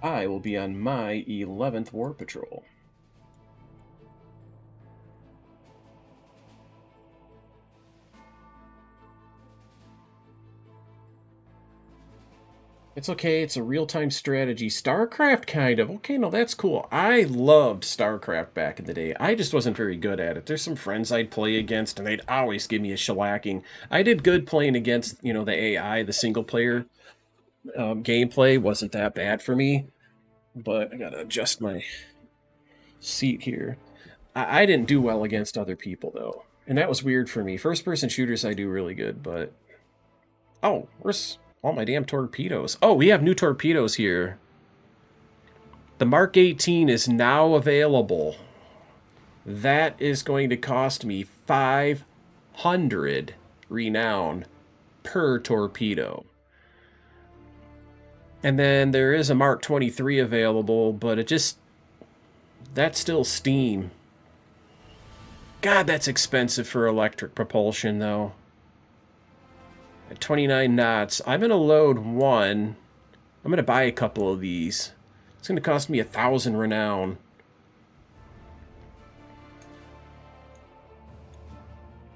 I will be on my 11th war patrol. It's okay, it's a real-time strategy. StarCraft, kind of. Okay, no, that's cool. I loved StarCraft back in the day. I just wasn't very good at it. There's some friends I'd play against, and they'd always give me a shellacking. I did good playing against, you know, the AI, the single-player gameplay wasn't that bad for me. But I gotta adjust my seat here. I didn't do well against other people, though. And that was weird for me. First-person shooters, I do really good, but... Oh, where's... all my damn torpedoes. Oh, we have new torpedoes here. The Mark 18 is now available. That is going to cost me 500 renown per torpedo. And then there is a Mark 23 available, but it just... That's still steam. God, that's expensive for electric propulsion, though. At 29 knots, I'm going to load one. I'm going to buy a couple of these. It's going to cost me 1,000 renown.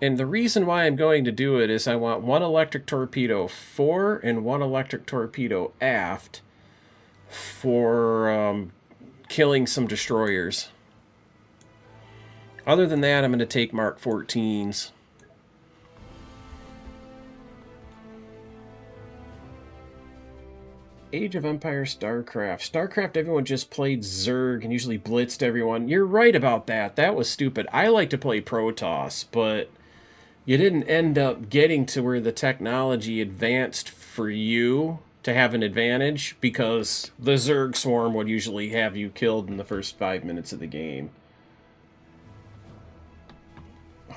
And the reason why I'm going to do it is I want one electric torpedo fore and one electric torpedo aft for killing some destroyers. Other than that, I'm going to take Mark 14s. Age of Empire StarCraft. StarCraft, everyone just played Zerg and usually blitzed everyone. You're right about that. That was stupid. I like to play Protoss, but you didn't end up getting to where the technology advanced for you to have an advantage because the Zerg swarm would usually have you killed in the first 5 minutes of the game.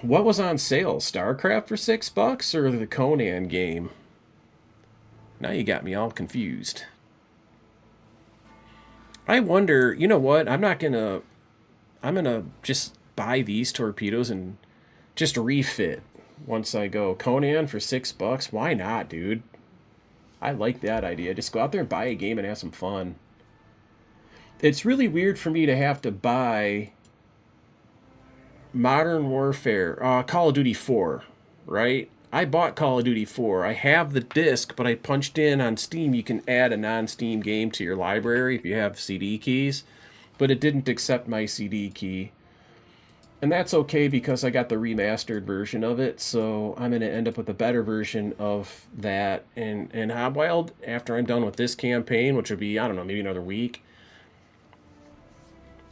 What was on sale? StarCraft for $6 or the Conan game? Now you got me all confused. I wonder, you know what? I'm gonna just buy these torpedoes and just refit once I go. Conan for $6? Why not, dude? I like that idea. Just go out there and buy a game and have some fun. It's really weird for me to have to buy Modern Warfare, Call of Duty 4, right? I bought Call of Duty 4. I have the disc, but I punched in on Steam. You can add a non-Steam game to your library if you have CD keys, but it didn't accept my CD key. And that's okay because I got the remastered version of it, so I'm going to end up with a better version of that. And Hobwild, after I'm done with this campaign, which will be, I don't know, maybe another week,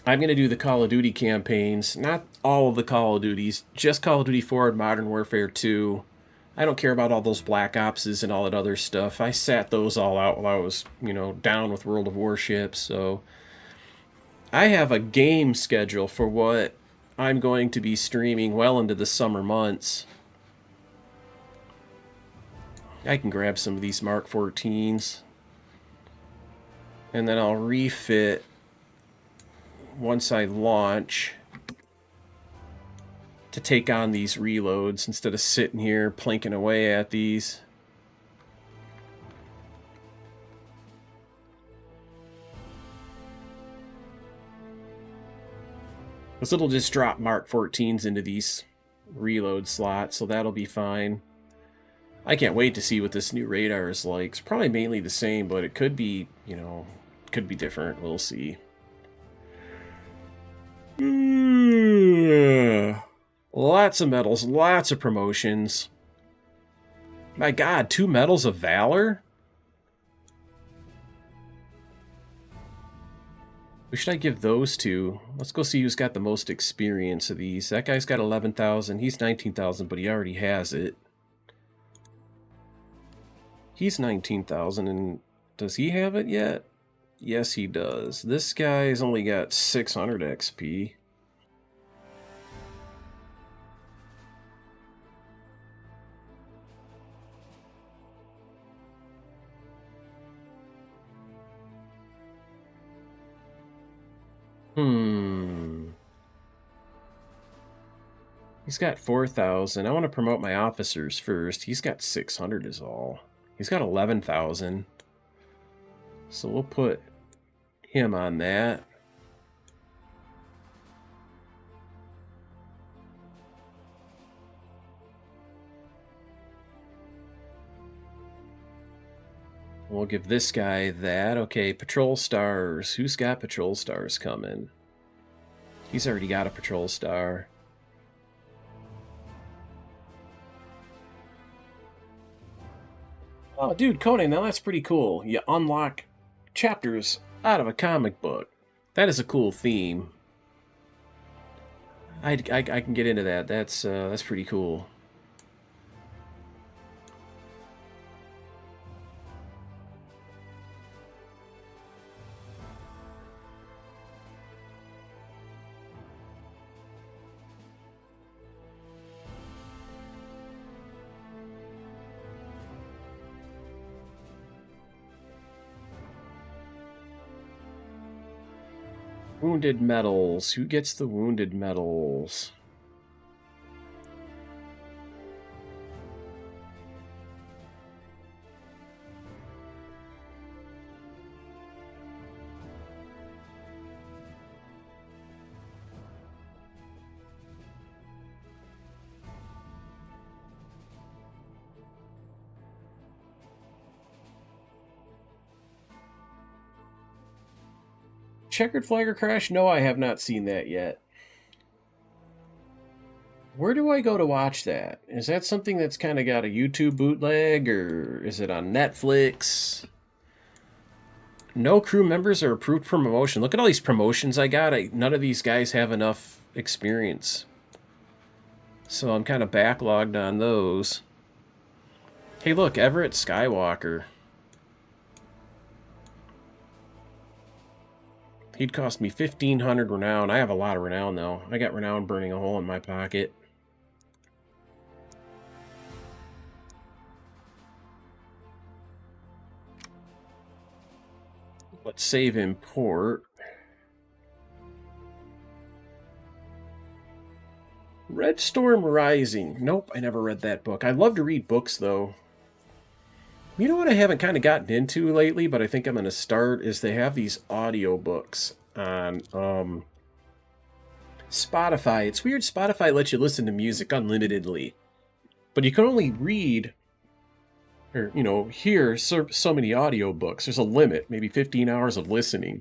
I'm going to do the Call of Duty campaigns. Not all of the Call of Duties, just Call of Duty 4 and Modern Warfare 2. I don't care about all those Black Opses and all that other stuff. I sat those all out while I was, down with World of Warships. So I have a game schedule for what I'm going to be streaming well into the summer months. I can grab some of these Mark 14s. And then I'll refit once I launch to take on these reloads instead of sitting here plinking away at these. This will just drop Mark 14s into these reload slots, so that'll be fine. I can't wait to see what this new radar is like. It's probably mainly the same, but it could be, could be different. We'll see. Lots of medals, lots of promotions. My God, 2 medals of valor? Who should I give those to? Let's go see who's got the most experience of these. That guy's got 11,000. He's 19,000, but he already has it. He's 19,000, and does he have it yet? Yes, he does. This guy's only got 600 XP. He's got 4,000. I want to promote my officers first. He's got 600 is all. He's got 11,000. So we'll put him on that. We'll give this guy that. Okay, patrol stars. Who's got patrol stars coming? He's already got a patrol star. Oh, dude, Conan, now that's pretty cool. You unlock chapters out of a comic book. That is a cool theme. I can get into that. That's pretty cool. Wounded medals. Who gets the wounded medals? Checkered Flag or Crash? No, I have not seen that yet. Where do I go to watch that? Is that something that's kind of got a YouTube bootleg, or is it on Netflix? No crew members are approved for promotion. Look at all these promotions I got. None of these guys have enough experience. So I'm kind of backlogged on those. Hey, look, Everett Skywalker. He'd cost me 1,500 renown. I have a lot of renown, though. I got renown burning a hole in my pocket. Let's save import. Red Storm Rising. Nope, I never read that book. I love to read books, though. You know what I haven't kind of gotten into lately, but I think I'm going to start, is they have these audiobooks on Spotify. It's weird, Spotify lets you listen to music unlimitedly, but you can only read, or, you know, hear so many audiobooks. There's a limit, maybe 15 hours of listening.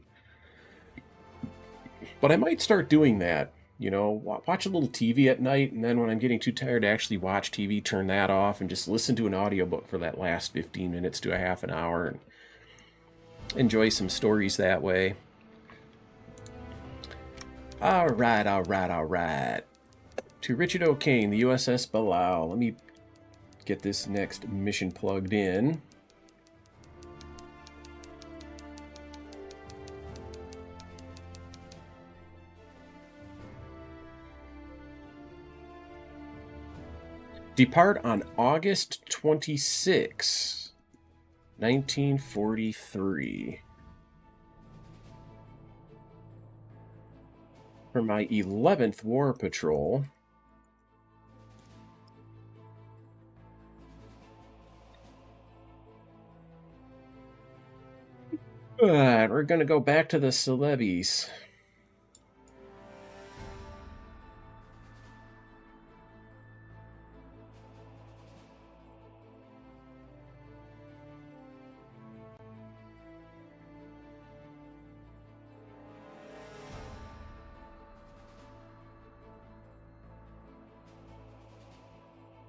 But I might start doing that. You know, watch a little TV at night, and then when I'm getting too tired to actually watch TV, turn that off and just listen to an audiobook for that last 15 minutes to a half an hour and enjoy some stories that way. All right. To Richard O'Kane, the USS BALAO. Let me get this next mission plugged in. Depart on August 26, 1943. For my 11th war patrol. Alright, we're going to go back to the Celebes.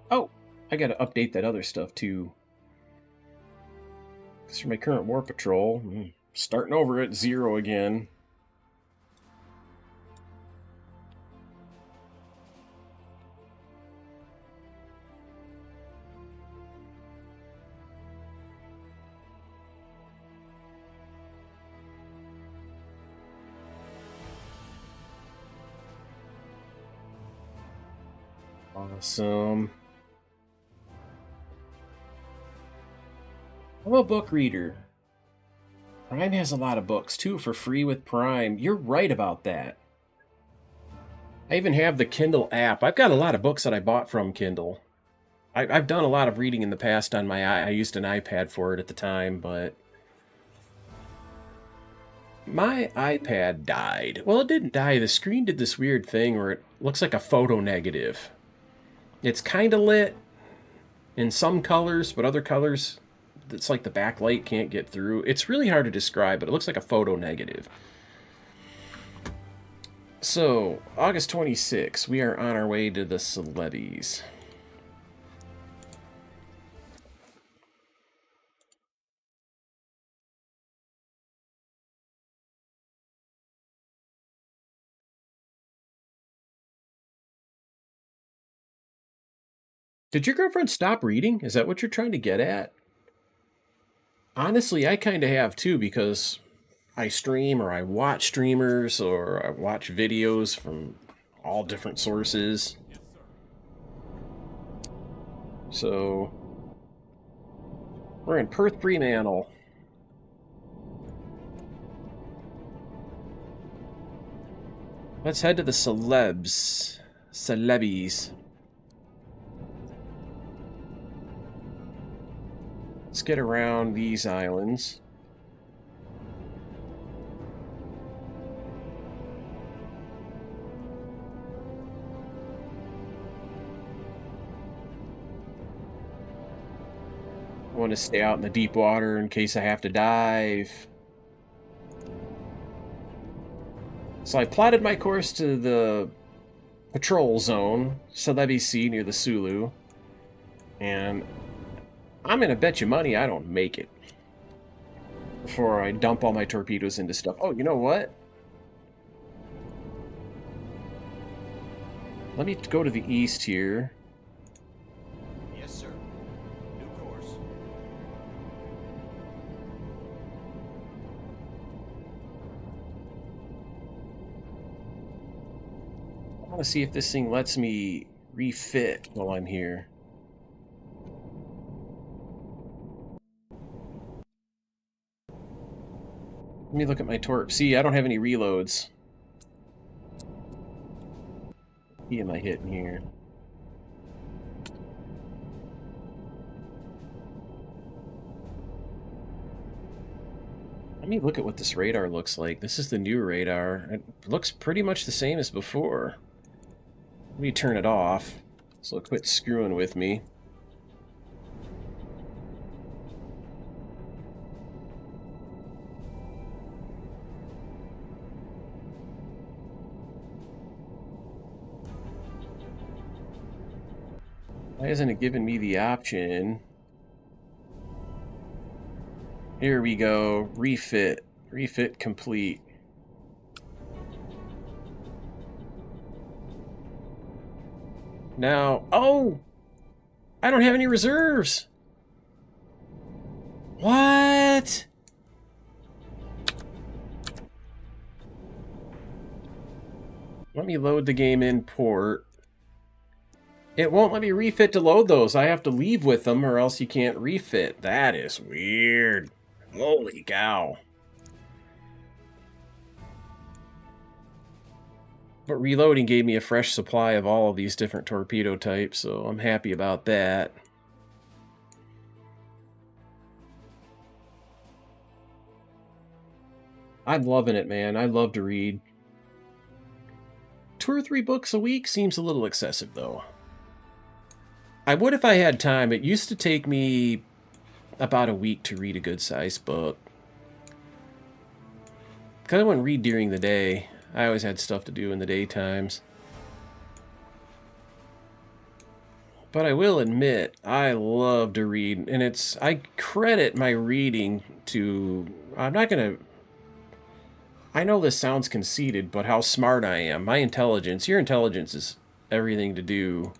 Oh, I gotta update that other stuff too. Because for my current war patrol, I'm starting over at 0 again. Awesome. I'm a book reader. Prime has a lot of books, too, for free with Prime. You're right about that. I even have the Kindle app. I've got a lot of books that I bought from Kindle. I've done a lot of reading in the past on my I used an iPad for it at the time, but my iPad died. Well, it didn't die. The screen did this weird thing where it looks like a photo negative. It's kind of lit in some colors, but other colors, it's like the backlight can't get through. It's really hard to describe, but it looks like a photo negative. So, August 26, we are on our way to the Celebes. Did your girlfriend stop reading? Is that what you're trying to get at? Honestly, I kind of have too, because I stream or I watch streamers or I watch videos from all different sources. So, we're in Perth-Fremantle. Let's head to the celebs. Celebbies. Let's get around these islands. I want to stay out in the deep water in case I have to dive. So I plotted my course to the patrol zone, Celebi Sea near the Sulu, and I'm gonna bet you money I don't make it before I dump all my torpedoes into stuff. Oh, you know what? Let me go to the east here. Yes, sir. New course. I want to see if this thing lets me refit while I'm here. Let me look at my torp. See, I don't have any reloads. What key am I hitting here? Let me look at what this radar looks like. This is the new radar. It looks pretty much the same as before. Let me turn it off, so it'll quit screwing with me. Why isn't it giving me the option? Here we go. Refit. Refit complete. Now, oh! I don't have any reserves! What? Let me load the game in port. It won't let me refit to load those. I have to leave with them or else you can't refit. That is weird. Holy cow. But reloading gave me a fresh supply of all of these different torpedo types, so I'm happy about that. I'm loving it, man. I love to read. 2 or 3 books a week seems a little excessive, though. I would if I had time. It used to take me about a week to read a good-sized book. Because I wouldn't read during the day. I always had stuff to do in the daytimes. But I will admit, I love to read, and I credit my reading to, I'm not going to, I know this sounds conceited, but how smart I am. My intelligence, your intelligence is everything to do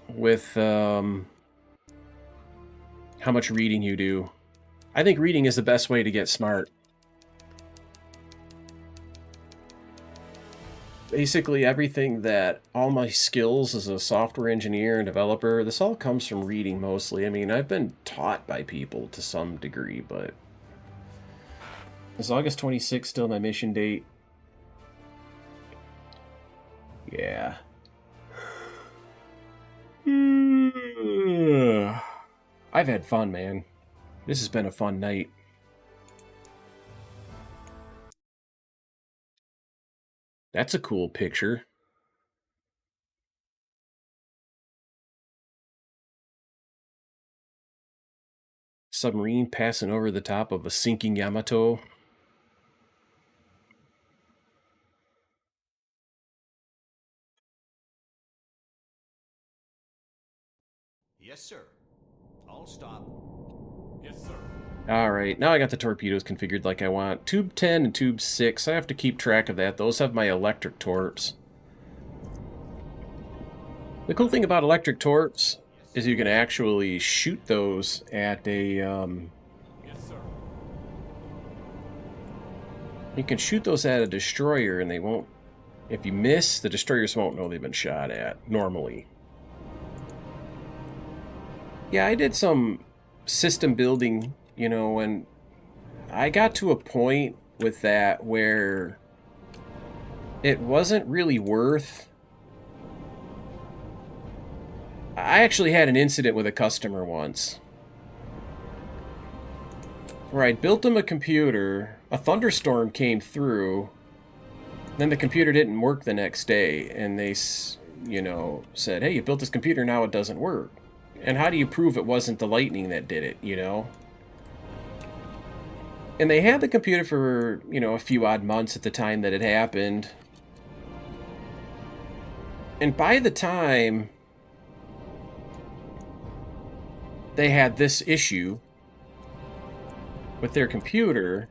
with how much reading you do. I think reading is the best way to get smart. Basically everything that, all my skills as a software engineer and developer, this all comes from reading mostly. I mean, I've been taught by people to some degree, but is August 26th still my mission date? Yeah. I've had fun, man. This has been a fun night. That's a cool picture. Submarine passing over the top of a sinking Yamato. Yes, sir. I'll stop. Yes, sir. Alright, now I got the torpedoes configured like I want. Tube 10 and Tube 6, I have to keep track of that. Those have my electric torps. The cool thing about electric torps is you can actually shoot those at a, Yes, sir. you can shoot those at a destroyer and they won't, if you miss, the destroyers won't know they've been shot at, normally. Yeah, I did some system building, you know, and I got to a point with that where it wasn't really worth... I actually had an incident with a customer once where I'd built them a computer, a thunderstorm came through, then the computer didn't work the next day, and they, you know, said, hey, you built this computer, now it doesn't work. And how do you prove it wasn't the lightning that did it, you know? And they had the computer for, you know, a few odd months at the time that it happened. And by the time they had this issue with their computer,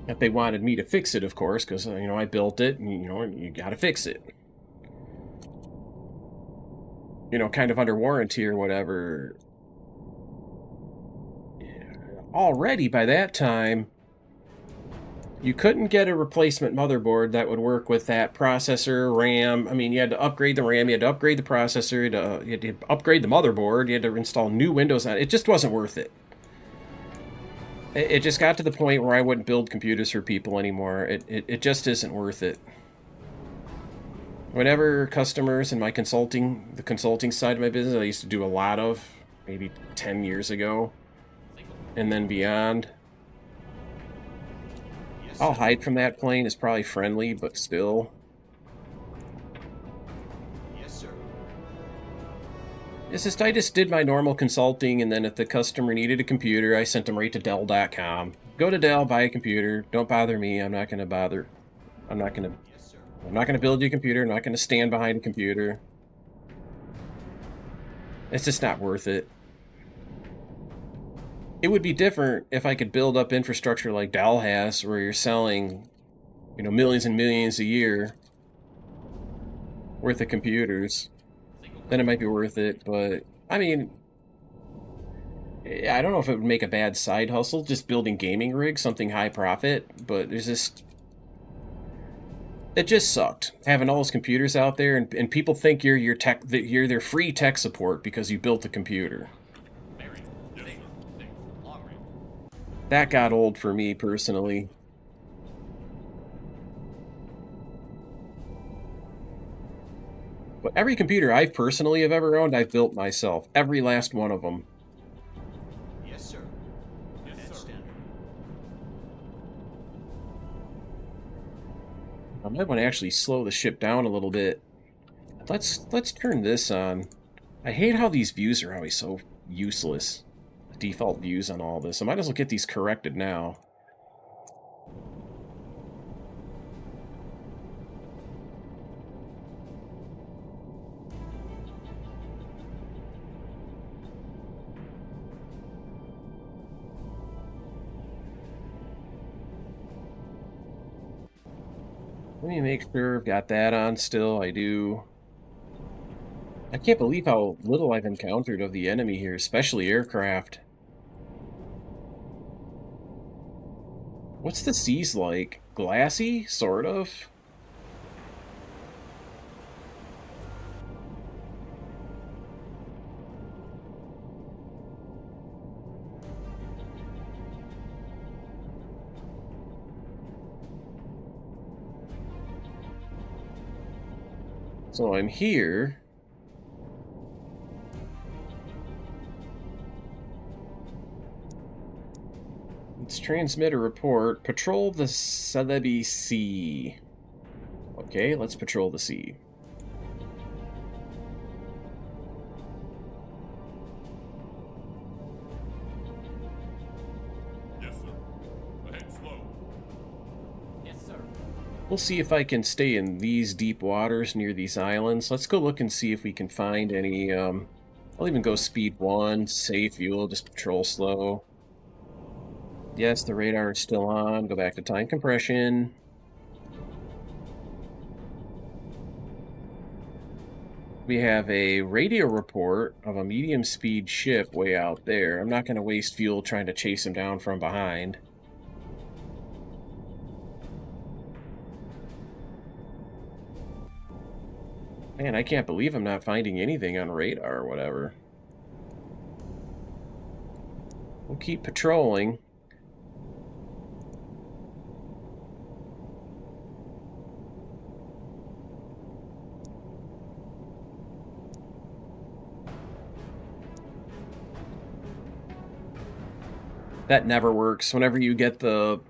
that they wanted me to fix it, of course, because, you know, I built it, and, you know, you gotta fix it. You know, kind of under warranty or whatever. Already, by that time, you couldn't get a replacement motherboard that would work with that processor, RAM. I mean, you had to upgrade the RAM, you had to upgrade the processor, you had to upgrade the motherboard, you had to install new Windows on it. It just wasn't worth it. It just got to the point where I wouldn't build computers for people anymore. It just isn't worth it. Whenever customers in my the consulting side of my business, I used to do a lot of, maybe 10 years ago, and then beyond. I'll hide from that plane. It's probably friendly, but still. Yes, sir. It's just, I just did my normal consulting, and then if the customer needed a computer, I sent them right to Dell.com. Go to Dell, buy a computer. Don't bother me. I'm not going to bother. I'm not going to build you a computer. I'm not going to stand behind a computer. It's just not worth it. It would be different if I could build up infrastructure like Dell has, where you're selling, you know, millions and millions a year worth of computers. Then it might be worth it, but, I mean, I don't know if it would make a bad side hustle, just building gaming rigs, something high profit, but there's just... It just sucked, having all those computers out there, and people think you're their free tech support because you built a computer. That got old for me, personally. But every computer I personally have ever owned, I've built myself. Every last one of them. Yes, sir. Yes, At sir. standard. I might want to actually slow the ship down a little bit. Let's turn this on. I hate how these views are always so useless. Default views on all this. I might as well get these corrected now. Let me make sure I've got that on still. I do. I can't believe how little I've encountered of the enemy here, especially aircraft. What's the seas like? Glassy? Sort of? So I'm here. Let's transmit a report. Patrol the Celebi Sea. Okay, let's patrol the sea. Yes, sir. Ahead slow. Yes, sir. We'll see if I can stay in these deep waters near these islands. Let's go look and see if we can find any, I'll even go speed 1, save fuel, just patrol slow. Yes, the radar is still on. Go back to time compression. We have a radio report of a medium speed ship way out there. I'm not going to waste fuel trying to chase him down from behind. Man, I can't believe I'm not finding anything on radar or whatever. We'll keep patrolling. That never works. Whenever you get the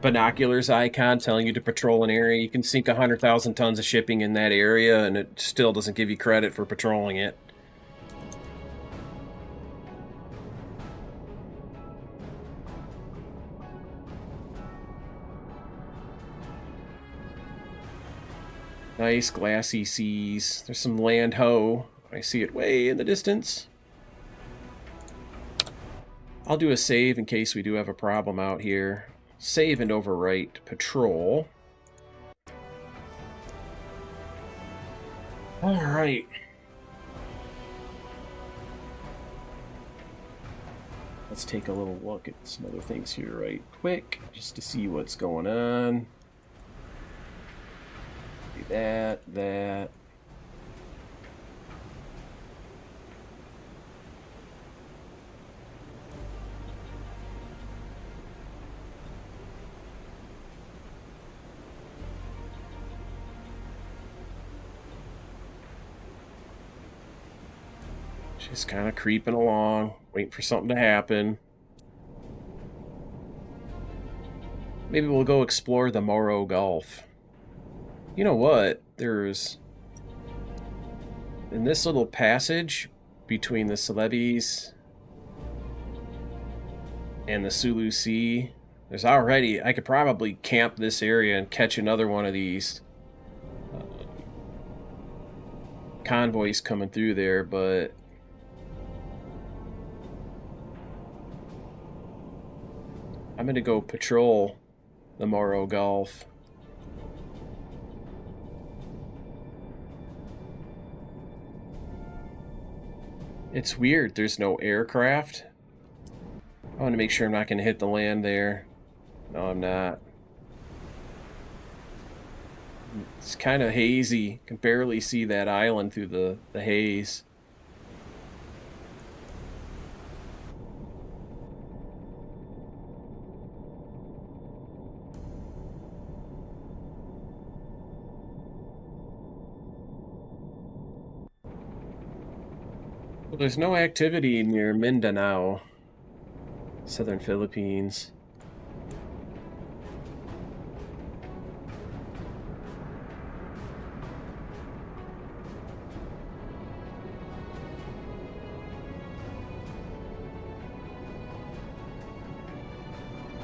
binoculars icon telling you to patrol an area, you can sink 100,000 tons of shipping in that area, and it still doesn't give you credit for patrolling it. Nice glassy seas. There's some land ho. I see it way in the distance. I'll do a save in case we do have a problem out here. Save and overwrite patrol. Alright. Let's take a little look at some other things here right quick, just to see what's going on. That. Just kind of creeping along, waiting for something to happen. Maybe we'll go explore the Morro Gulf. You know what? There's... in this little passage between the Celebes and the Sulu Sea, there's already... I could probably camp this area and catch another one of these convoys coming through there, but... I'm gonna go patrol the Morro Gulf. It's weird, there's no aircraft. I want to make sure I'm not going to hit the land there. No, I'm not. It's kind of hazy. You can barely see that island through the haze. Well, there's no activity near Mindanao, southern Philippines.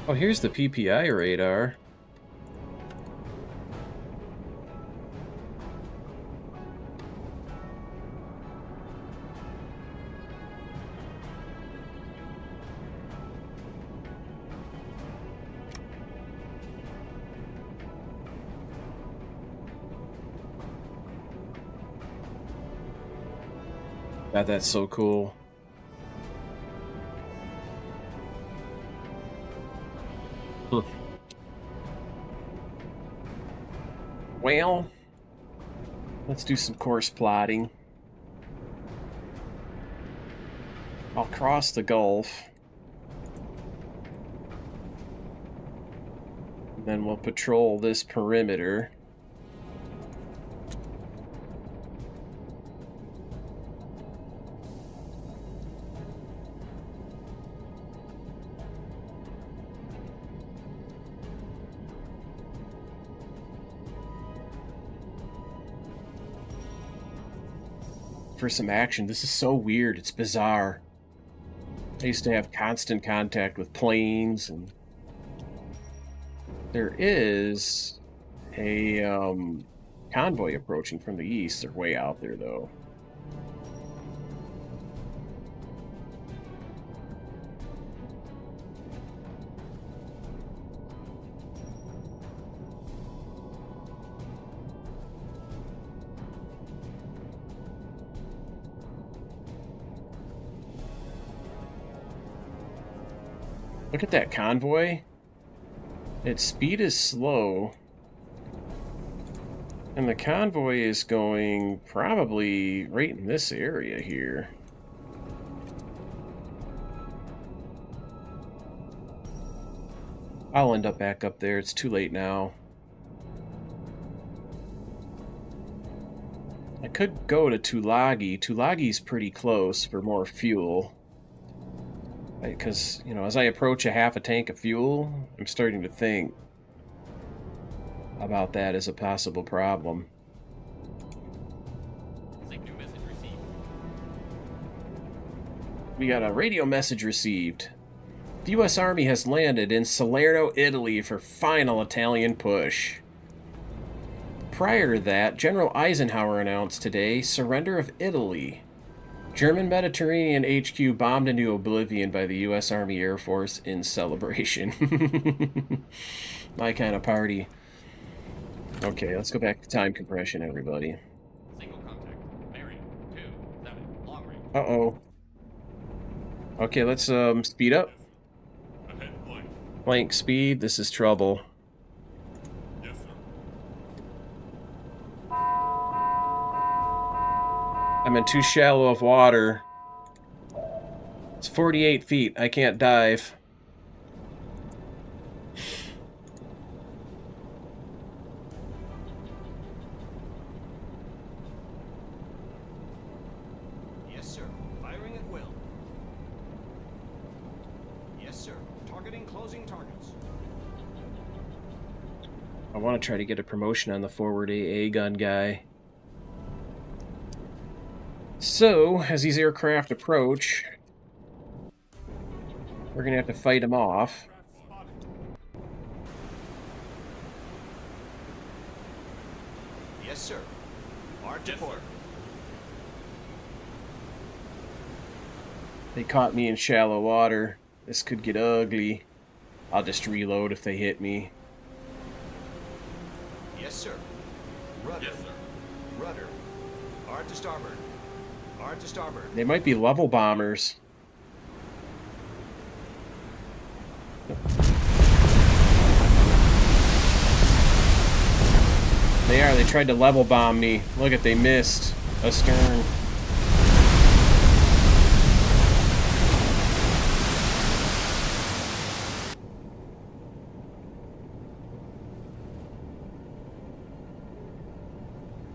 Oh, here's the PPI radar. God, that's so cool. Well, let's do some course plotting. I'll cross the Gulf. And then we'll patrol this perimeter. For some action. This is so weird. It's bizarre. I used to have constant contact with planes, and there is a convoy approaching from the east. They're way out there, though. Look at that convoy. Its speed is slow. And the convoy is going probably right in this area here. I'll end up back up there. It's too late now. I could go to Tulagi. Tulagi's pretty close for more fuel. Because, you know, as I approach a half a tank of fuel, I'm starting to think about that as a possible problem. New message received. We got a radio message received. The U.S. Army has landed in Salerno, Italy for final Italian push. Prior to that, General Eisenhower announced today surrender of Italy. German Mediterranean HQ bombed into oblivion by the U.S. Army Air Force in celebration. My kind of party. Okay, let's go back to time compression, everybody. Single contact. Bearing 27. Long range. Uh-oh. Okay, let's speed up. Ahead flank. Blank speed, this is trouble. Yes, sir. I'm in too shallow of water. It's 48 feet. I can't dive. Yes, sir. Firing at will. Yes, sir. Targeting closing targets. I want to try to get a promotion on the forward AA gun guy. So, as these aircraft approach, we're going to have to fight them off. Yes, sir. Art to Yes, port. sir. They caught me in shallow water. This could get ugly. I'll just reload if they hit me. Yes, sir. Rudder. Yes, sir. Rudder. Art to starboard. Art to starboard. They might be level bombers. They are. They tried to level bomb me. Look at, they missed astern.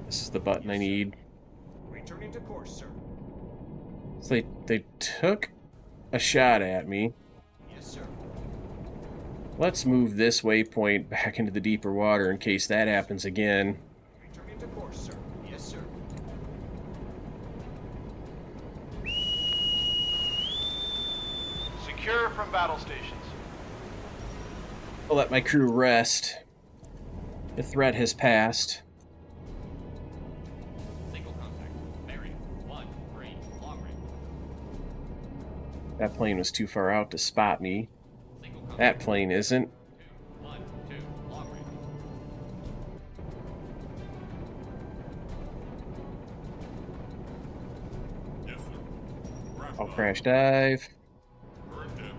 This is the button I need. Returning to course, sir. So they took a shot at me. Yes, sir. Let's move this waypoint back into the deeper water in case that happens again. Returning to course, sir. Yes, sir. Secure from battle stations. I'll let my crew rest. The threat has passed. Single contact. Bearing 13. Long range. That plane was too far out to spot me. Single contact. That plane isn't. 2. Long range. Yes, sir. I'll crash dive. Current depth.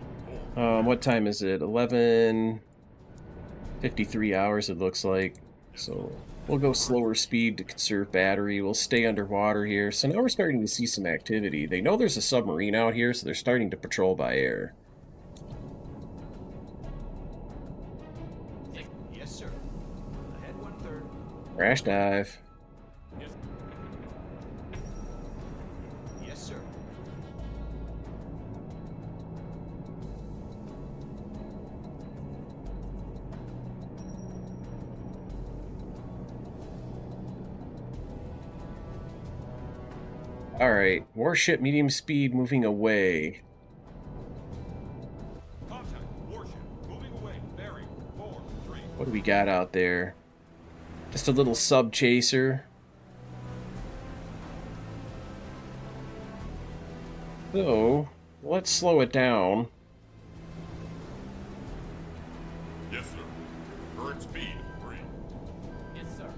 Full. What time is it? 11:53 hours it looks like. So we'll go slower speed to conserve battery. We'll stay underwater here. So now we're starting to see some activity. They know there's a submarine out here, so they're starting to patrol by air. Yes, sir. Ahead 1/3. Crash dive. Yes. Yes, sir. Alright, warship medium speed moving away. Contact. Warship. Moving away. Bearing 43. What do we got out there? Just a little sub chaser. So, let's slow it down. Yes, sir. Current speed 3. Yes, sir.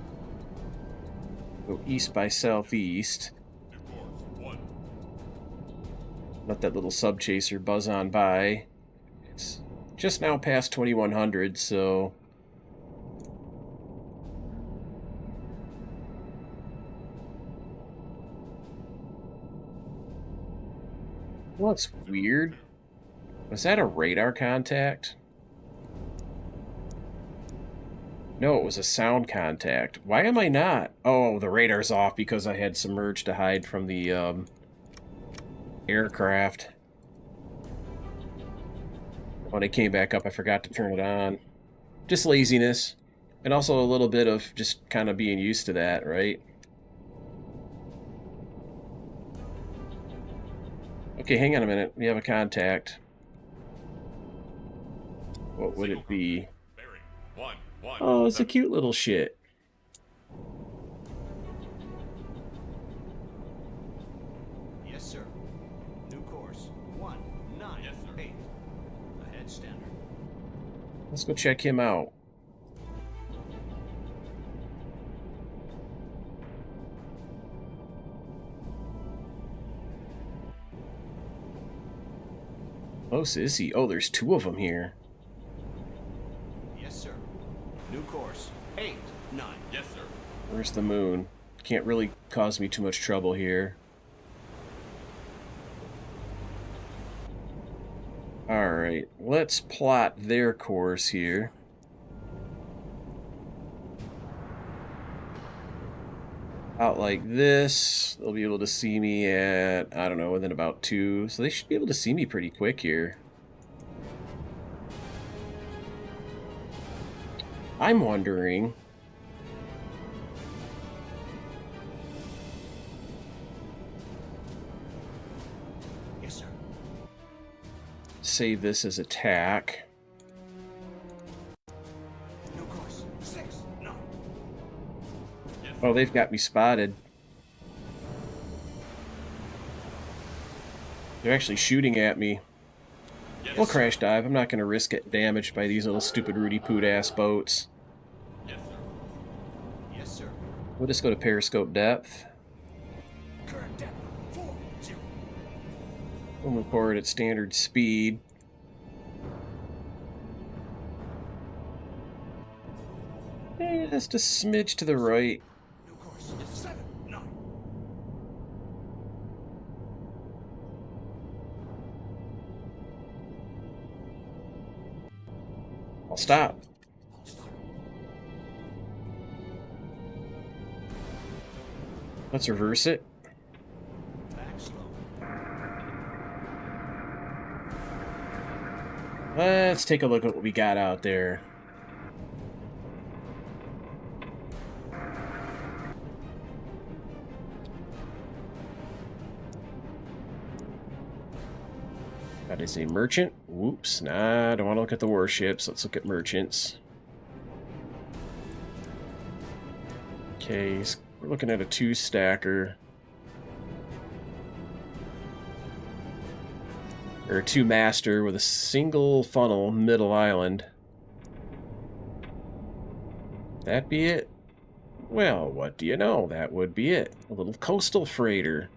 Go east by southeast. To course 1. Let that little sub chaser buzz on by. It's just now past 2100, so well, that's weird. Was that a radar contact? No, it was a sound contact. Why am I not? Oh, the radar's off because I had submerged to hide from the aircraft. When I came back up, I forgot to turn it on. Just laziness. And also a little bit of just kind of being used to that, right? Okay, hang on a minute. We have a contact. What would it be? Bearing 1-1. Oh, it's a cute little shit. Yes, sir. New course. 19. Yes, sir. 8. Ahead standard. Let's go check him out. Close is he? Oh, there's two of them here. Yes, sir. New course. 8. 9. Yes, sir. Where's the moon? Can't really cause me too much trouble here. Alright, let's plot their course here. Out like this, they'll be able to see me at, I don't know, within about 2. So they should be able to see me pretty quick here. I'm wondering... Yes, sir. Save this as attack. New course. 6. 9. Yes, sir. Oh, they've got me spotted. They're actually shooting at me. Yes, We'll sir. crash dive. I'm not going to risk getting damaged by these little stupid Rudy Poot ass boats. Yes, sir. Yes, sir. We'll just go to periscope depth. Current depth. 40. We'll move forward at standard speed. Just a smidge to the right. New course. 7. 9. I'll stop. Let's reverse it. Back slow. Let's take a look at what we got out there. That is a merchant. Whoops. Nah, I don't want to look at the warships. Let's look at merchants. Okay, so we're looking at a 2-stacker. Or a 2-master with a single funnel middle island. That be it? Well, what do you know? That would be it. A little coastal freighter.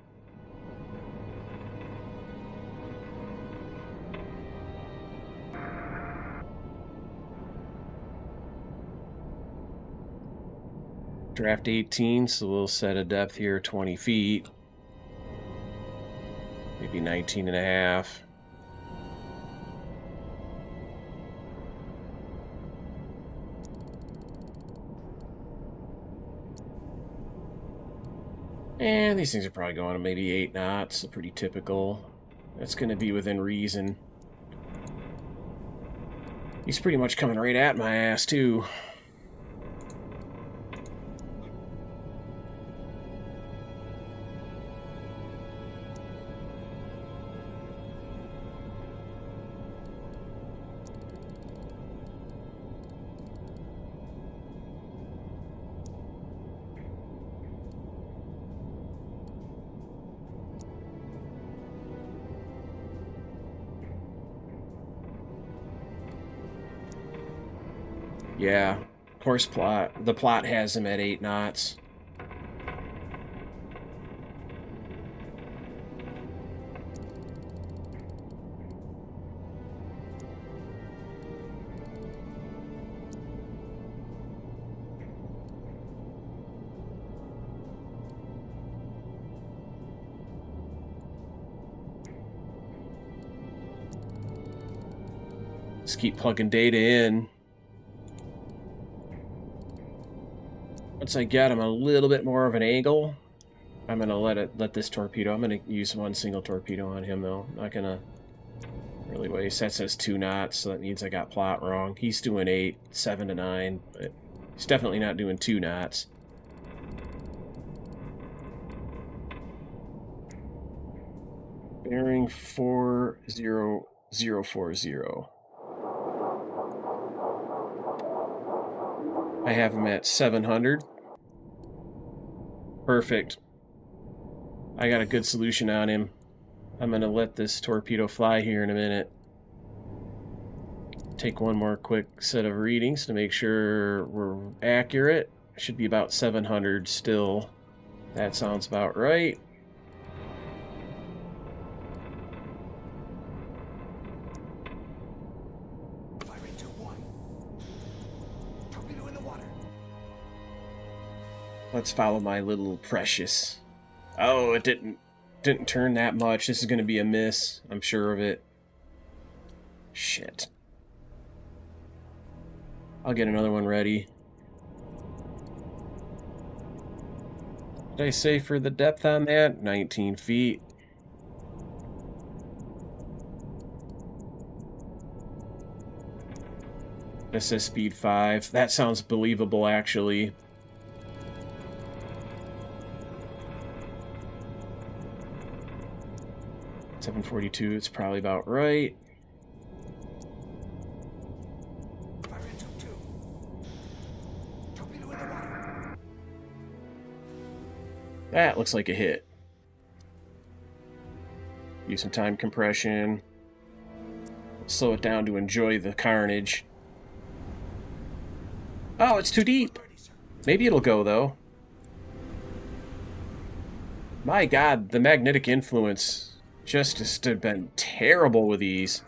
Draft 18, so we'll set a depth here 20 feet. Maybe 19 and a half. And these things are probably going to maybe 8 knots, so pretty typical. That's going to be within reason. He's pretty much coming right at my ass, too. Yeah, course plot. The plot has him at 8 knots. Just keep plugging data in. Once I get him a little bit more of an angle, I'm gonna let this torpedo. I'm gonna use one single torpedo on him though. I'm not gonna Really waste. That says 2 knots, so that means I got plot wrong. He's doing 8, 7 to 9, but he's definitely not doing 2 knots. Bearing 40040. I have him at 700. Perfect. I got a good solution on him. I'm going to let this torpedo fly here in a minute. Take one more quick set of readings to make sure we're accurate. Should be about 700 still. That sounds about right. Firing 2-1. Torpedo in the water. Let's follow my little precious. Oh, it didn't turn that much. This is going to be a miss. I'm sure of it. Shit. I'll get another one ready. Did I say for the depth on that? 19 feet. SS speed 5. That sounds believable, actually. .742, it's probably about right. Firing 2-2. Torpedo in the water. That looks like a hit. Use some time compression. Slow it down to enjoy the carnage. Oh, it's too deep. Ready, sir. Maybe it'll go, though. My God, the magnetic influence just has been terrible with these.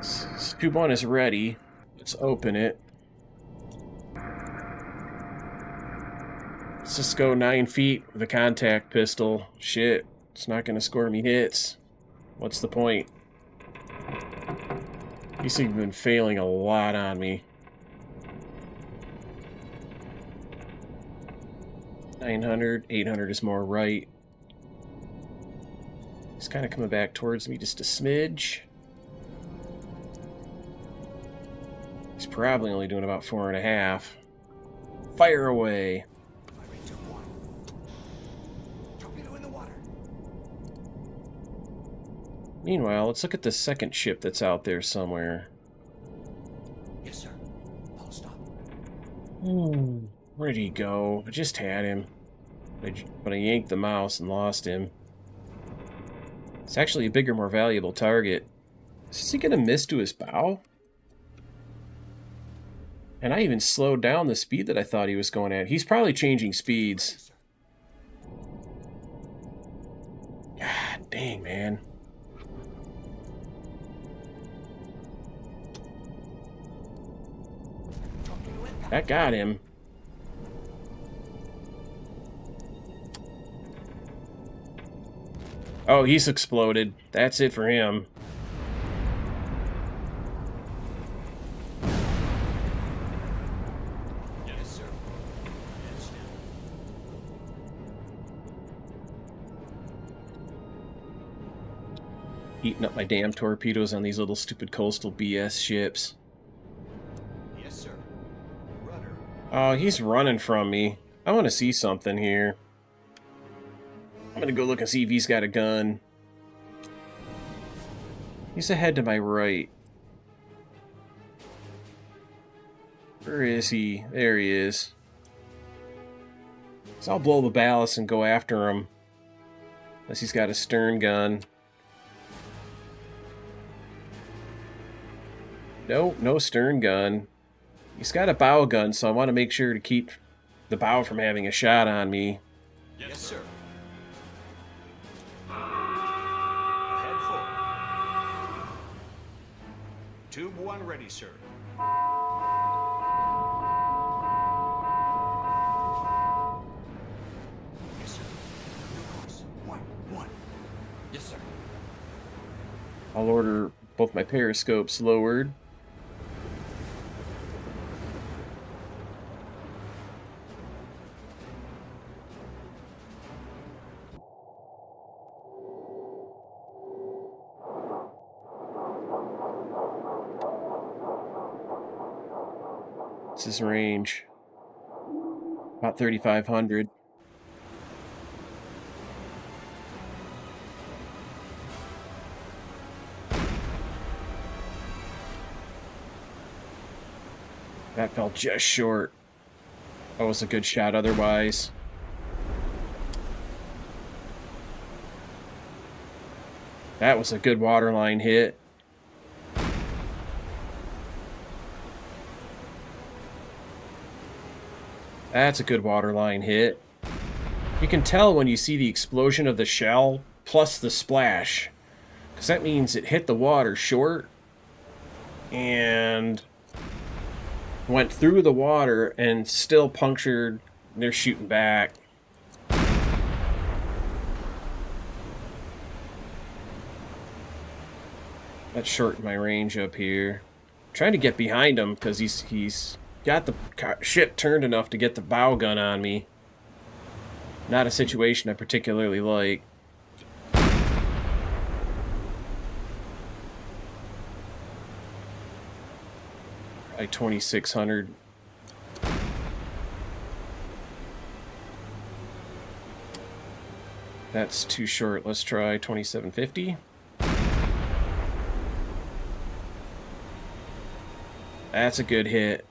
Scoop 1 is ready. Let's open it. Let's just go 9 feet with a contact pistol. Shit, it's not going to score me hits. What's the point? These things have been failing a lot on me. 900, 800 is more right. He's kind of coming back towards me just a smidge. He's probably only doing about 4.5. Fire away. Firing 2-1. Torpedo in the water. Meanwhile, let's look at the second ship that's out there somewhere. Yes, sir. I'll stop. Where'd he go? I just had him. But I yanked the mouse and lost him. It's actually a bigger, more valuable target. Is he going to miss to his bow? And I even slowed down the speed that I thought he was going at. He's probably changing speeds. God dang, man. That got him. Oh, he's exploded. That's it for him. Yes, sir. Yes, sir. Eating up my damn torpedoes on these little stupid coastal BS ships. Yes, sir. Rudder. Oh, he's running from me. I want to see something here. I'm gonna go look and see if he's got a gun. He's ahead to my right. Where is he? There he is. So I'll blow the ballast and go after him. Unless he's got a stern gun. Nope, no stern gun. He's got a bow gun, so I want to make sure to keep the bow from having a shot on me. Yes, sir. Ahead full. Tube 1 ready, sir. Yes, sir. New course. 1-1. Yes, sir. I'll order both my periscopes lowered. What's his range? About 3,500. That fell just short. That was a good shot otherwise. That was a good waterline hit. That's a good waterline hit. You can tell when you see the explosion of the shell plus the splash, because that means it hit the water short and went through the water and still punctured. They're shooting back. Let's shorten my range up here. I'm trying to get behind him because he's got the ship turned enough to get the bow gun on me. Not a situation I particularly like. Like 2,600. That's too short. Let's try 2,750. That's a good hit.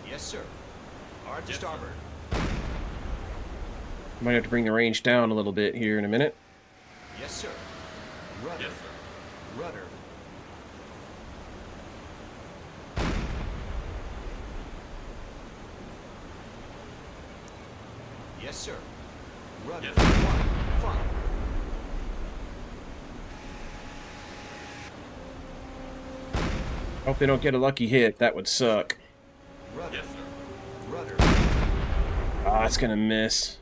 Yes, sir. Hard to starboard. Might have to bring the range down a little bit here in a minute. Yes, sir. Rudder. Yes, sir. Rudder. Yes, sir. Rudder. Yes, sir. Front. Hope they don't get a lucky hit. That would suck. Rudder. Yes, sir. Rudder. Ah, it's gonna miss.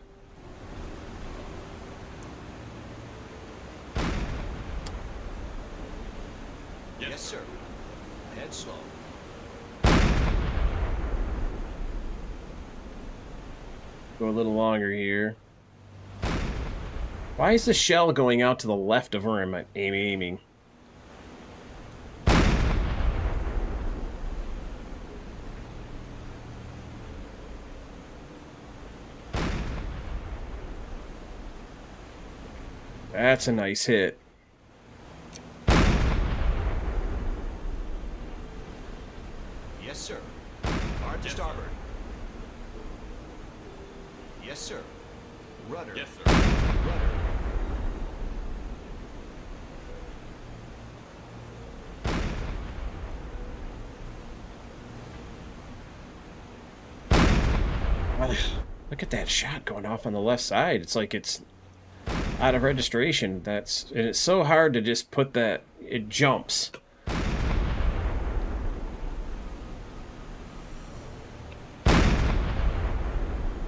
Yes, sir. Head slow. Go a little longer here. Why is the shell going out to the left of where I'm aiming? That's a nice hit. Yes, sir. Hard to Yes, starboard. Yes, sir. Rudder. Yes, sir. Rudder. Look at that shot going off on the left side. It's like it's out of registration. And it's so hard to just put that. It jumps.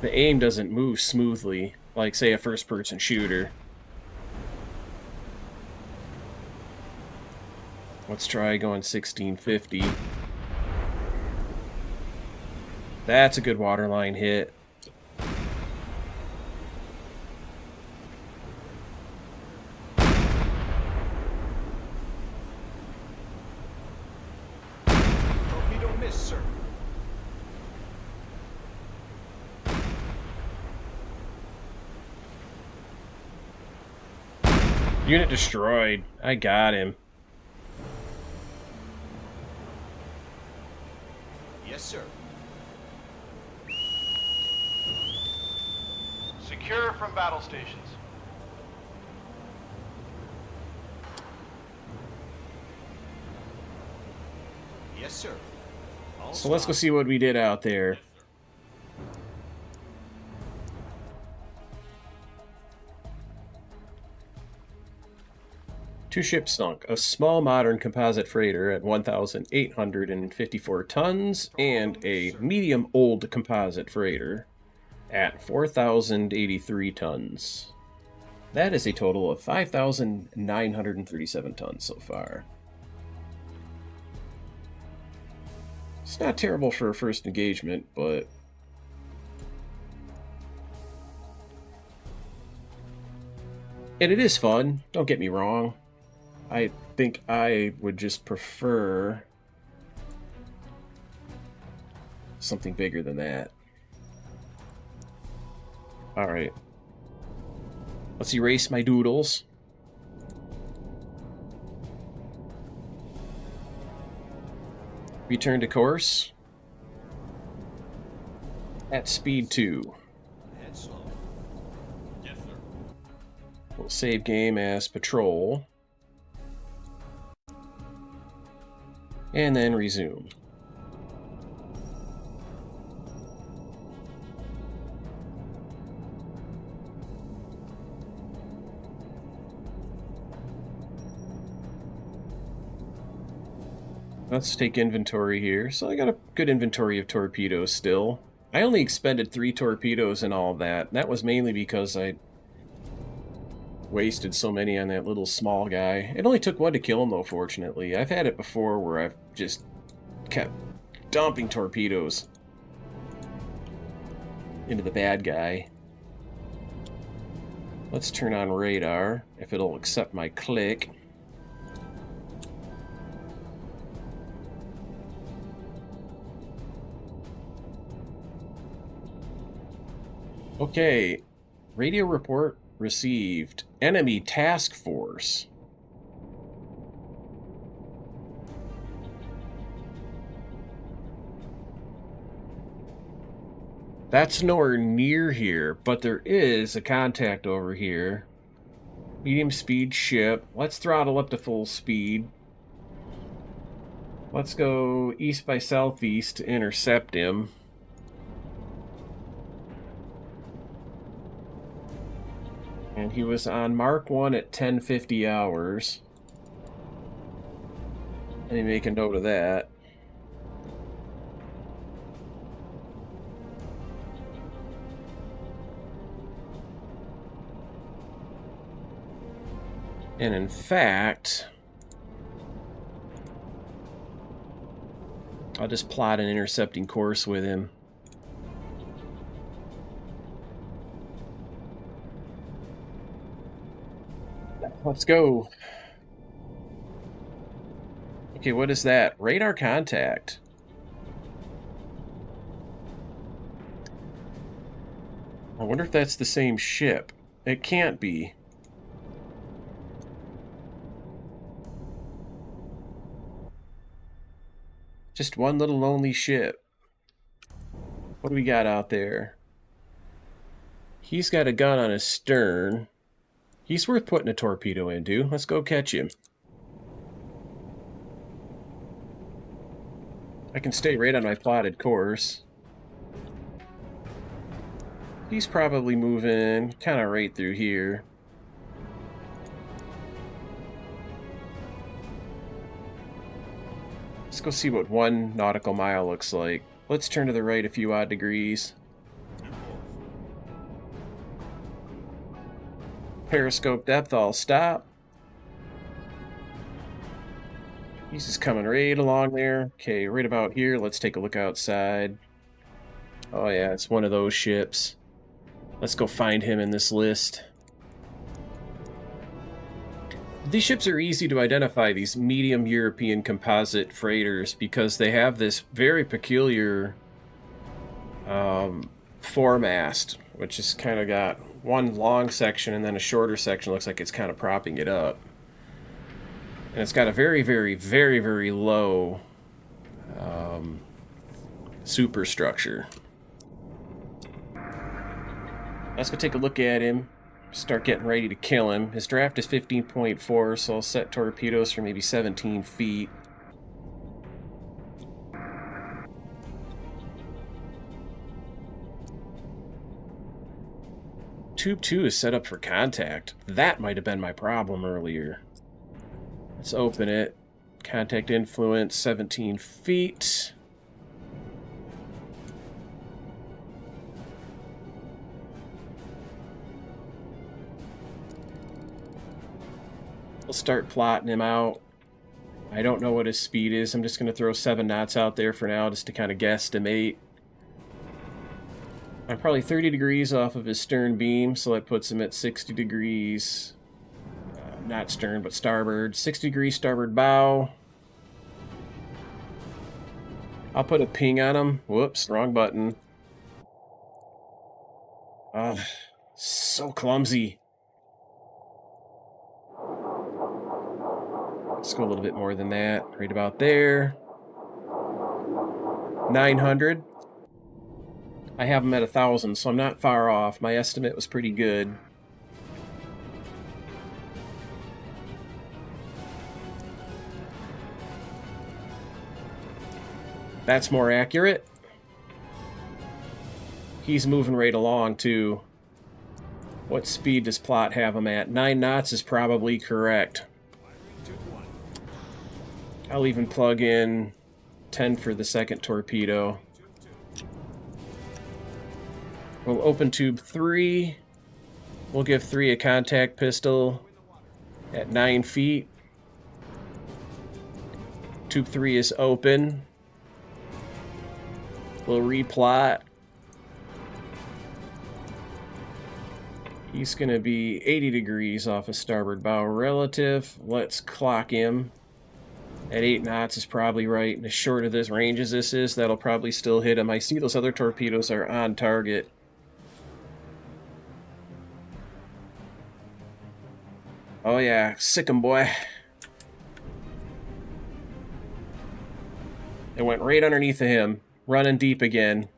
The aim doesn't move smoothly, like, say, a first-person shooter. Let's try going 1650. That's a good waterline hit. Torpedo miss, sir. Unit destroyed. I got him. Yes, sir. Secure from battle stations. Yes, sir. All So let's go stop. see what we did out there. Two ships sunk, a small modern composite freighter at 1,854 tons, and a medium old composite freighter at 4,083 tons. That is a total of 5,937 tons so far. It's not terrible for a first engagement, but And it is fun, don't get me wrong. I think I would just prefer something bigger than that. Alright. Let's erase my doodles. Return to course. At speed 2. Head slow. Yes, sir. We'll save game as patrol. And then resume. Let's take inventory here. So I got a good inventory of torpedoes still. I only expended 3 torpedoes and all that. That was mainly because I wasted so many on that little small guy. It only took 1 to kill him though, fortunately. I've had it before where I've just kept dumping torpedoes into the bad guy. Let's turn on radar, if it'll accept my click. Okay, radio report received. Enemy task force. That's nowhere near here, but there is a contact over here. Medium speed ship. Let's throttle up to full speed. Let's go east by southeast to intercept him. And he was on Mark 1 at 10:50 hours. Let me make a note of that. And in fact, I'll just plot an intercepting course with him. Let's go. Okay, what is that? Radar contact. I wonder if that's the same ship. It can't be. Just one little lonely ship. What do we got out there? He's got a gun on his stern. He's worth putting a torpedo into. Let's go catch him. I can stay right on my plotted course. He's probably moving kind of right through here. Let's go see what 1 nautical mile looks like. Let's turn to the right a few odd degrees. Periscope depth, I'll stop. He's just coming right along there. Okay, right about here. Let's take a look outside. Oh yeah, it's one of those ships. Let's go find him in this list. These ships are easy to identify, these medium European composite freighters, because they have this very peculiar foremast, which has kind of got one long section and then a shorter section. Looks like it's kind of propping it up. And it's got a very, very, very, very low superstructure. Let's go take a look at him. Start getting ready to kill him. His draft is 15.4, so I'll set torpedoes for maybe 17 feet. Tube 2 is set up for contact. That might have been my problem earlier. Let's open it. Contact influence, 17 feet. We'll start plotting him out. I don't know what his speed is. I'm just going to throw 7 knots out there for now just to kind of guesstimate. I'm probably 30 degrees off of his stern beam, so that puts him at 60 degrees not stern, but starboard. 60 degrees starboard bow. I'll put a ping on him. Whoops, wrong button. So clumsy. Let's go a little bit more than that. Right about there. 900. I have them at 1,000, so I'm not far off. My estimate was pretty good. That's more accurate. He's moving right along, too. What speed does Plot have him at? 9 knots is probably correct. I'll even plug in 10 for the second torpedo. We'll open tube 3. We'll give 3 a contact pistol at 9 feet. Tube 3 is open. We'll replot. He's going to be 80 degrees off of starboard bow relative. Let's clock him. At 8 knots is probably right. And as short of this range as this is, that'll probably still hit him. I see those other torpedoes are on target. Oh yeah, sick 'em, boy. It went right underneath of him. Running deep again.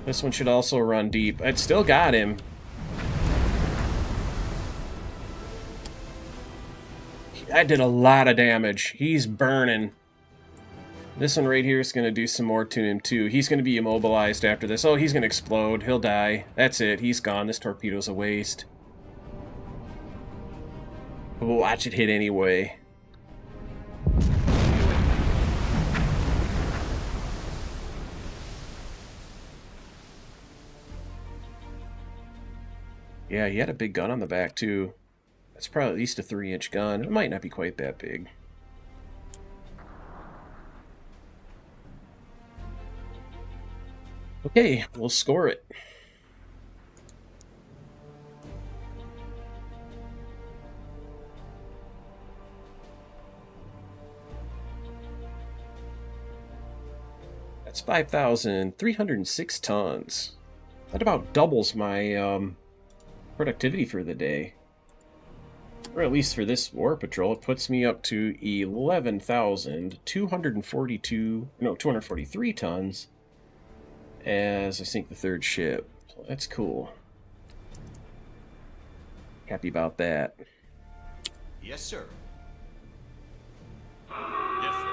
This one should also run deep. It still got him. That did a lot of damage. He's burning. This one right here is going to do some more to him, too. He's going to be immobilized after this. Oh, he's going to explode. He'll die. That's it. He's gone. This torpedo's a waste. But we'll watch it hit anyway. Yeah, he had a big gun on the back, too. That's probably at least a 3-inch gun. It might not be quite that big. Okay, we'll score it. That's 5,306 tons. That about doubles my productivity for the day. Or at least for this war patrol, it puts me up to 243 tons as I sink the third ship. So that's cool. Happy about that. Yes, sir. Yes, sir.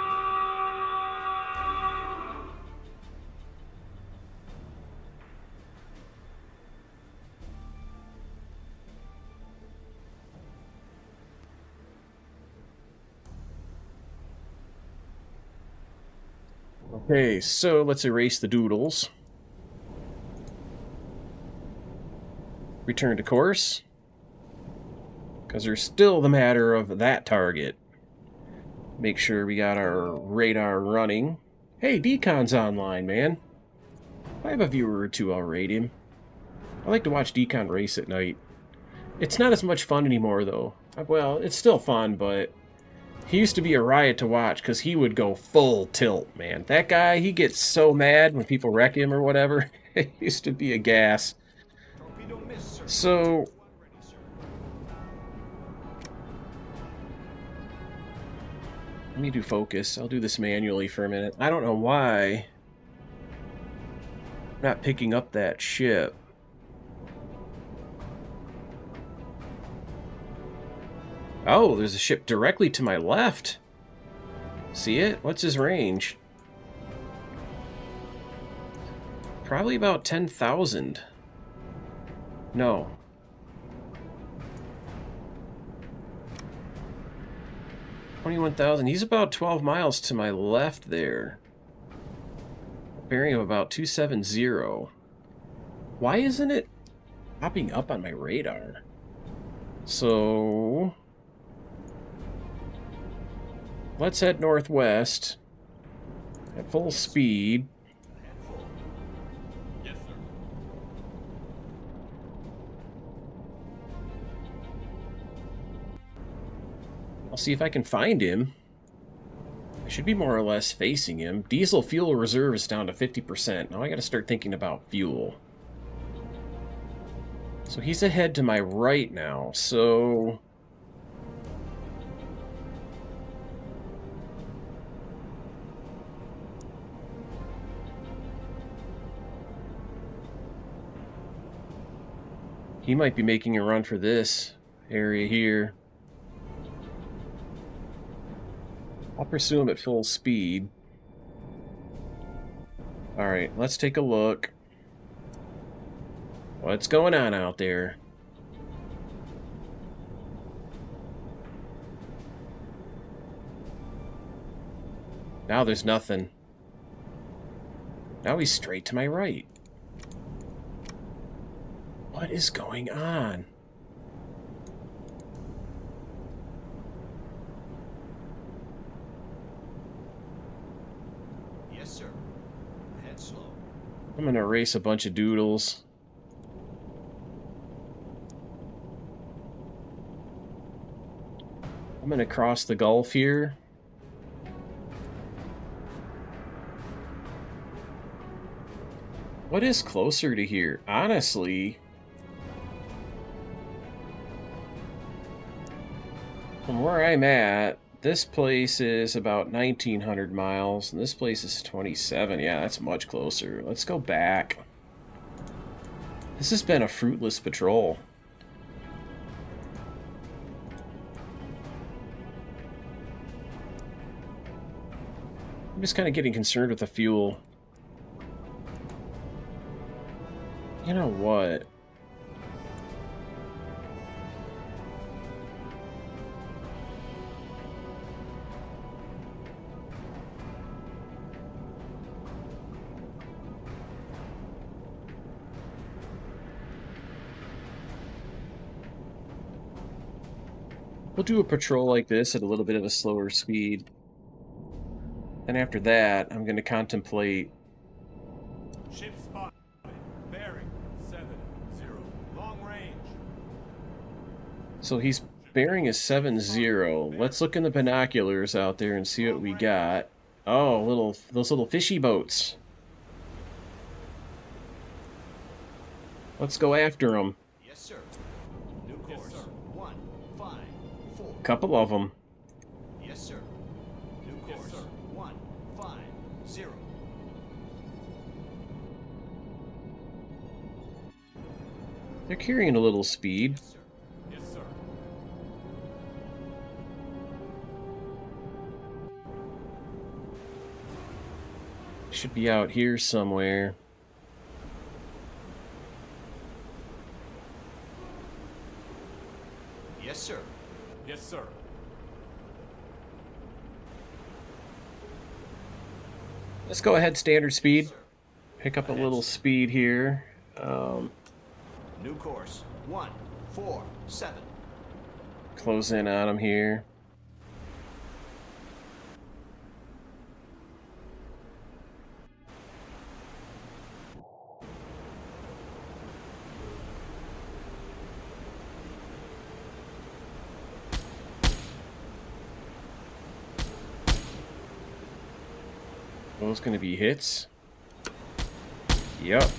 Okay, so let's erase the doodles. Return to course. Because there's still the matter of that target. Make sure we got our radar running. Hey, Decon's online, man. If I have a viewer or two, I'll rate him. I like to watch Decon race at night. It's not as much fun anymore, though. Well, it's still fun, but he used to be a riot to watch because he would go full tilt, man. That guy, he gets so mad when people wreck him or whatever. It used to be a gas. Torpedo missed, sir. So, Ready, sir. let me do focus. I'll do this manually for a minute. I don't know why I'm not picking up that ship. Oh, there's a ship directly to my left. See it? What's his range? Probably about 10,000. No. 21,000. He's about 12 miles to my left there. Bearing of about 270. Why isn't it popping up on my radar? So let's head northwest at full speed. Yes, sir. see if I can find him. I should be more or less facing him. Diesel fuel reserve is down to 50%. Now I gotta start thinking about fuel. So he's ahead to my right now, so... he might be making a run for this area here. I'll pursue him at full speed. Alright, let's take a look. What's going on out there? Now there's nothing. Now he's straight to my right. What is going on? Yes, sir. Head slow. I'm gonna erase a bunch of doodles. I'm gonna cross the Gulf here. What is closer to here? Honestly, from where I'm at, this place is about 1,900 miles, and this place is 27. Yeah, that's much closer. Let's go back. This has been a fruitless patrol. I'm just kind of getting concerned with the fuel. You know what? We'll do a patrol like this at a little bit of a slower speed. And after that, I'm going to contemplate... Ship spotted. Bearing 70. Long range. So he's bearing a 70. Let's look in the binoculars out there and see what we got. Oh, those little fishy boats. Let's go after them. Yes, sir. New course. Yes, sir. 154. Couple of them. Yes, sir. New course. Yes, sir. 150. They're carrying a little speed. Yes, sir. Yes, sir. Should be out here somewhere. Yes, sir. Yes, sir. Let's go ahead standard speed. Yes, sir. Pick up a little speed here. New course. 147. Close in on them here. Those going to be hits? Yep.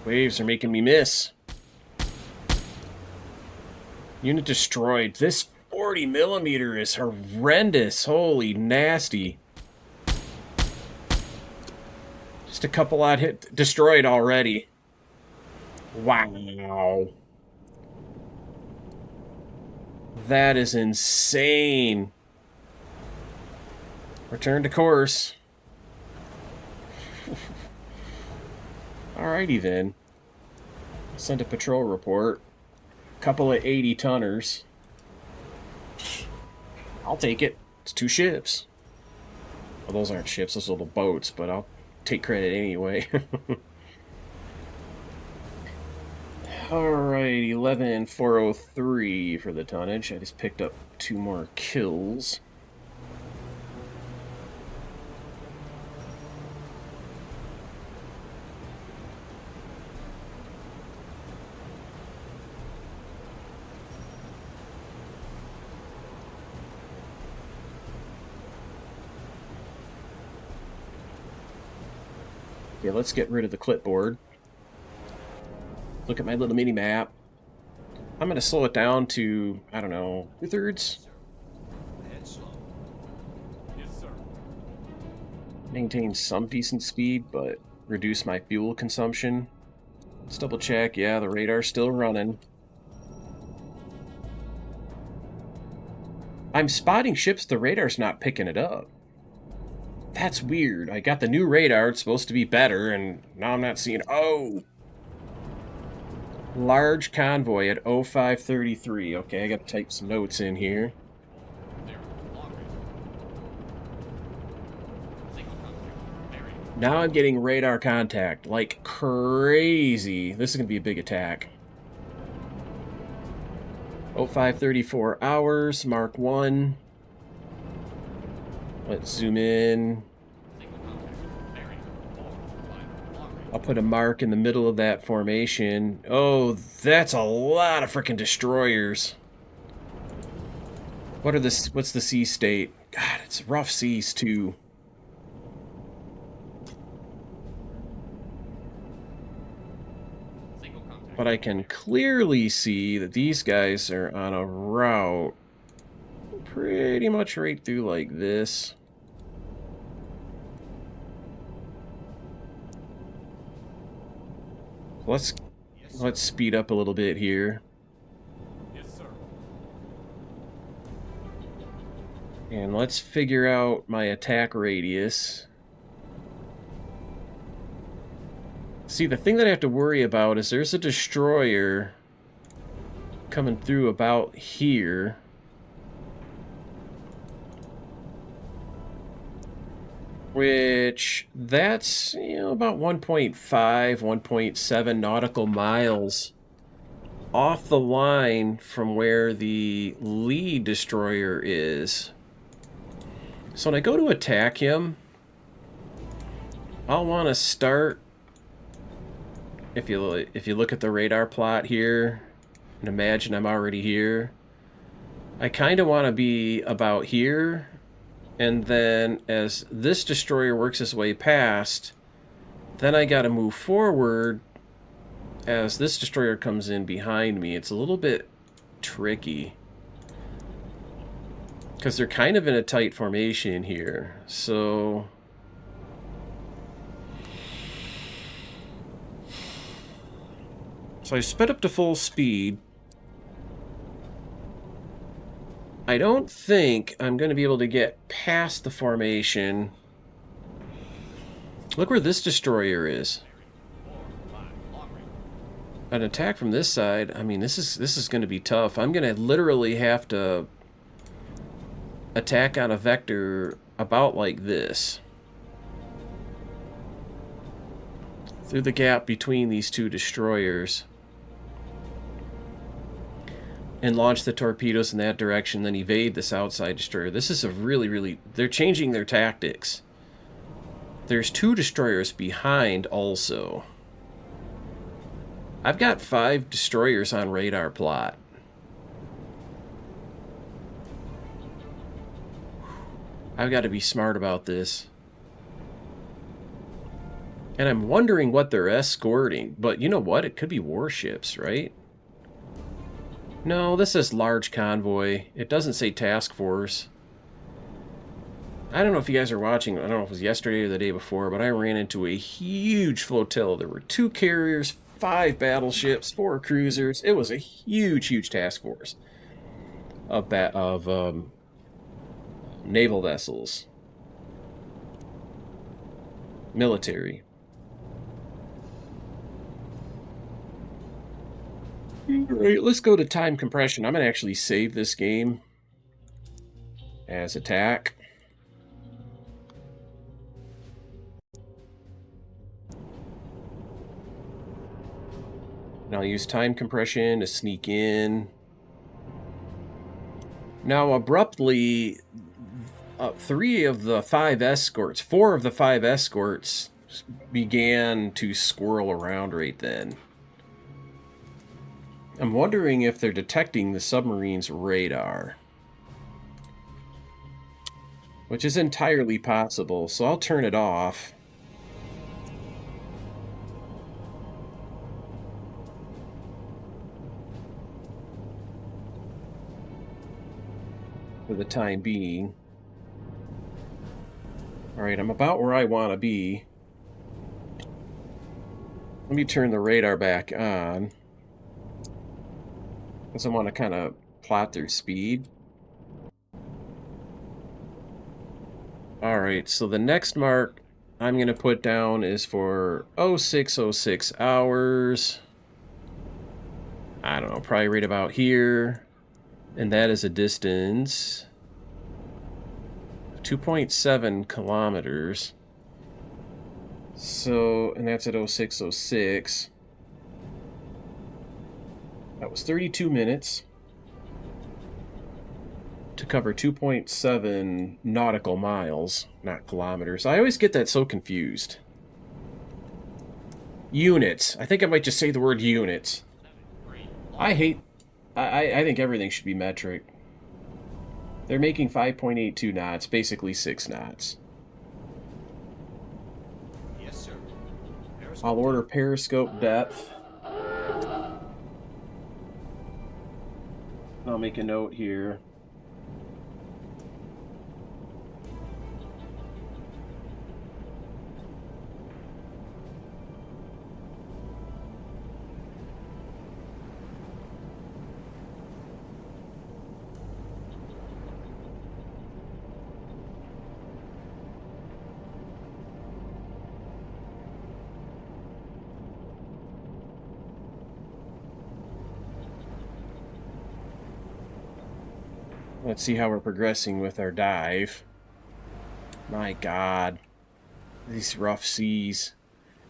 Waves are making me miss. Unit destroyed. This 40mm is horrendous. Holy nasty. Just a couple odd hit destroyed already. Wow. That is insane. Return to course. Alrighty then. Send a patrol report. Couple of 80-tonners. I'll take it. It's 2 ships. Well, those aren't ships, those are little boats, but I'll take credit anyway. Alright, 11,403 for the tonnage. I just picked up 2 more kills. Okay, let's get rid of the clipboard. Look at my little mini map. I'm going to slow it down to, I don't know, 2/3. Head slow. Yes, sir. Maintain some decent speed, but reduce my fuel consumption. Let's double check. Yeah, the radar's still running. I'm spotting ships, the radar's not picking it up. That's weird. I got the new radar, it's supposed to be better, and now I'm not seeing... Oh! Large convoy at 0533. Okay, I gotta type some notes in here. Zero. Long range. Single contact. Bearing. Now I'm getting radar contact like crazy. This is gonna be a big attack. 0534 hours, Mark 1. Let's zoom in. Single contact. Bearing. 4-5. Long range. I'll put a mark in the middle of that formation. Oh, that's a lot of freaking destroyers. What's the sea state? God, it's rough seas too. Single contact. But I can clearly see that these guys are on a route pretty much right through like this. Let's speed up a little bit here. Yes, sir. And let's figure out my attack radius. See, the thing that I have to worry about is there's a destroyer coming through about here. Which, that's, you know, about 1.5, 1.7 nautical miles off the line from where the lead destroyer is. So when I go to attack him, I'll want to start, if you look at the radar plot here, and imagine I'm already here, I kind of want to be about here. And then as this destroyer works its way past, then I got to move forward as this destroyer comes in behind me. It's a little bit tricky because they're kind of in a tight formation here. So I sped up to full speed. I don't think I'm going to be able to get past the formation. Look where this destroyer is. 4-5. Long range. An attack from this side, I mean, this is going to be tough. I'm going to literally have to attack on a vector about like this. Through the gap between these two destroyers. And launch the torpedoes in that direction, then evade this outside destroyer. This is a really... They're changing their tactics. There's two destroyers behind also. I've got 5 destroyers on radar plot. I've got to be smart about this. And I'm wondering what they're escorting. But you know what? It could be warships, right? No, this says large convoy. It doesn't say task force. I don't know if you guys are watching. I don't know if it was yesterday or the day before, but I ran into a huge flotilla. There were 2 carriers, 5 battleships, 4 cruisers. It was a huge task force of naval vessels. Military. Alright, let's go to time compression. I'm going to actually save this game as attack. And I'll use time compression to sneak in. Now, abruptly, 4 of the 5 escorts began to swirl around right then. I'm wondering if they're detecting the submarine's radar. Which is entirely possible, so I'll turn it off. for the time being. Alright, I'm about where I want to be. Let me turn the radar back on, because I want to kind of plot their speed. Alright, so the next mark I'm going to put down is for 0606 hours. I don't know, probably right about here. And that is a distance of 2.7 kilometers. So, and that's at 0606. That was 32 minutes to cover 2.7 nautical miles, not kilometers. I always get that so confused. Units. I think I might just say the word units. I think everything should be metric. They're making 5.82 knots, basically 6 knots. Yes, sir. I'll order periscope depth. I'll make a note here. Let's see how we're progressing with our dive. My God. These rough seas.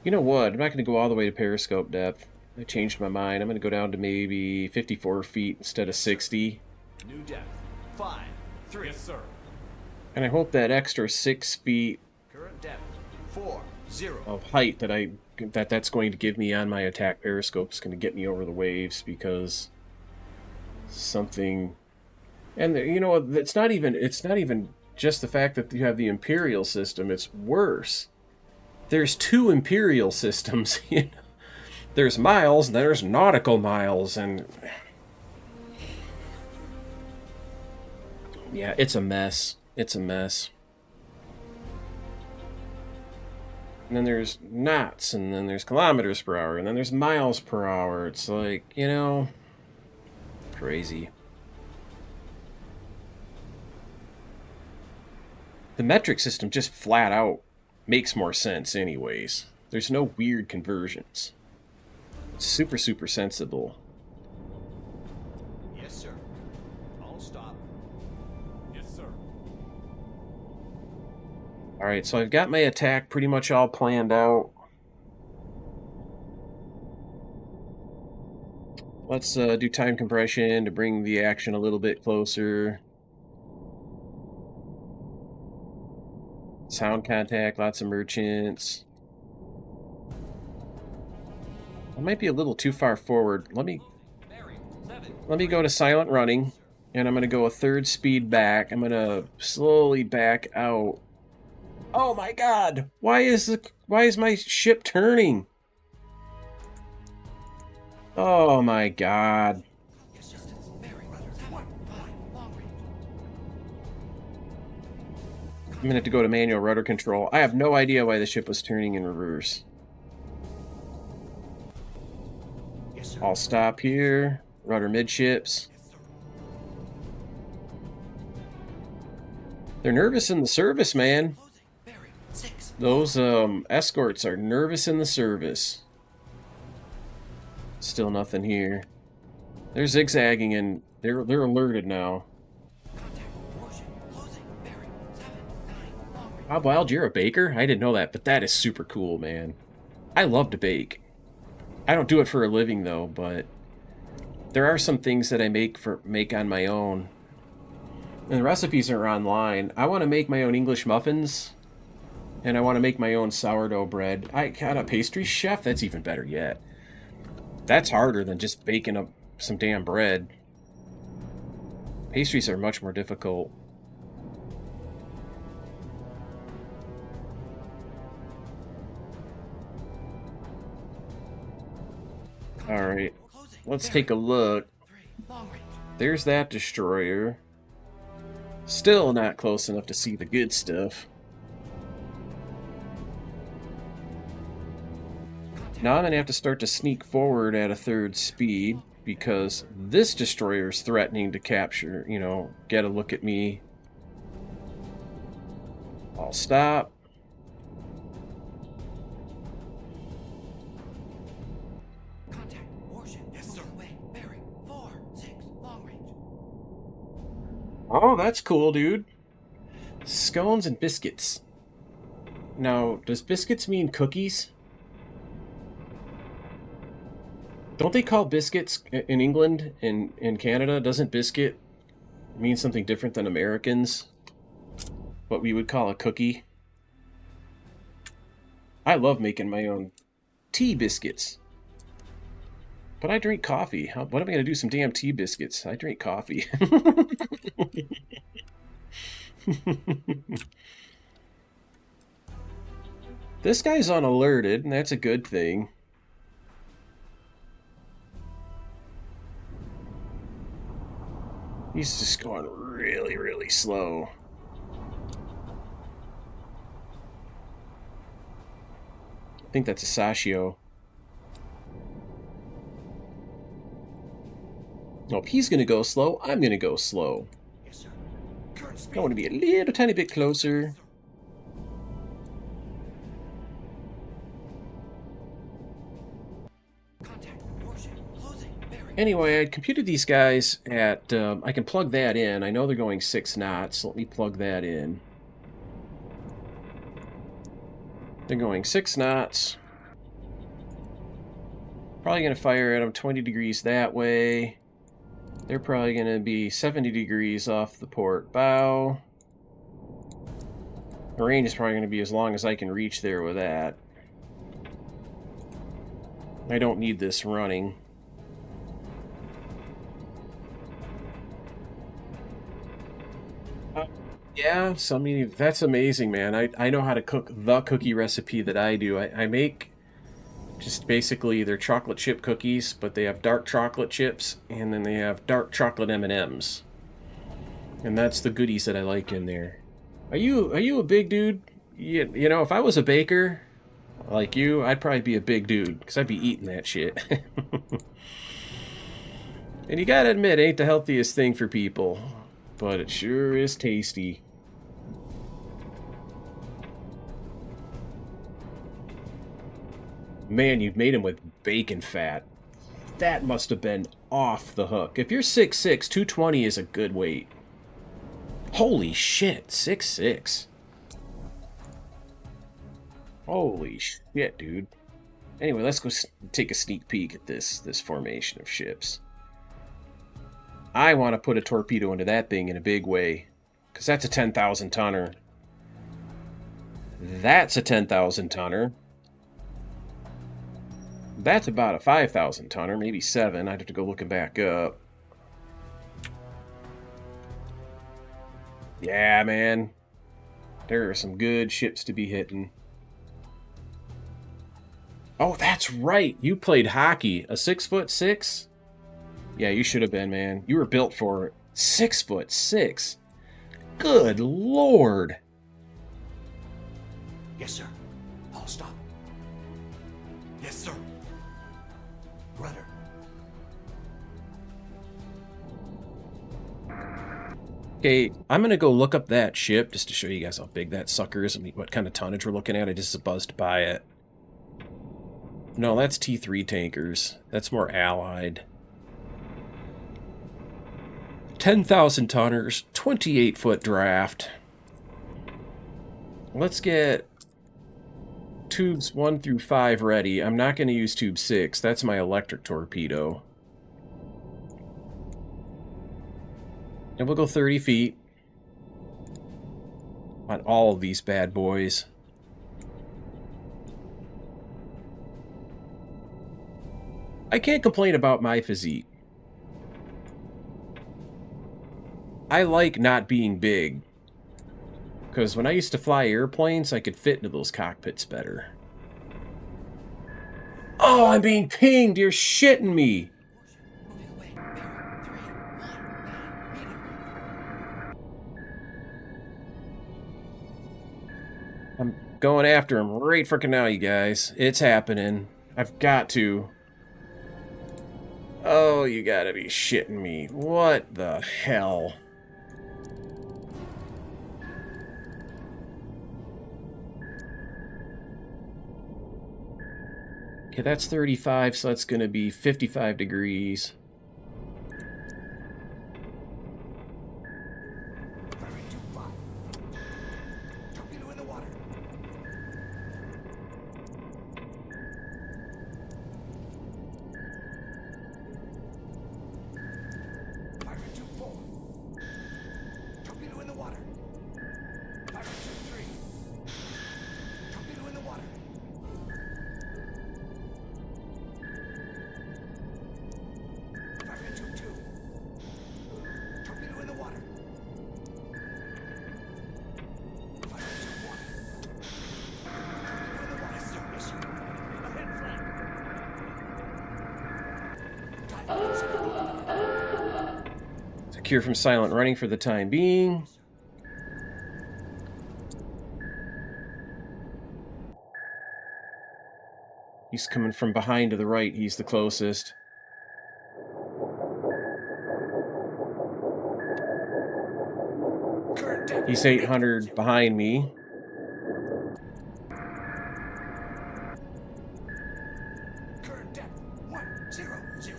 You know what? I'm not going to go all the way to periscope depth. I changed my mind. I'm going to go down to maybe 54 feet instead of 60. New depth. 5, 3. Yes, sir. And I hope that extra 6 feet Current depth. 4, 0. of height that's going to give me on my attack periscope is going to get me over the waves, because something... And you know, it's not even just the fact that you have the Imperial system. It's worse. There's 2 Imperial systems. You know? There's miles, and there's nautical miles, and yeah, it's a mess. It's a mess. And then there's knots, and then there's kilometers per hour, and then there's miles per hour. It's like, you know, crazy. The metric system just flat out makes more sense anyways. There's no weird conversions. It's super, super sensible. Yes, sir. I'll stop. Yes, sir. Alright, so I've got my attack pretty much all planned out. Let's do time compression to bring the action a little bit closer. Sound contact, lots of merchants. I might be a little too far forward. Let me go to silent running, and I'm going to go a 3rd speed back. I'm going to slowly back out. Oh my God! Why is my ship turning? Oh my God. I'm going to have to go to manual rudder control. I have no idea why the ship was turning in reverse. Yes, sir. I'll stop here. Rudder midships. They're nervous in the service, man. Those escorts are nervous in the service. Still nothing here. They're zigzagging, and they're alerted now. Bob Wild, you're a baker? I didn't know that, but that is super cool, man. I love to bake. I don't do it for a living, though, but there are some things that I make on my own. And the recipes are online. I want to make my own English muffins, and I want to make my own sourdough bread. I got a pastry chef? That's even better yet. That's harder than just baking up some damn bread. Pastries are much more difficult. Alright, let's take a look. There's that destroyer. Still not close enough to see the good stuff. Now I'm going to have to start to sneak forward at a third speed because this destroyer is threatening to capture, you know, get a look at me. I'll stop. Contact warship. Yes, sir. Away. Bearing 4-6 long range. Oh, that's cool, dude. Scones and biscuits. Now, does biscuits mean cookies? Don't they call biscuits in England and in Canada? Doesn't biscuit mean something different than Americans? What we would call a cookie? I love making my own tea biscuits. But I drink coffee. What am I going to do? Some damn tea biscuits. I drink coffee. This guy's unalerted, and that's a good thing. He's just going really, really slow. I think that's a Sashio. Nope, he's going to go slow. I'm going to go slow. Yes, sir. Current speed. I want to be a little tiny bit closer. Contact warship. Closing. Bearing. Anyway, I computed these guys at... I can plug that in. I know they're going 6 knots. So let me plug that in. They're going 6 knots. Probably going to fire at them 20 degrees that way. They're probably going to be 70 degrees off the port bow. The range is probably going to be as long as I can reach there with that. I don't need this running. Yeah, so I mean, that's amazing, man. I know how to cook the cookie recipe that I do. I make just basically they're chocolate chip cookies, but they have dark chocolate chips, and then they have dark chocolate M&Ms. And that's the goodies that I like in there. Are you a big dude? You know, if I was a baker like you, I'd probably be a big dude, because I'd be eating that shit. And you gotta admit, it ain't the healthiest thing for people, but it sure is tasty. Man, you've made him with bacon fat. That must have been off the hook. If you're 6'6", 220 is a good weight. Holy shit, 6'6". Holy shit, dude. Anyway, let's go take a sneak peek at this formation of ships. I want to put a torpedo into that thing in a big way, because that's a 10,000 tonner. That's a 10,000 tonner. That's about a 5,000 tonner, maybe 7. I'd have to go looking back up. Yeah, man. There are some good ships to be hitting. Oh, that's right. You played hockey. A 6'6"? Yeah, you should have been, man. You were built for it. 6'6". Good lord. Yes, sir. I'll stop. Yes, sir. Rudder. Okay, I'm going to go look up that ship just to show you guys how big that sucker is and what kind of tonnage we're looking at. I just buzzed by it. No, that's T3 tankers. That's more allied. 10,000 tonners, 28-foot draft. Let's get tubes 1 through 5 ready. I'm not going to use tube 6. That's my electric torpedo. And we'll go 30 feet on all of these bad boys. I can't complain about my physique. I like not being big. Because when I used to fly airplanes, I could fit into those cockpits better. Oh, I'm being pinged! You're shitting me! Moving away. Bearing 319 meters. I'm going after him right frickin' now, you guys. It's happening. I've got to. Oh, you gotta be shitting me. What the hell? Okay, that's 35, so that's gonna be 55 degrees. Torpedo in the water. Pirate 2-4. Torpedo in the water. Pirate 2-3. Torpedo in the water. Pirate 2-2. Torpedo in the water. Pirate 2-1. Torpedo in the water. Yes, sir. Yes, sir. Ahead, flank. Secure from silent running for the time being. He's coming from behind to the right. He's the closest. Current depth. He's 800 behind me. Current depth. 100.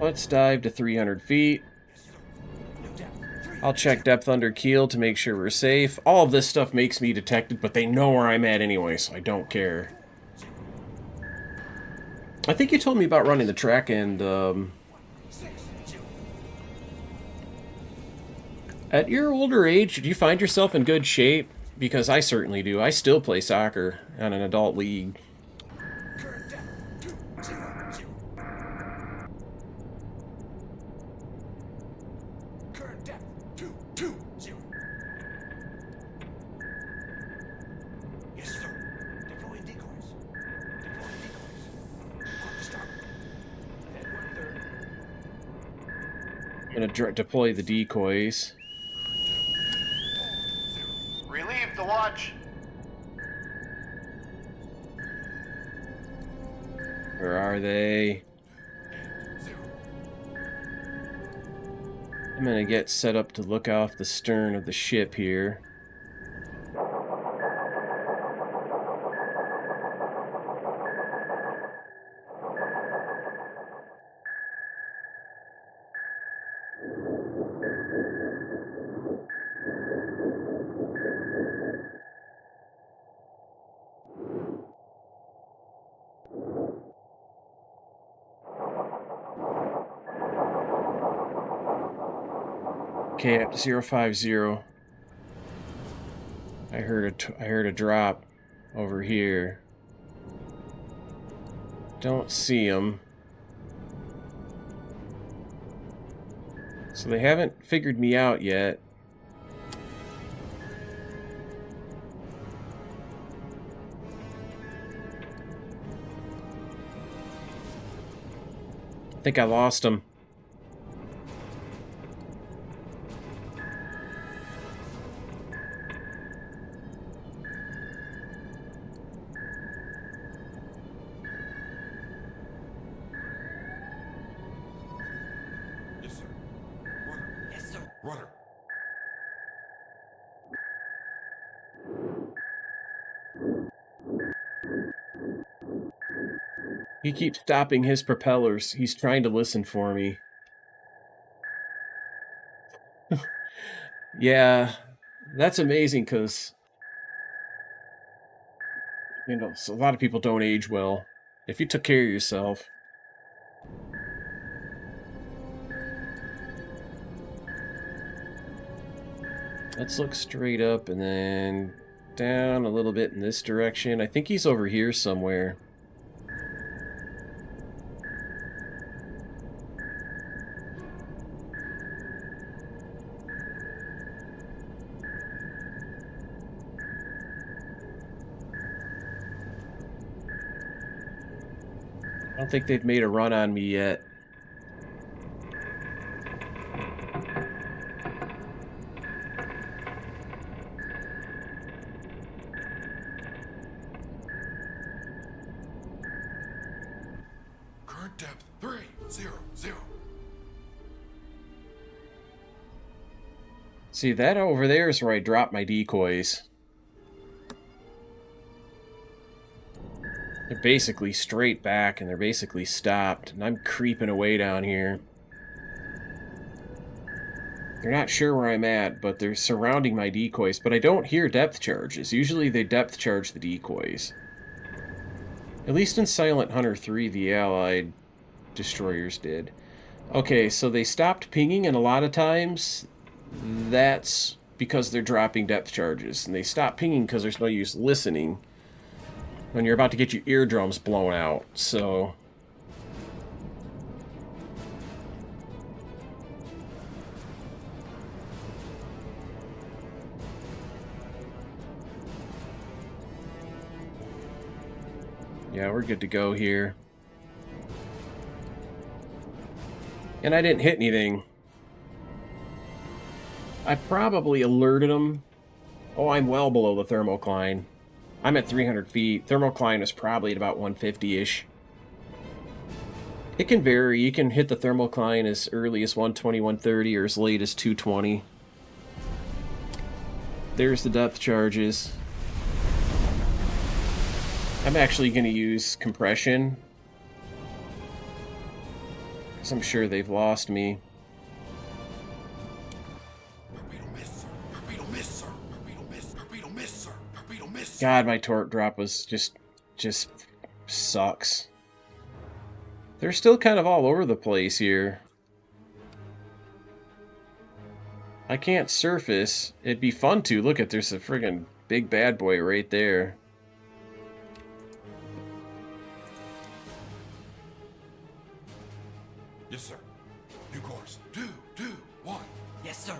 Let's dive to 300 feet. New depth. 3. I'll check depth under keel to make sure we're safe. All of this stuff makes me detected, but they know where I'm at anyway, so I don't care. I think you told me about running the track, and 6. at your older age, do you find yourself in good shape? Because I certainly do. I still play soccer on an adult league. Current depth. 200. Current depth. 220. Yes, sir. Deploying decoys. Deploying decoys. On the starboard. Ahead 1/3. I'm gonna deploy the decoys. Relieve the watch. Where are they? I'm gonna get set up to look off the stern of the ship here. Okay, at 050. I heard a drop over here. Don't see them. So they haven't figured me out yet. I think I lost them. Yes, sir. Rudder. Yes, sir. Rudder. He keeps stopping his propellers. He's trying to listen for me. Yeah, that's amazing because, you know, a lot of people don't age well. If you took care of yourself. Let's look straight up and then down a little bit in this direction. I think he's over here somewhere. I don't think they've made a run on me yet. Port depth 300. See, that over there is where I drop my decoys. They're basically straight back, and they're basically stopped, and I'm creeping away down here. They're not sure where I'm at, but they're surrounding my decoys, but I don't hear depth charges. Usually they depth charge the decoys. At least in Silent Hunter 3, the Allied destroyers did. Okay, so they stopped pinging, and a lot of times that's because they're dropping depth charges. And they stop pinging because there's no use listening when you're about to get your eardrums blown out. So yeah, we're good to go here. And I didn't hit anything. I probably alerted them. Oh, I'm well below the thermocline. I'm at 300 feet. Thermocline is probably at about 150-ish. It can vary. You can hit the thermocline as early as 120, 130, or as late as 220. There's the depth charges. I'm actually going to use compression, because I'm sure they've lost me. Torpedo miss, sir. Torpedo miss, sir. Torpedo miss. Torpedo miss, sir. Torpedo miss. God, my torque drop was just sucks. They're still kind of all over the place here. I can't surface. It'd be fun to. Look at, there's a friggin' big bad boy right there. Yes, sir. New course. 2, 2, 1. Yes, sir.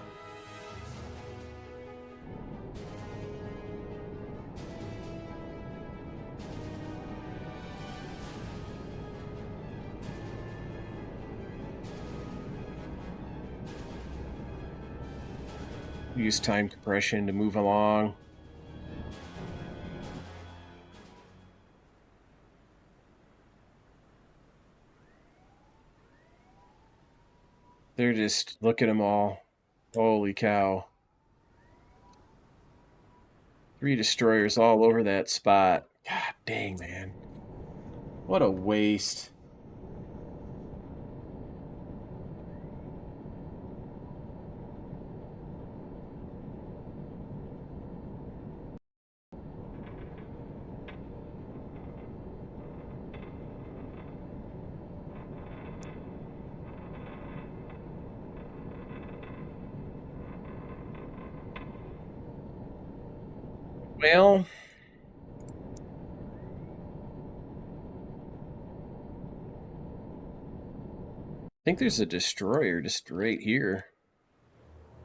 Use time compression to move along. They're just, look at them all. Holy cow. 3 destroyers all over that spot. God dang, man. What a waste. Well, I think there's a destroyer just right here.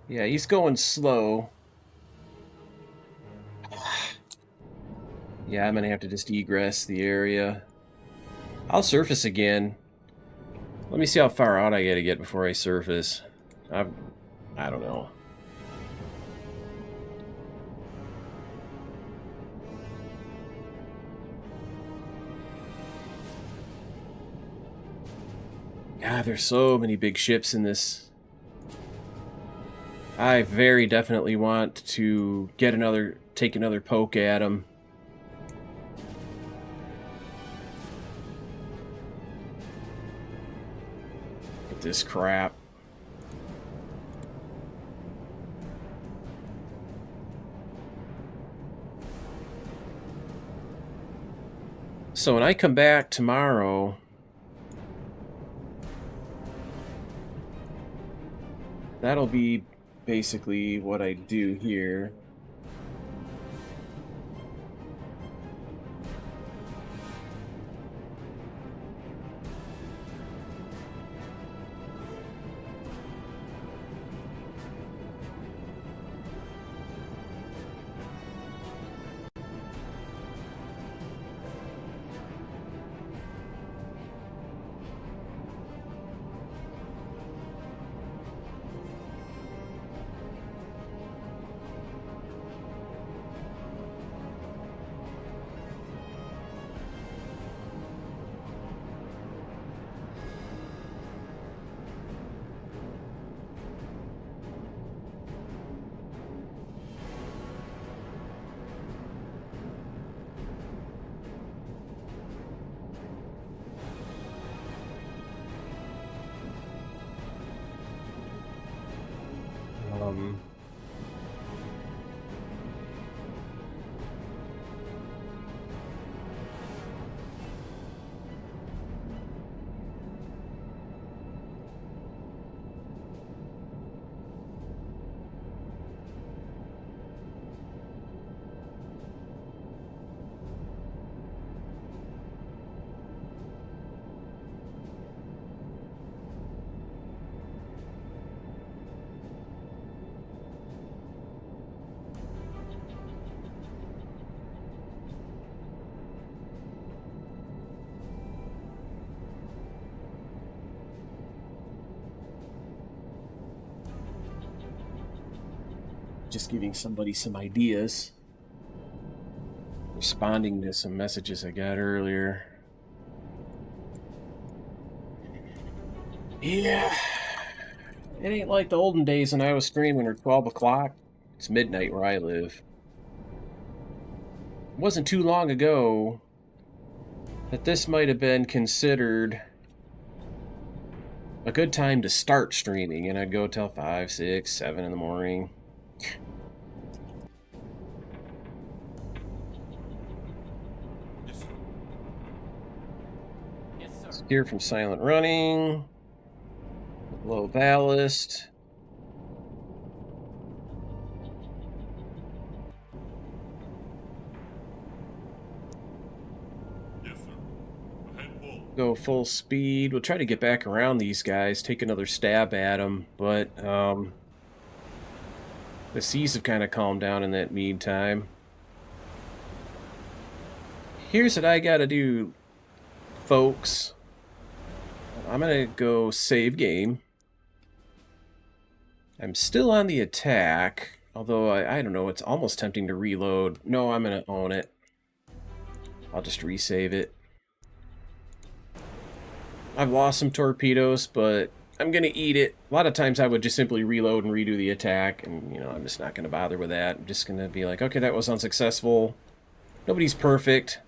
Yeah, he's going slow. Yeah, I'm gonna have to just egress the area. I'll surface again. Let me see how far out I gotta get before I surface. I don't know. God, there's so many big ships in this. I very definitely want to get take another poke at them. Get this crap. So when I come back tomorrow, that'll be basically what I do here. Just giving somebody some ideas. Responding to some messages I got earlier. Yeah. It ain't like the olden days when I was streaming at 12 o'clock. It's midnight where I live. It wasn't too long ago that this might have been considered a good time to start streaming, and I'd go till 5, 6, 7 in the morning. Yes, sir. Yes, sir. Steer from silent running. Low ballast. Yes, sir. Ahead full. Go full speed. We'll try to get back around these guys, take another stab at them, but the seas have kind of calmed down in that meantime. Here's what I gotta do, folks. I'm gonna go save game. I'm still on the attack, although I don't know, it's almost tempting to reload. No, I'm gonna own it. I'll just resave it. I've lost some torpedoes, but I'm gonna eat it. A lot of times I would just simply reload and redo the attack, and you know, I'm just not gonna bother with that. I'm just gonna be like, okay, that was unsuccessful. Nobody's perfect.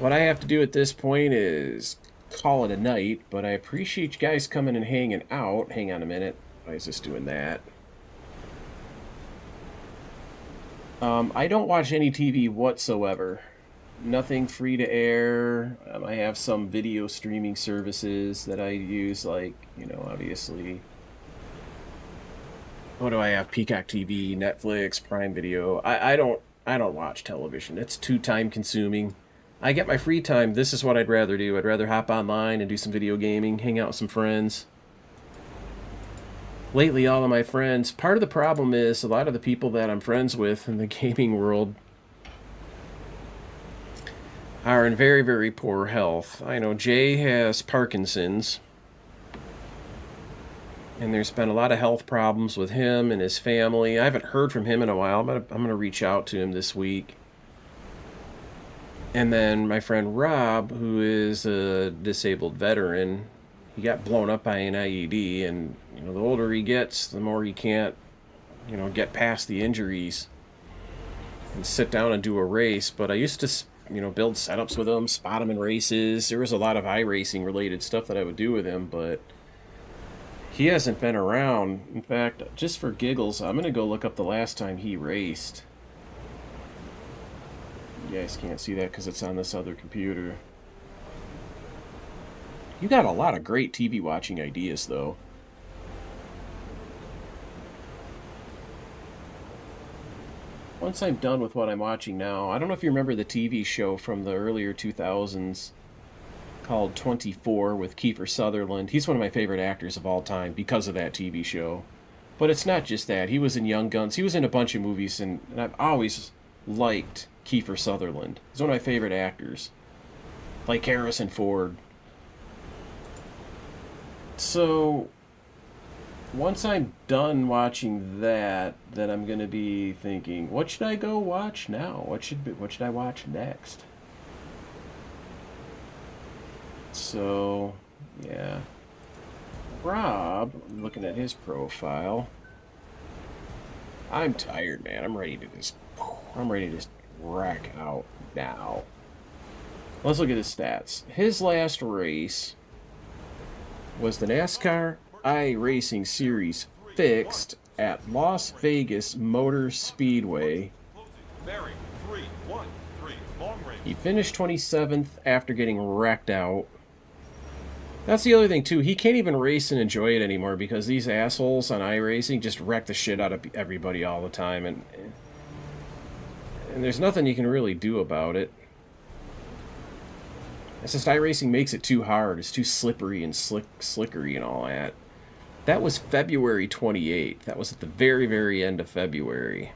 What I have to do at this point is call it a night, but I appreciate you guys coming and hanging out. Hang on a minute. Why is this doing that? I don't watch any TV whatsoever. Nothing free to air. I have some video streaming services that I use, like, you know, obviously. What do I have? Peacock TV, Netflix, Prime Video. I don't watch television. It's too time consuming. I get my free time. This is what I'd rather do. I'd rather hop online and do some video gaming, hang out with some friends. Lately, all of my friends, part of the problem is a lot of the people that I'm friends with in the gaming world are in very, very poor health. I know Jay has Parkinson's, and there's been a lot of health problems with him and his family. I haven't heard from him in a while, but I'm going to reach out to him this week. And then my friend Rob, who is a disabled veteran, he got blown up by an IED, and you know, the older he gets, the more he can't, you know, get past the injuries and sit down and do a race. But I used to, you know, build setups with him, spot him in races. There was a lot of iRacing related stuff that I would do with him, but he hasn't been around. In fact, just for giggles, I'm going to go look up the last time he raced. You guys can't see that because it's on this other computer. You got a lot of great TV watching ideas, though. Once I'm done with what I'm watching now, I don't know if you remember the TV show from the earlier 2000s called 24 with Kiefer Sutherland. He's one of my favorite actors of all time because of that TV show. But it's not just that. He was in Young Guns. He was in a bunch of movies, and I've always liked Kiefer Sutherland. He's one of my favorite actors. Like Harrison Ford. So, once I'm done watching that, then I'm going to be thinking, what should I go watch now? What should I watch next? So, yeah. Rob, I'm looking at his profile. I'm tired, man. I'm ready to just rack out now. Let's look at his stats. His last race was the NASCAR iRacing Series fixed at Las Vegas Motor Speedway. Bearing 313, long range. He finished 27th after getting wrecked out. That's the other thing, too. He can't even race and enjoy it anymore because these assholes on iRacing just wreck the shit out of everybody all the time. And there's nothing you can really do about it. It's just iRacing makes it too hard. It's too slippery and slickery and all that. That was February 28th. That was at the very, very end of February.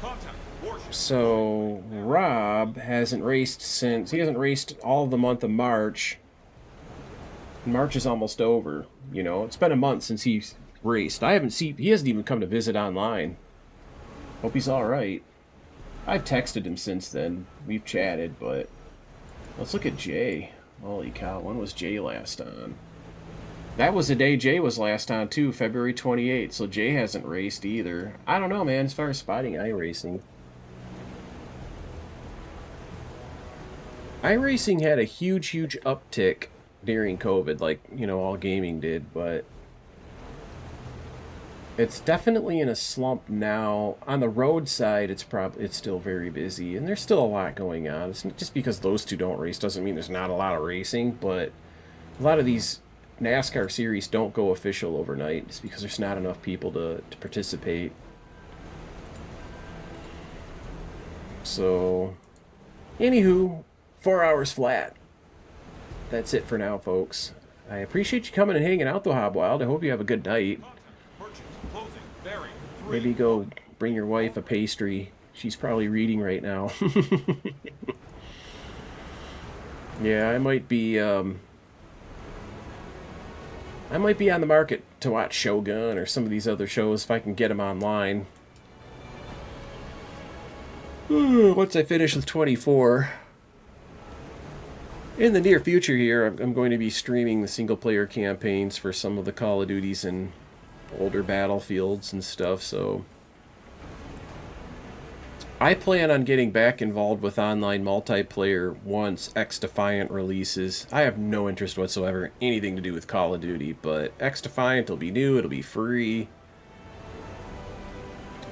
Contact. Warship. So, Rob hasn't raced since... He hasn't raced all of the month of March. March is almost over, you know. It's been a month since he's raced. I haven't seen... He hasn't even come to visit online. Hope he's alright. I've texted him since then. We've chatted, but... Let's look at Jay. Holy cow, when was Jay last on? That was the day Jay was last on, too, February 28th, so Jay hasn't raced either. I don't know, man, as far as spotting iRacing. iRacing had a huge, huge uptick during COVID, like, you know, all gaming did, but... It's definitely in a slump now. On the road side, it's still very busy, and there's still a lot going on. It's just because those two don't race doesn't mean there's not a lot of racing, but a lot of these NASCAR series don't go official overnight just because there's not enough people to participate. So, anywho, 4 hours flat. That's it for now, folks. I appreciate you coming and hanging out, though, Hobwild. I hope you have a good night. Closing. Bearing 3. Maybe go bring your wife a pastry. She's probably reading right now. Yeah, I might be on the market to watch Shogun or some of these other shows if I can get them online. Once I finish with 24. In the near future here, I'm going to be streaming the single-player campaigns for some of the Call of Duties and older Battlefields and stuff, so... I plan on getting back involved with online multiplayer once X-Defiant releases. I have no interest whatsoever in anything to do with Call of Duty, but X-Defiant will be new, it'll be free.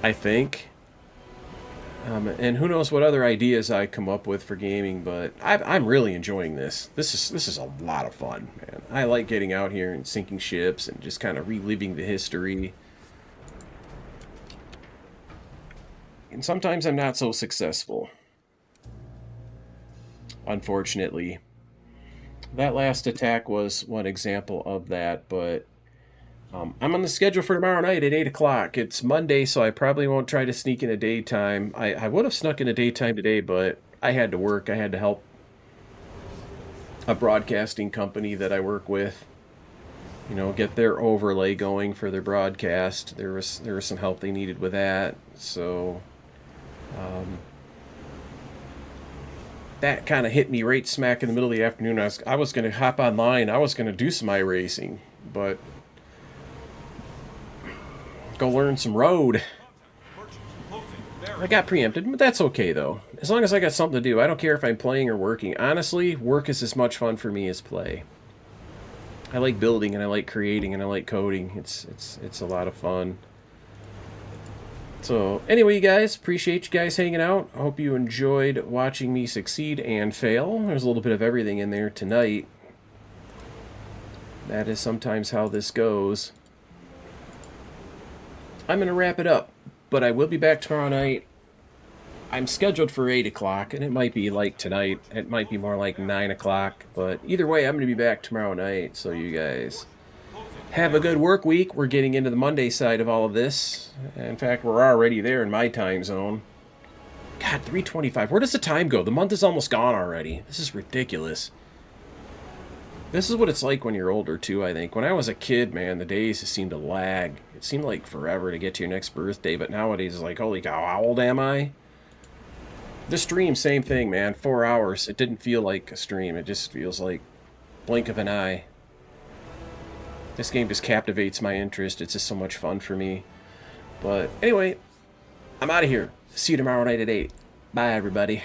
I think. And who knows what other ideas I come up with for gaming, but I'm really enjoying this. This is a lot of fun, man. I like getting out here and sinking ships and just kind of reliving the history. And sometimes I'm not so successful. Unfortunately. That last attack was one example of that, but I'm on the schedule for tomorrow night at 8 o'clock. It's Monday, so I probably won't try to sneak in a daytime. I would have snuck in a daytime today, but I had to work. I had to help a broadcasting company that I work with, you know, get their overlay going for their broadcast. There was some help they needed with that, so that kind of hit me right smack in the middle of the afternoon. I was going to hop online. I was going to do some iRacing, but go learn some road. I got preempted, but that's okay, though. As long as I got something to do. I don't care if I'm playing or working. Honestly, work is as much fun for me as play. I like building, and I like creating, and I like coding. It's a lot of fun. So, anyway, you guys, appreciate you guys hanging out. I hope you enjoyed watching me succeed and fail. There's a little bit of everything in there tonight. That is sometimes how this goes. I'm going to wrap it up, but I will be back tomorrow night. I'm scheduled for 8 o'clock, and it might be like tonight. It might be more like 9 o'clock, but either way, I'm going to be back tomorrow night, so you guys have a good work week. We're getting into the Monday side of all of this. In fact, we're already there in my time zone. God, 3:25. Where does the time go? The month is almost gone already. This is ridiculous. This is what it's like when you're older, too, I think. When I was a kid, man, the days just seemed to lag. It seemed like forever to get to your next birthday, but nowadays it's like, holy cow, how old am I? This stream, same thing, man. 4 hours. It didn't feel like a stream. It just feels like blink of an eye. This game just captivates my interest. It's just so much fun for me. But anyway, I'm out of here. See you tomorrow night at 8. Bye, everybody.